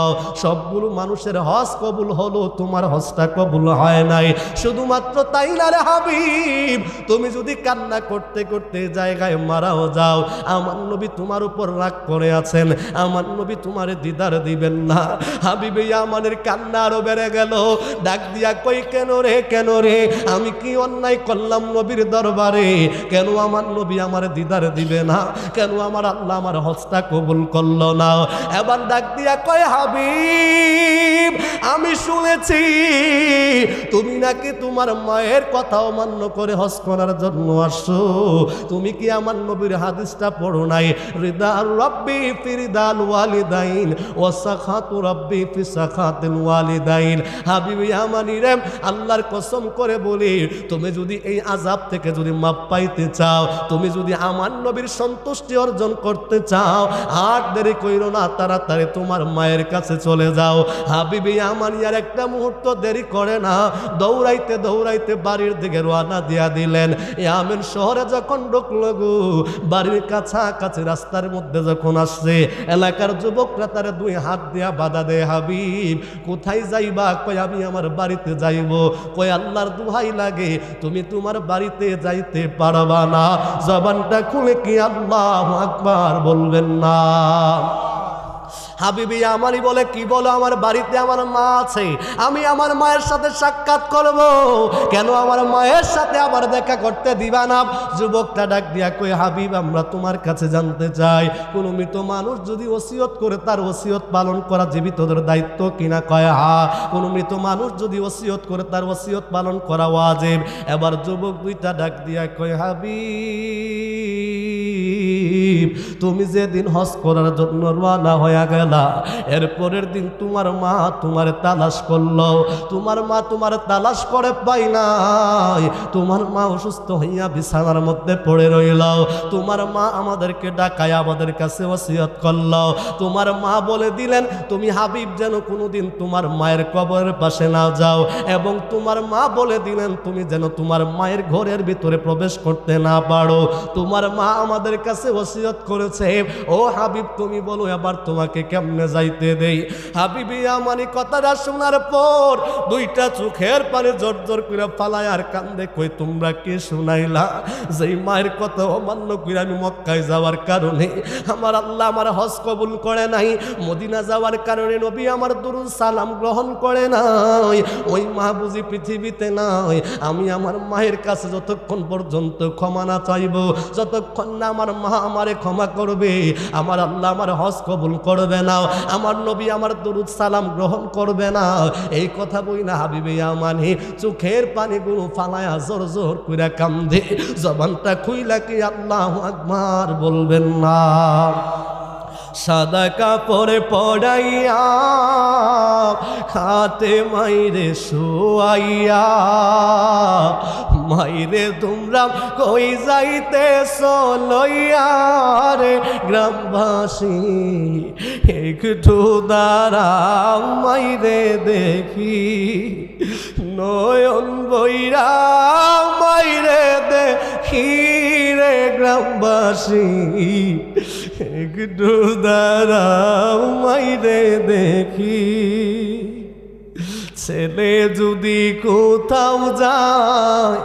সবগুলো মানুষের হজ কবুল হলো, তোমার হজটা কবুল হয় নাই। শুধুমাত্র তাই না রে হাবিব, তুমি যদি কান্না করতে করতে জায়গায় মারাও যাও, আমার নবী তোমার উপর রাগ করে আছেন, আমার নবী তোমার দিদার দিবেন না। হাবিবে আমাদের কান্না আরো বেড়ে গেল, ডাক দিয়া কই, কেন রে? কেন রে? আমি কি অন্যায় করলাম নবীর দরবারে? কেন আমার নবী আমার দিদার দিবে না? কেন আমার আল্লাহ আমার হজটা কবুল করলো না? এবার ডাক দিয়া কয়, হাবিব আমি শুনেছি তুমি নাকি তোমার মায়ের কথা অমান্য করে হজ করার জন্য আসছো। তুমি কি আমার নবীর হাদিসটা পড়ো নাই? রিদাল রাব্বি ফি রিদাল ওয়ালিদাইন ওয়া সাখাতু রাব্বি ফি সাখাতিল ওয়ালিদাইন। হাবিবি আমানি রে, আল্লাহর কসম করে বলি, তুমি যদি এই আযাব থেকে যদি মাপ পাইতে চাও, তুমি যদি আমার নবীর সন্তুষ্টি অর্জন করতে চাও, আর দেরি কইরো না, তাড়াতাড়ি তোমার মায়ের কাছে চলে যাও। হাবিবি আমানি আর একটা মুহূর্ত দেরি করে না, দৌড়াইতে দৌড়াইতে বাড়ির দিকে রওনা দিয়া দিলেন। ইয়ামেন শহরে যখন ঢুকলো গো, বাড়ির কাছাকাছি রাস্তার মধ্যে যখন আসছে, এলাকার যুবকরা তারে দুই হাত দিয়া বাধা দেয়, হাবিব কোথায় যাইবা? কয় আমি আমার বাড়িতে যাইব। কয় আল্লাহর দোহাই লাগে, তুমি তোমার বাড়িতে যাইতে পারবা না। জবানটা খুলে কি আল্লাহু আকবার বলবেন না? হাবিবি আমারই বলে, কি বলো? আমার বাড়িতে আমার মা আছে, আমি আমার মায়ের সাথে সাক্ষাৎ করব। কেন আমার মায়ের সাথে আবার দেখা করতে দিবা না? যুবকটা ডাক দিয়া কই, হাবিব আমরা তোমার কাছে জানতে চাই, কোন মৃত মানুষ যদি ওসিয়ত করে তার ওসিয়ত পালন করা জীবিতদের দায়িত্ব কিনা? কয় হা। কোন মৃত মানুষ যদি ওসিয়ত করে তার ওসিয়ত পালন করা ওয়াজিব। এবার যুবক দুইটা ডাক দিয়া কয়, হাবিব তুমি যেদিন হজ করার জন্য রওনা হয়ে গেলা, এর পরের দিন তোমার মা তোমার তালাশ করলো। তোমার মা তোমার তালাশ করে পাই নাই। তোমার মা অসুস্থ হইয়া বিছানার মধ্যে পড়ে রইল। তোমার মা আমাদেরকে ডাকায় আমাদের কাছে ওসিয়ত করলো। তোমার মা বলে দিলেন, তুমি হাবিব যেন কোনোদিন তোমার মায়ের কবরের পাশে না যাও, এবং তোমার মা বলে দিলেন তুমি যেন তোমার মায়ের ঘরের ভিতরে প্রবেশ করতে না পারো। তোমার মা আমাদের কাছে ওসিয়ত করেছে। ও হাবিব তুমি বলো এবার তোমাকে কেমনে যাইতে দেই? হাবিবি আমানি কথাটা শোনার পর দুইটা চোখের পানি জোর জোর করে ফালায় আর কান্দে। কই তোমরা কি শুনাইলা? যেই মায়ের কথা অমান্য করে আমি মক্কায় যাওয়ার কারণে আমার আল্লাহ আমার হজ কবুল করে নাই, মদিনা যাওয়ার কারণে নবী আমার দুরূদ সালাম গ্রহণ করে নাই, ওই মা বুঝি পৃথিবীতে নাই। আমি আমার মায়ের কাছে যতক্ষণ পর্যন্ত ক্ষমা না চাইব, যতক্ষণ না আমার মা আমারে ক্ষমা করবে, আমার আল্লাহ আমার হজ কবুল করবে না, আমার নবী আমার দুরূদ সালাম গ্রহণ করবে না। এই কথা বই না হাবিবে আমানি চোখের পানিগুলো ফালায়া জোর জোর কইরা কান্দে। জবানটা খুইলা কি আল্লাহু আকবার বলবেন না? সাদা কাপড়ে পড়াইয়া খাতে মাইরে শোয়াইয়া, মাইরে তোমরা কই যাইতেছ লইয়া রে গ্রামবাসী, একটু দাঁড়াও মাইরে দেখি, নয়ন বইরা মাইরে দেখি রে গ্রামবাসী, একটু দাঁড়াও মাইরে দেখি। ছেলে যদি কোথাও যায়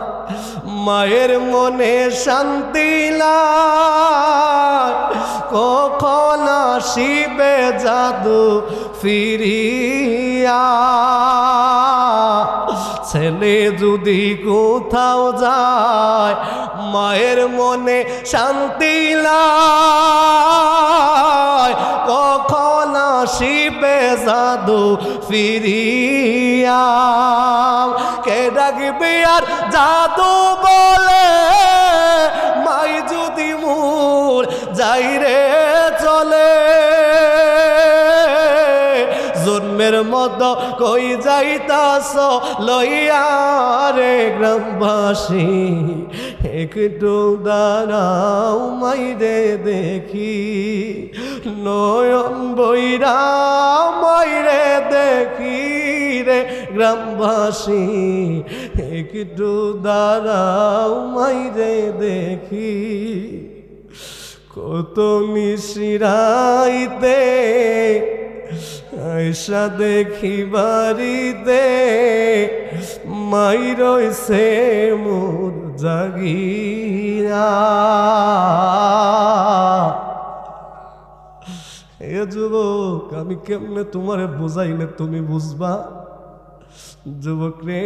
মায়ের মনে শান্তি লাগে, কখন আসিবে জাদু ফিরিয়া। ছেলে যদি কোথাও যায় মায়ের মনে শান্তি লাগে, কখন আসিবে জাদু ফিরিয়া। কে ডাকবে আর জাদু বলে, মাই যদি মোর যাই রে চলে, জন্মের মতো কই যাইতাছ লইয়া রে গ্রামবাসী, একটু দাঁড়াও মাইরে দেখি, নয়ন বইরা মাইরে দেখি রে গ্রামবাসী, একটু দাঁড়াও মাইরে দেখি। কত মিশিরাইতে আয়সা দেখি বাড়িতে, মাই রইছে মোর জাগিয়া। এ যুবক আমি কেমনে তোমারে বুঝাইলে তুমি বুঝবা? যুবক রে,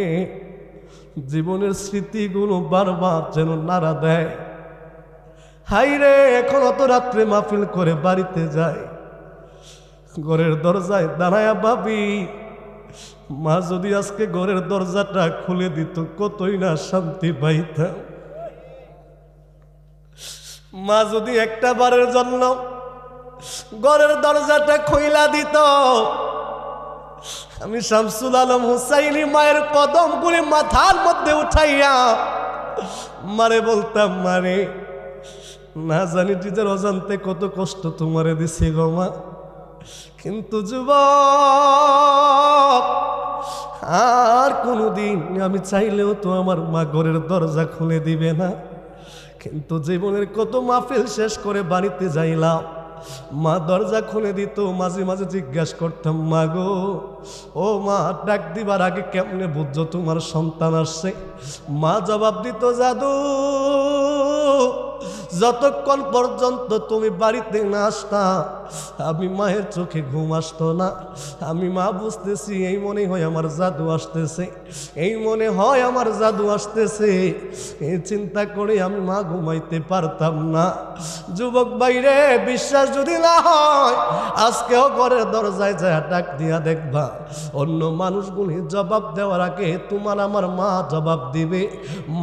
জীবনের স্মৃতিগুলো বারবার যেন নাড়া দেয়। হাইরে এখন অত রাত্রে মাহফিল করে বাড়িতে যায়, ঘরের দরজায় দাঁড়ায়া ভাবি, মা যদি আজকে ঘরের দরজাটা খুলে দিত কতই না শান্তি পাইতাম। মা যদি একটা বারের জন্য ঘরের দরজাটা খুইলা দিত, আমি শামসুল আলম হুসাইনি মায়ের কদম করে মাথার মধ্যে উঠাইয়া মারে বলতাম, মারে না জানি নিজের অজান্তে কত কষ্ট তোমারে দিছি গো মা, কিন্তু যুবক আর কোনোদিন আমি চাইলেও তো আমার মা ঘরের দরজা খুলে দিবে না। কিন্তু জীবনের কত মাহফিল শেষ করে বাড়িতে যাইলাম, মা দরজা খুলে দিত। মাঝে মাঝে জিজ্ঞাসা করতাম, মা গো ও মা, ডাক দিবার আগে কেমনে বুঝছো তোমার সন্তান আসছে? মা জবাব দিত, জাদু যতক্ষণ পর্যন্ত তুমি বাড়িতে না আসতা আমি মায়ের চোখে ঘুম আসতো না। আমি মা বুঝতেছি এই মনে হয় আমার জাদু আসতেছে, এই মনে হয় আমার জাদু আসতেছে, এই চিন্তা করে আমি মা ঘুমাইতে পারতাম না। যুবক বাইরে বিশ্বাস যদি না হয় আজকেও ঘরের দরজায় যায় ডাক দিয়া দেখবা, অন্য মানুষগুলি জবাব দেওয়ার আগে তোমার আমার মা জবাব দিবে।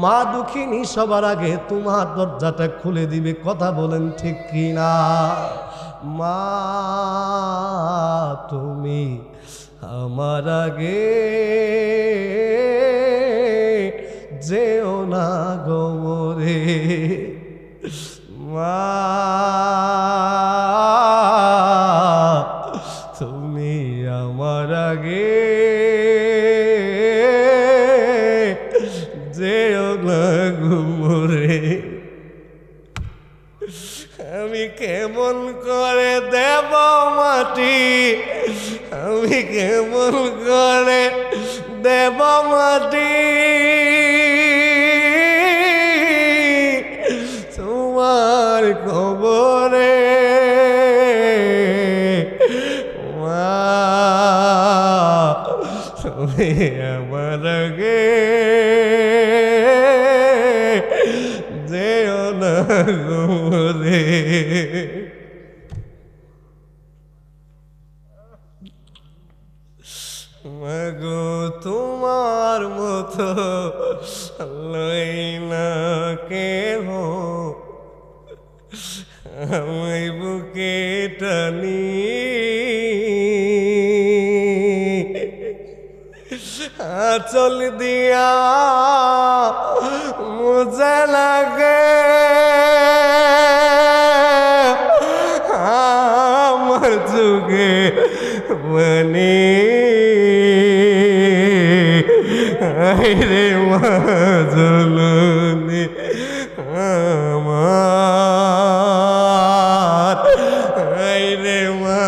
মা দুঃখিনী সবার আগে তোমার দরজাটা খুলে দিবে। কথা বলেন ঠিক কিনা? মা তুমি আমার আগে যেও না গো মোরে, মা তুমি আমার আগে যেও না গো মোরে। আমি কেমন করে দেব মাটি, আমি কেমন করে দেব মাটি তোমার কবরে, মা তুমি আমার আগে যেও না গোরে। মাগো তোমার মতো লই না কেহ, আমি বুকে টানি আঁচল দিয়া মুজে লাগে আমার যুগে মানে রে মা জননী আমার, রে মা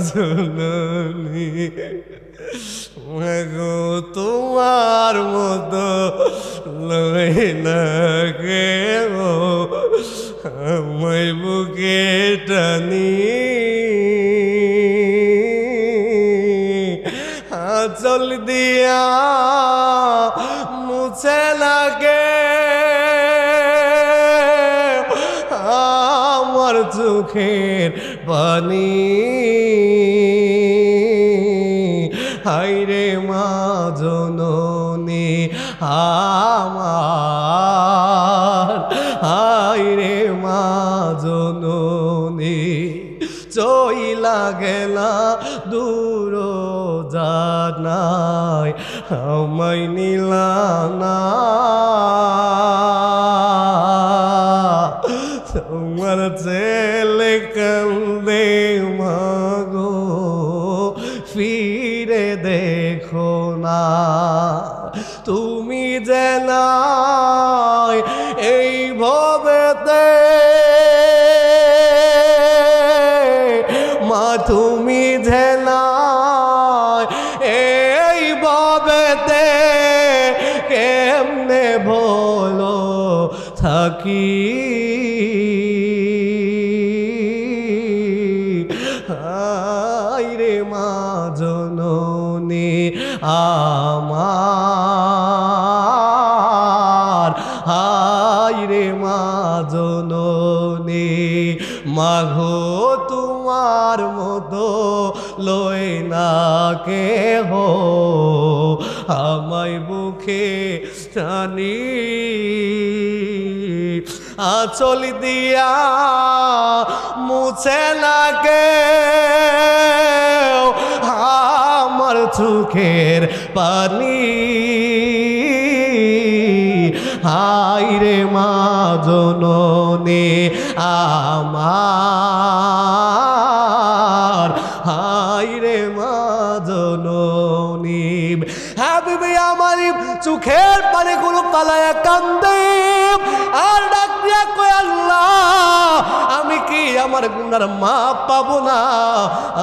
জননী। মাগো তোমার মতো লই না কেউ, আমায় বুকে টানি আঁচল দিয়া মুছে লাগে আমার চোখের পানি। হায়রে মা জননী আমার, হায়রে মা জননী, চইলা গেলা দূর জানাই আমায় নিলা না, তোমার ছেলে কান্দে মাগো ফিরে দেখো না, তুমি যে নাই এই ভবেতে মা, তুমি যে নাই এই ভবেতে কেমনে বলো থাকি। হায়রে মা জননী আমার, হো তোমার মতো লয় না কে হো আমায় বুকে টানি আঁচল দিয়া মুছে না কে আমার চোখের পানি হায় রে মা জননী আমার হায় রে মা জননী হাবিবি আমার চোখের পানিগুলো পালায়া কান্দে আর ডাক দিয়া কয় আল্লাহ আমি কি আমার গুনার মাপ পাবো না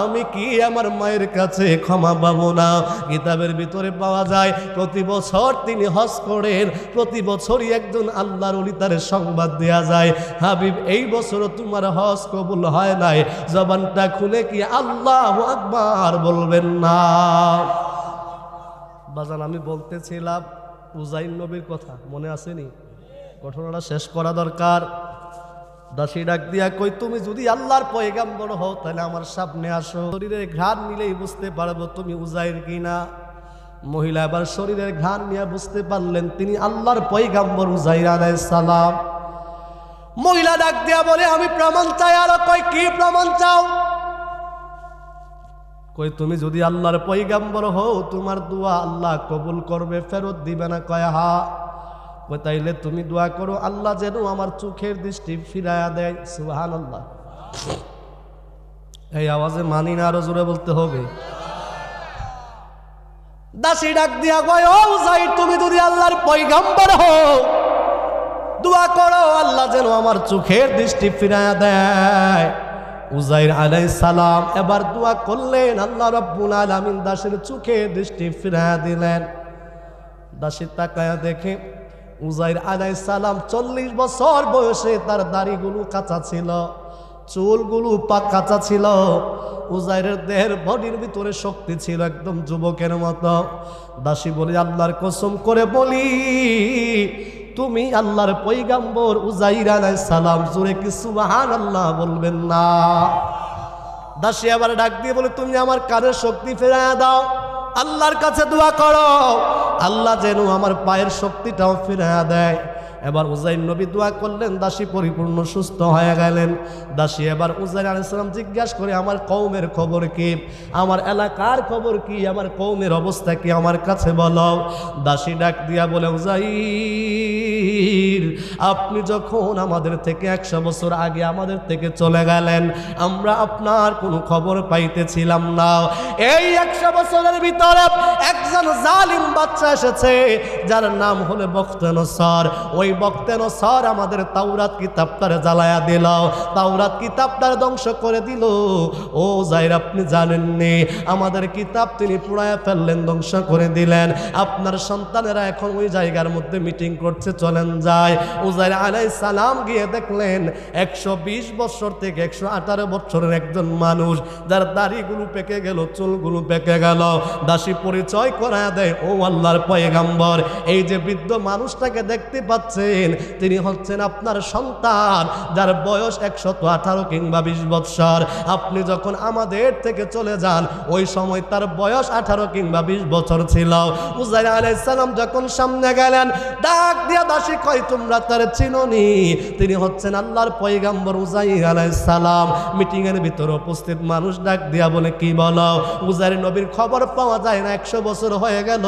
আমি কি আমার মায়ের কাছে ক্ষমা পাবো না কিতাবের ভিতরে পাওয়া যায় প্রতি বছর তিনি হজ করেন প্রতি বছরই একজন আল্লাহর ওলি তার সংবাদ দেয়া যায় হাবিব এই বছরও তোমার হজ কবুল হয় নাই জবানটা খুলে কি আল্লাহু আকবার বলবেন না বাজান আমি বলতেছিলাম উজাইর নবীর কথা মনে আসেনি ঘটনাটা শেষ করা দরকার দাসী ডাক দিয়া কই তুমি যদি আল্লাহর পয়গাম্বর হও তাহলে আমার সামনে আসো শরীরের ঘ্রাণ নিলেই বুঝতে পারবো তুমি উজাইর কিনা মহিলা আবার শরীরের ঘ্রাণ নিয়ে বুঝতে পারলেন তিনি আল্লাহর পয়গাম্বর উজাইর আলাইহিস সালাম মহিলা ডাক দিয়া বলে আমি প্রমাণ চাই আর কই কি প্রমাণ চাও কই তুমি যদি আল্লাহর পয়গাম্বর হও তোমার দোয়া আল্লাহ কবুল করবে ফেরত দিবে না কয় হা কই তাইলে তুমি দোয়া করো আল্লাহ যেন আমার চোখের দৃষ্টি ফিরায়া দেয় সুবহানাল্লাহ এই আওয়াজে মানি না আরো জোরে বলতে হবে দাসী ডাক দিয়া কয় ও উজাইর তুমি যদি আল্লাহর পয়গাম্বর হও দোয়া করো আল্লাহ যেন আমার চোখের দৃষ্টি ফিরায়া দেয় উজাইর আলাইহিস সালাম এবার দোয়া করলেন আল্লাহ রাব্বুল আলামিন দাসের চোখে দৃষ্টি ফিরায়া দিলেন দাসী তাকায়া দেখে উজাইর আলাইহিস সালাম 40 বছর বয়সে তার দাড়িগুলো কাঁচা ছিল চুলগুলো কাঁচা ছিল উজাইরের দেহের বডির ভিতরে শক্তি ছিল একদম যুবকের মতো দাসী বলে আল্লাহর কসম করে বলি তুমি আল্লাহর পয়গাম্বর উজাইর আলাইহিস সালাম জোরে কি সুবহানাল্লাহ বলবেন না দাসী আবার ডাক দিয়ে বলে তুমি আমার কানের শক্তি ফেরায়া দাও আল্লাহর কাছে দোয়া করো আল্লাহ যেন আমার পায়ের শক্তিটাও ফিরায়া দেয় এবার উজাইর নবী দোয়া করলেন দাসী পরিপূর্ণ সুস্থ হয়ে গেলেন দাসী এবার উজাইর আলাইহিস সালাম জিজ্ঞাসা করে আমার কওমের খবর কি আমার এলাকার খবর কি আমার কওমের অবস্থা কি আমার কাছে বলো দাসী ডাক দিয়া বলে উজাইর আপনি যখন আমাদের থেকে 100 বছর আগে আমাদের থেকে চলে গেলেন আমরা আপনার কোনো খবর পাইতেছিলাম না এই 100 বছরের ভিতরে একজন জালিম বাচ্চা এসেছে যার নাম হলো বখতেনসর ওই বখতেনসর আমাদের তাওরাত কিতাবটারে জ্বালায়া দিল তাওরাত কিতাবটারে ধ্বংস করে দিল ও উজাইর আপনি জানেননি আমাদের কিতাব তিনি পুড়ায়া ফেললেন ধ্বংস করে দিলেন আপনার সন্তানেরা এখন ওই জায়গার মধ্যে মিটিং করছে চলেন যায় উজাইর আলাইহিস সালাম গিয়ে দেখলেন 120 বছর থেকে 118 বছরের একজন মানুষ যার দাড়িগুলো পেকে গেল চুলগুলো পেকে গেল দাসী পরিচয় করায়া দেয় ও আল্লাহর পয়গাম্বর এই যে বৃদ্ধ মানুষটাকে দেখতে পাচ্ছেন তিনি হচ্ছেন আপনার সন্তান যার বয়স 118 কিংবা 20 বছর আপনি যখন আমাদের থেকে চলে যান ওই সময় তার বয়স 18 কিংবা 20 বছর ছিল উজাইর আলাইহিস সালাম যখন সামনে গেলেন ডাক দিয়া দাসী কয় তোমরা তার চিনোনি তিনি হচ্ছেন আল্লাহর পয়গাম্বর উজাইর আলাইহিস সালাম মিটিং এর ভিতরে উপস্থিত মানুষ ডাক দিয়া বলে কি বলো উজাইর নবীর খবর পাওয়া যায় না 100 বছর হয়ে গেল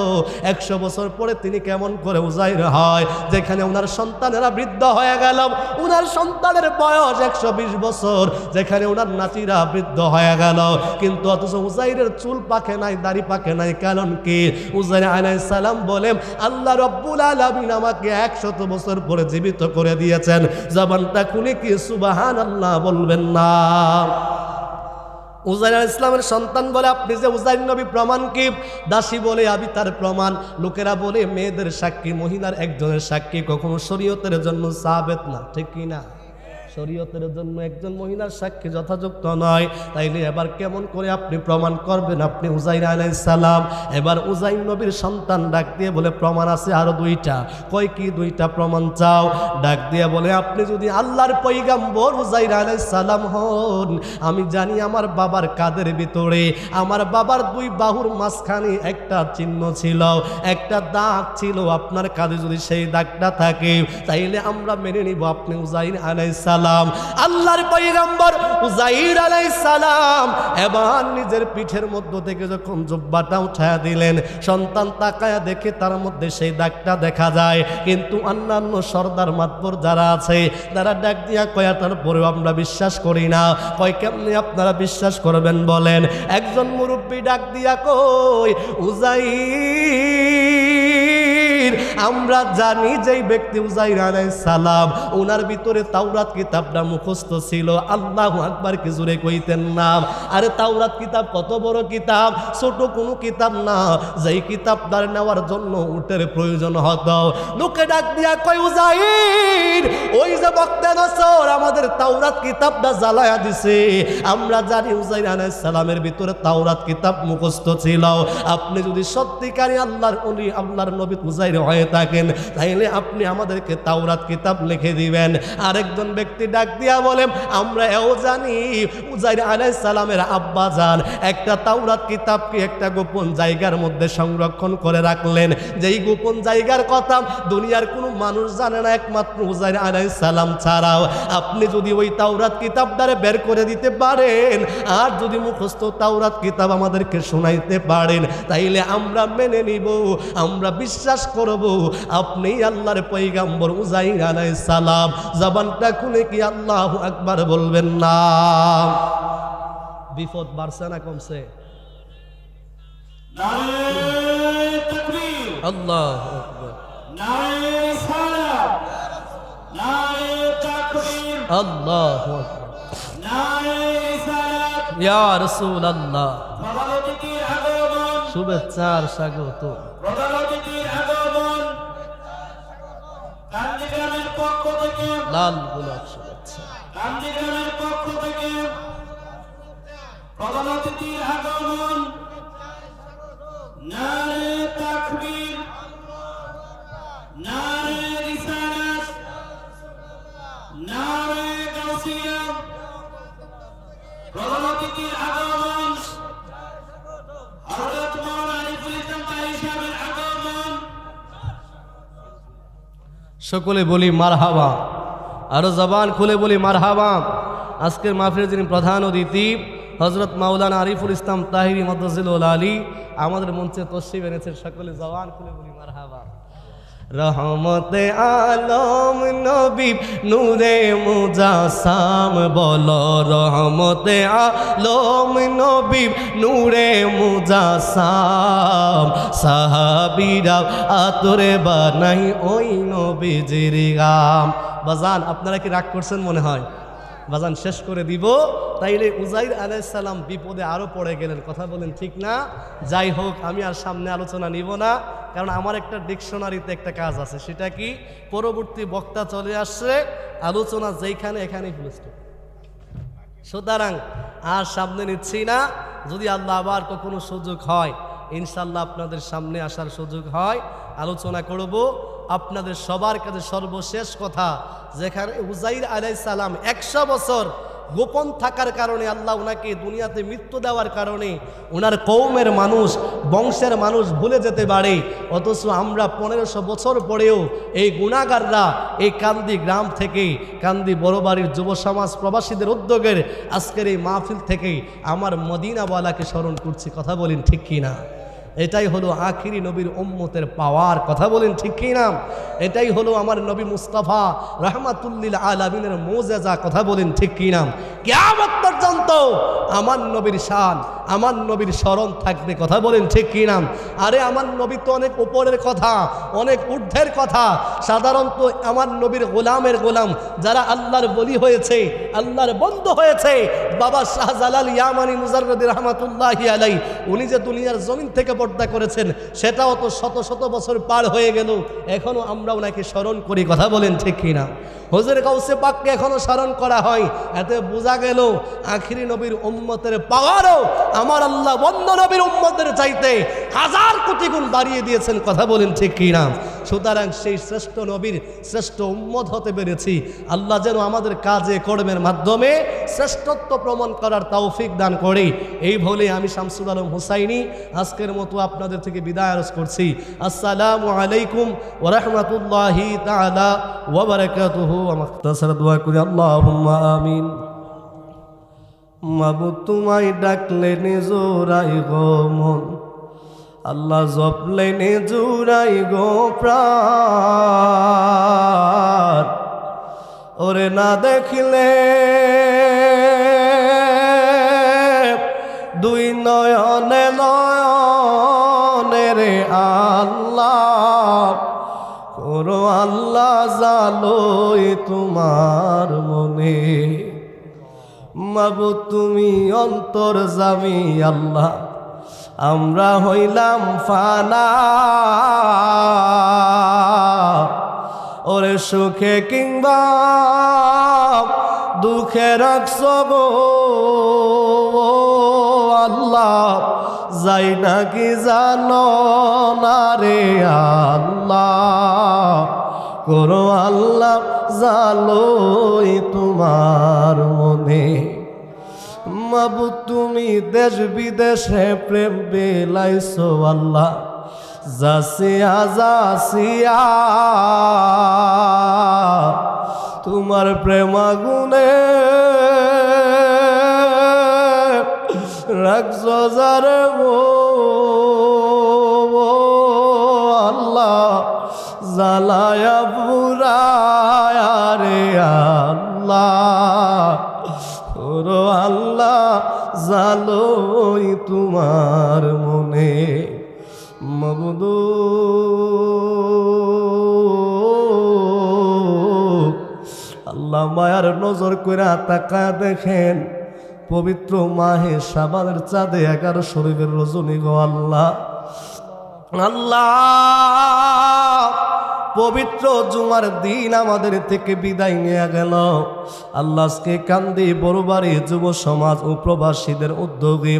100 বছর পরে তিনি কেমন করে উজাইর হয় যেখানে ওনার সন্তানেরা বৃদ্ধ হয়ে গেল ওনার সন্তানের বয়স 120 বছর যেখানে ওনার নাতিরা বৃদ্ধ হয়ে গেল কিন্তু অথচ উজাইরের চুল পাকে নাই দাড়ি পাকে নাই কারণ কি উজাইর আলাইহিস সালাম বলেন আল্লাহ রাব্বুল আলামিন আমাকে 100 বছর পরে জীবিত করে দিয়েছেন জবানটা খুলে কি সুবহানাল্লাহ বলবেন না উজাইর আলাইহিস সালামের সন্তান বলে আপনি যে উজাইর নবী প্রমাণ কি দাসী বলে আমি তার প্রমাণ লোকেরা বলে মেয়েদের সাক্ষী মহিলার একজনের সাক্ষী কখনো শরীয়তের জন্য সাবেত না ঠিক কি না শরীয়তের জন্য একজন মহিলার সাক্ষী যথাযুক্ত নয়, তাইলে এবার কেমন করে আপনি প্রমাণ করবেন আপনি উজাইর আলাইহিস সালাম? এবার উজাইর নবীর সন্তান ডাক দিয়ে বলে প্রমাণ আছে আরো দুইটা। কয় কি দুইটা প্রমাণ চাও? ডাক দিয়ে বলে আপনি যদি আল্লাহর পয়গম্বর উজাইর আলাইহিস সালাম হন, আমি জানি আমার বাবার কাঁধের ভিতরে, আমার বাবার দুই বাহুর মাঝখানে একটা চিহ্ন ছিল, একটা দাগ ছিল। আপনার কাঁধে যদি সেই দাগটা থাকে তাইলে আমরা মেনে নিব আপনি উজাইর আলাইহিস সালাম। আল্লাহর পয়গম্বর উজাইর আলাইহিস সালাম এবার নিজের পিঠের মধ্য থেকে যখন জুব্বাটা উঠায়া দিলেন, সন্তান তাকায়া দেখে তার মধ্যে সেই দাগটা দেখা যায়। কিন্তু অন্যান্য সর্দার মাতবর যারা আছে তারা ডাক দিয়া কয়া তারপরেও আমরা বিশ্বাস করি না। কয় কেমনি আপনারা বিশ্বাস করবেন বলেন? একজন মুরব্বী ডাক দিয়া কই, উজাইর, আমরা জানি যেই ব্যক্তি উজাইর আলাইহিস সালাম ওনার ভিতরে তাওরাত কিতাবটা মুখস্থ ছিল। আল্লাহু আকবার কি জোরে কইতেন না? আরে তাওরাত কিতাব কত বড় কিতাব, ছোট কোনো কিতাব না, যেই কিতাবদার নেওয়ার জন্য উটের প্রয়োজন হতো। লোকে ডাক দিয়া কয়, উজাইর, ওই যে বক্তা নসর আমাদের তাওরাত কিতাবটা জ্বালায়া দিছে। আমরা জানি উজাইর আলাইহিস সালামের ভিতরে তাওরাত কিতাব মুখস্থ ছিল। আপনি যদি সত্যিকারী আল্লাহর ওলি, আল্লাহর নবী উজাইর হয়ে থাকেন তাইলে আপনি আমাদেরকে তাওরাত কিতাব লিখে দিবেন। আরেকজন ব্যক্তি ডাক দিয়া বলেন, আমরা এও জানি উজাইর আলাইহিস সালামের আব্বা জান একটা তাওরাত কিতাবকে একটা গোপন জায়গার মধ্যে সংরক্ষণ করে রাখলেন, যেই গোপন জায়গার কথা দুনিয়ার কোনো মানুষ জানে না একমাত্র উজাইর আলাইহিস সালাম ছাড়াও। আপনি যদি ওই তাওরাত কিতাবটারে বের করে দিতে পারেন আর যদি মুখস্থ তাওরাত কিতাব আমাদেরকে শোনাইতে পারেন তাইলে আমরা মেনে নিব, আমরা বিশ্বাস করব আপনি আল্লাহর পয়গম্বর উজাইর আলাইহিস সালাম। জবানটা খুলে কি আল্লাহু আকবার বলবেন না? বিপদ বাড়ছে না কমছে? নারে তাকবীর, আল্লাহু আকবার, নারে সালাত, নারে তাকবীর, আল্লাহু আকবার, নারে সালাত। ইয়া রাসূলুল্লাহ, প্রধান অতিথির আগমন, শুভেচ্ছার স্বাগত। প্রধান অতিথির আগমন, কান্দি গ্রামের পক্ষ থেকে, লাল গোলাপ শুভেচ্ছা। কান্দি গ্রামের পক্ষ থেকে প্রধান অতিথির আগমন। নারে তাকবীর, নারে রিসালাত, নারে গাউসিয়া। প্রধান অতিথির আগমন, হযরত মাওলানা আরিফুল ইসলাম কারি সাহেবের আগমন। সকলে বলি মারহাবা, আরো জবান খুলে বলি মারহাবা। আজকের মাহফিলের যিনি প্রধান অতিথি হযরত মাওলানা আরিফুল ইসলাম তাহিরি মাদ্রাসাতুল আলী আমাদের মঞ্চে তশরিফ এনেছেন। সকলে জবান খুলে বলি মারহাবা। রহমতে আলম নবী নূরে মুজাসাম, বলো রহমতে আলম নবী নূরে মুজাসাম। সাহাবীরা আতরে বানাই ওই নবীজির গাম। বাজান আপনারা কি রাগ করছেন মনে হয়? বাজান শেষ করে দিব। তাইলে উজাইর আলাইহিস সালাম বিপদে আরো পড়ে গেলেন, কথা বলেন ঠিক না? যাই হোক, আমি আর সামনে আলোচনা নিব না, কারণ আমার একটা ডিকশনারিতে একটা কাজ আছে। সেটা কি, পরবর্তী বক্তা চলে আসছে, আলোচনা যেইখানে এখানেই ফুল স্টপ। সুতরাং আর সামনে নিচ্ছি না। যদি আল্লাহ আবার কখনো সুযোগ হয় ইনশাল্লাহ আপনাদের সামনে আসার সুযোগ হয়, আলোচনা করব। আপনাদের সবার কাছে সর্বশেষ কথা, যেখানে উজাইর আলাইহিস সালাম 100 বছর গোপন থাকার কারণে আল্লাহ ওনাকে দুনিয়াতে মৃত্যু দেওয়ার কারণে ওনার কওমের মানুষ, বংশের মানুষ ভুলে যেতে পারে, অথচ আমরা 1500 বছর পরেও এই গুনাহগাররা এই কান্দি গ্রাম থেকে, কান্দি বড়বাড়ির যুব সমাজ প্রবাসীদের উদ্যোগের আজকের এই মাহফিল থেকে আমার মদিনাওয়ালাকে স্মরণ করছি। কথা বলেন ঠিক কিনা? এটাই হলো আখিরি নবীর উম্মতের পাওয়ার। কথা বলেন ঠিক কিনা? এটাই হলো আমার নবী মুস্তাফা রাহমাতুল্লিল আলামিনের মুজিজা। কথা বলেন ঠিক কিনা? কিয়ামত পর্যন্ত আমার নবীর শান, আমার নবীর স্মরণ থাকবে। কথা বলেন ঠিক কিনা? আরে আমার নবী তো অনেক উপরের কথা, অনেক ঊর্ধ্বের কথা। সাধারণত আমার নবীর গোলামের গোলাম যারা আল্লাহর বলি হয়েছে, আল্লাহর বন্ধু হয়েছে, বাবা শাহজালাল ইয়ামানি মুজাররদি রহমাতুল্লাহি আলাইহি, উনি যে দুনিয়ার জমিন থেকে মৃত্যুবরণ করেছেন, সেটাও তো শত শত বছর পার হয়ে গেল, এখনো আমরা ওনাকে স্মরণ করি। কথা বলেন ঠিক কিনা? হুজুর গাউসে পাককে এখনো স্মরণ করা হয়। এতে বোঝা গেল আখিরি নবীর উম্মতের পাওয়ারও আমার আল্লাহ বন্ধ নবীর উম্মতের চাইতে 1000 কোটি গুণ বাড়িয়ে দিয়েছেন। কথা বলেন ঠিক কিনা? সুতরাং সেই শ্রেষ্ঠ নবীর শ্রেষ্ঠ উম্মত হতে পেরেছি। আল্লাহ যেন আমাদের কাজে কর্মের মাধ্যমে শ্রেষ্ঠত্ব প্রমাণ করার তৌফিক দান করে। এই বলে আমি শামসুল আলম হুসাইনি আজকের মতো আপনাদের থেকে বিদায় আরজ করছি। আসসালামু আলাইকুম ওয়া রাহমাতুল্লাহি তাআলা ওয়া বারাকাতুহু। মুখতাসার দোয়া করি, আল্লাহুম্মা আমিন। মাবুদ তোমায় ডাকলে নিজরাই গো মন, আল্লাহ জপলে নিজরাই গো প্রাণ। ওরে না দেখিলে দুই নয়নে নয়নে রে আল্লাহ, করো আল্লাহ জালোই তোমার মনে। মাবুদ তুমি অন্তর্যামী আল্লাহ, আমরা হইলাম ফানা। ওরে সুখে কিংবা দুঃখে রাখছো গো আল্লাহ, যাই নাকি জানো না রে আল্লাহ, করো আল্লাহ জালোই তোমার মনে। মাবুদ তুমি দেশ বিদেশে প্রেম বেলাইছো আল্লাহ, যাসিয়া যাসিয়া তোমার প্রেম আগুনে রাখছো যারে গো আল্লাহ, জালায়া পুরায়া রে আল্লাহ, ওরো আল্লাহ জালোই তোমার মনে। মাবুদ আল্লাহ মায়ার নজর কইরা তাকায় দেখেন, পবিত্র মাহে শাবানের চাঁদে 11 শরীফের রজনী গো আল্লাহ। আল্লাহ পবিত্র জুমার দিন আমাদের থেকে বিদায় নিয়ে গেল আল্লাহ। আজকে কান্দি বড়বাড়ি যুব সমাজ ও প্রবাসীদের উদ্যোগে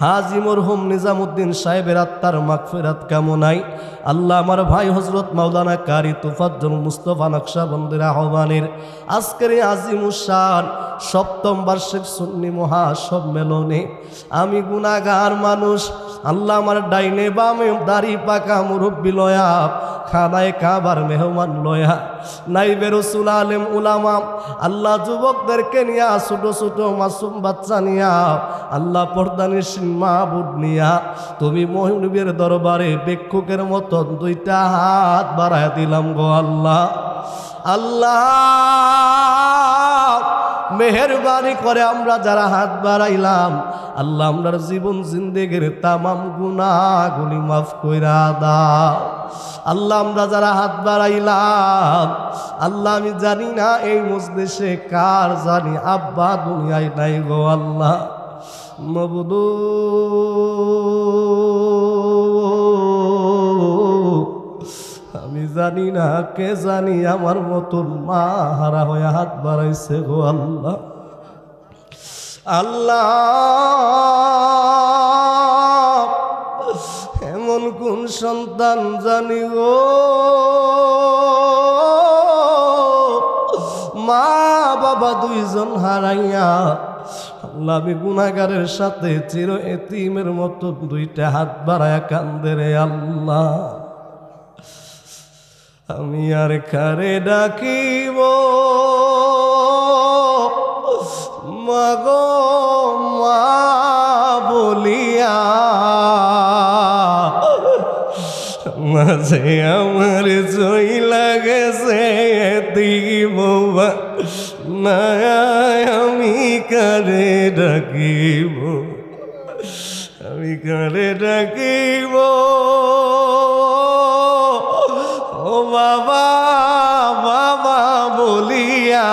হাজী মরহুম নিজামুদ্দিন সাহেবের আত্মার মাগফিরাত কামনায় আল্লাহ আমার ভাই হযরত মাওলানা কারি তুফাজ্জল মুস্তাফা নকশবন্দির আহ্বানের আজকের এই আজিমুশান 7ম বার্ষিক সুন্নি মহাসম্মেলনে আমি গুনাহগার মানুষ, আল্লাহ আমার ডাইনে বামে দাড়ি পাকা মুরব্বি লয়া, খানায় কাবার মেহমান লয়া, নাইবে রাসূল আলেম উলামা, আল্লাহ যুবকদেরকে নিয়া, ছোট ছোট মাসুম বাচ্চা নিয়া, আল্লাহ পর্দানিসীন মাহবুব নিয়া তুমি মহিনবীর দরবারে ভিক্ষুকের মতো 2টা হাত বাড়ায় দিলাম গো আল্লাহ। আল্লাহ মেহেরবানি করে আমরা যারা হাত বাড়াইলাম আল্লাহ আমরার জীবন জিন্দেগির তামাম গুনাহগুলি মাফ কইরা দাও। আল্লাহ আমরা যারা হাত বাড়াইলাম আল্লাহ আমি জানি না এই মজলিসে কার জানি আব্বা দুনিয়ায় নাই গো আল্লাহ। মাবুদ আমি জানি না কে জানি আমার মতন মা হারা হয়ে হাত বাড়াইছে গো আল্লাহ। আল্লাহ এমন কোন সন্তান জানি গো মা বাবা 2 জন হারাইয়া আল্লাহ আমি গুনাহগারের সাথে চির এতিমের মতো 2টা হাত বাড়ায়া কান্দে রে আল্লাহ। আমি আর কারে ডাকিব মাগো মা বলিয়া, মাঝে আমার জয় লাগেছে দিব না, আমি কারে ডাকিব, আমি কারে ডাকিব ও বাবা বাবা বলিয়া,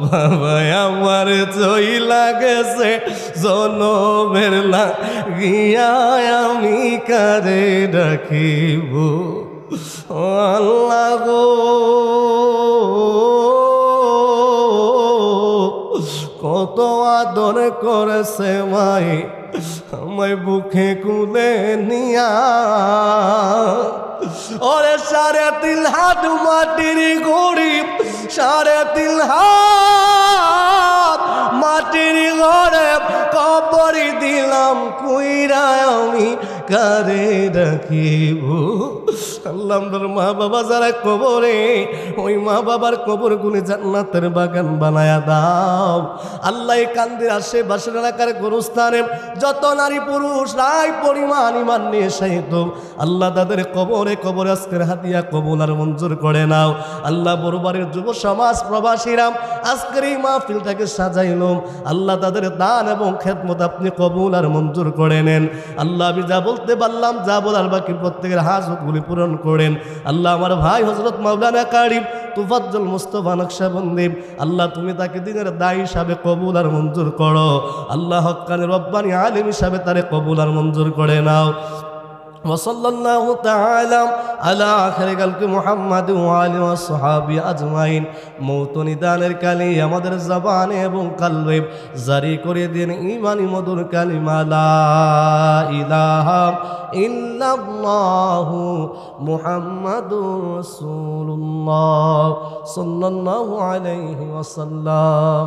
বাবা আমার চই লাগেছে জনমের লাগিয়া আমি কারে রাখিব আল্লাহ গো কত আদর করেছে মাই আমায় বুকে কুলে নিয়া ওরে 3.5 হাত মাটির গরিব 3.5 হাত মাটির ঘরে কবরি দিলাম কুইরা আমি কারে রাখিব আল্লাহ আমরার মা বাবা যারা কবরে ওই মা বাবার কবর গুলি জান্নাতের বাগান বানায়া দাও আল্লাহ এই কান্দির আশেপাশের এলাকার গোরস্থানে যত নারী পুরুষ রায় পরিমাণ ইমান নিয়ে শাহিদ আল্লাহ তাদের কবরে কবরে আজকের হাতিয়া কবুল আর মঞ্জুর করে নাও আল্লাহ বড়বাড়ির যুব সমাজ প্রবাসীরা আজকের এই মাহফিলটাকে সাজাইলাম আল্লাহ তাদের দান এবং খেদমত আপনি কবুল আর মঞ্জুর করে নেন আল্লাহ আমি যা বলতে পারলাম যা বলার বাকি প্রত্যেকের হাজতগুলি পূরণ করেন আল্লাহ আমার ভাই হযরত মাওলানা কারি তুফাজ্জল মুস্তাফা নকশবন্দি আল্লাহ তুমি তাকে দিনের দায়ী হিসাবে কবুল আর মঞ্জুর করো আল্লাহ হক্কানি রব্বানি আলিম হিসাবে তারে কবুল আর মঞ্জুর করে নাও وصلى الله تعالى على آخر خلق محمد وآله والصحابة أجمعين মৌত নিদানের কালি আমাদের জবানে এবং কলবে জারি করে দিন ঈমানি মধুর কালিমা লা ইলাহা ইল্লাল্লাহু মুহাম্মাদুর রাসূলুল্লাহ সাল্লাল্লাহু আলাইহি ওয়াসাল্লাম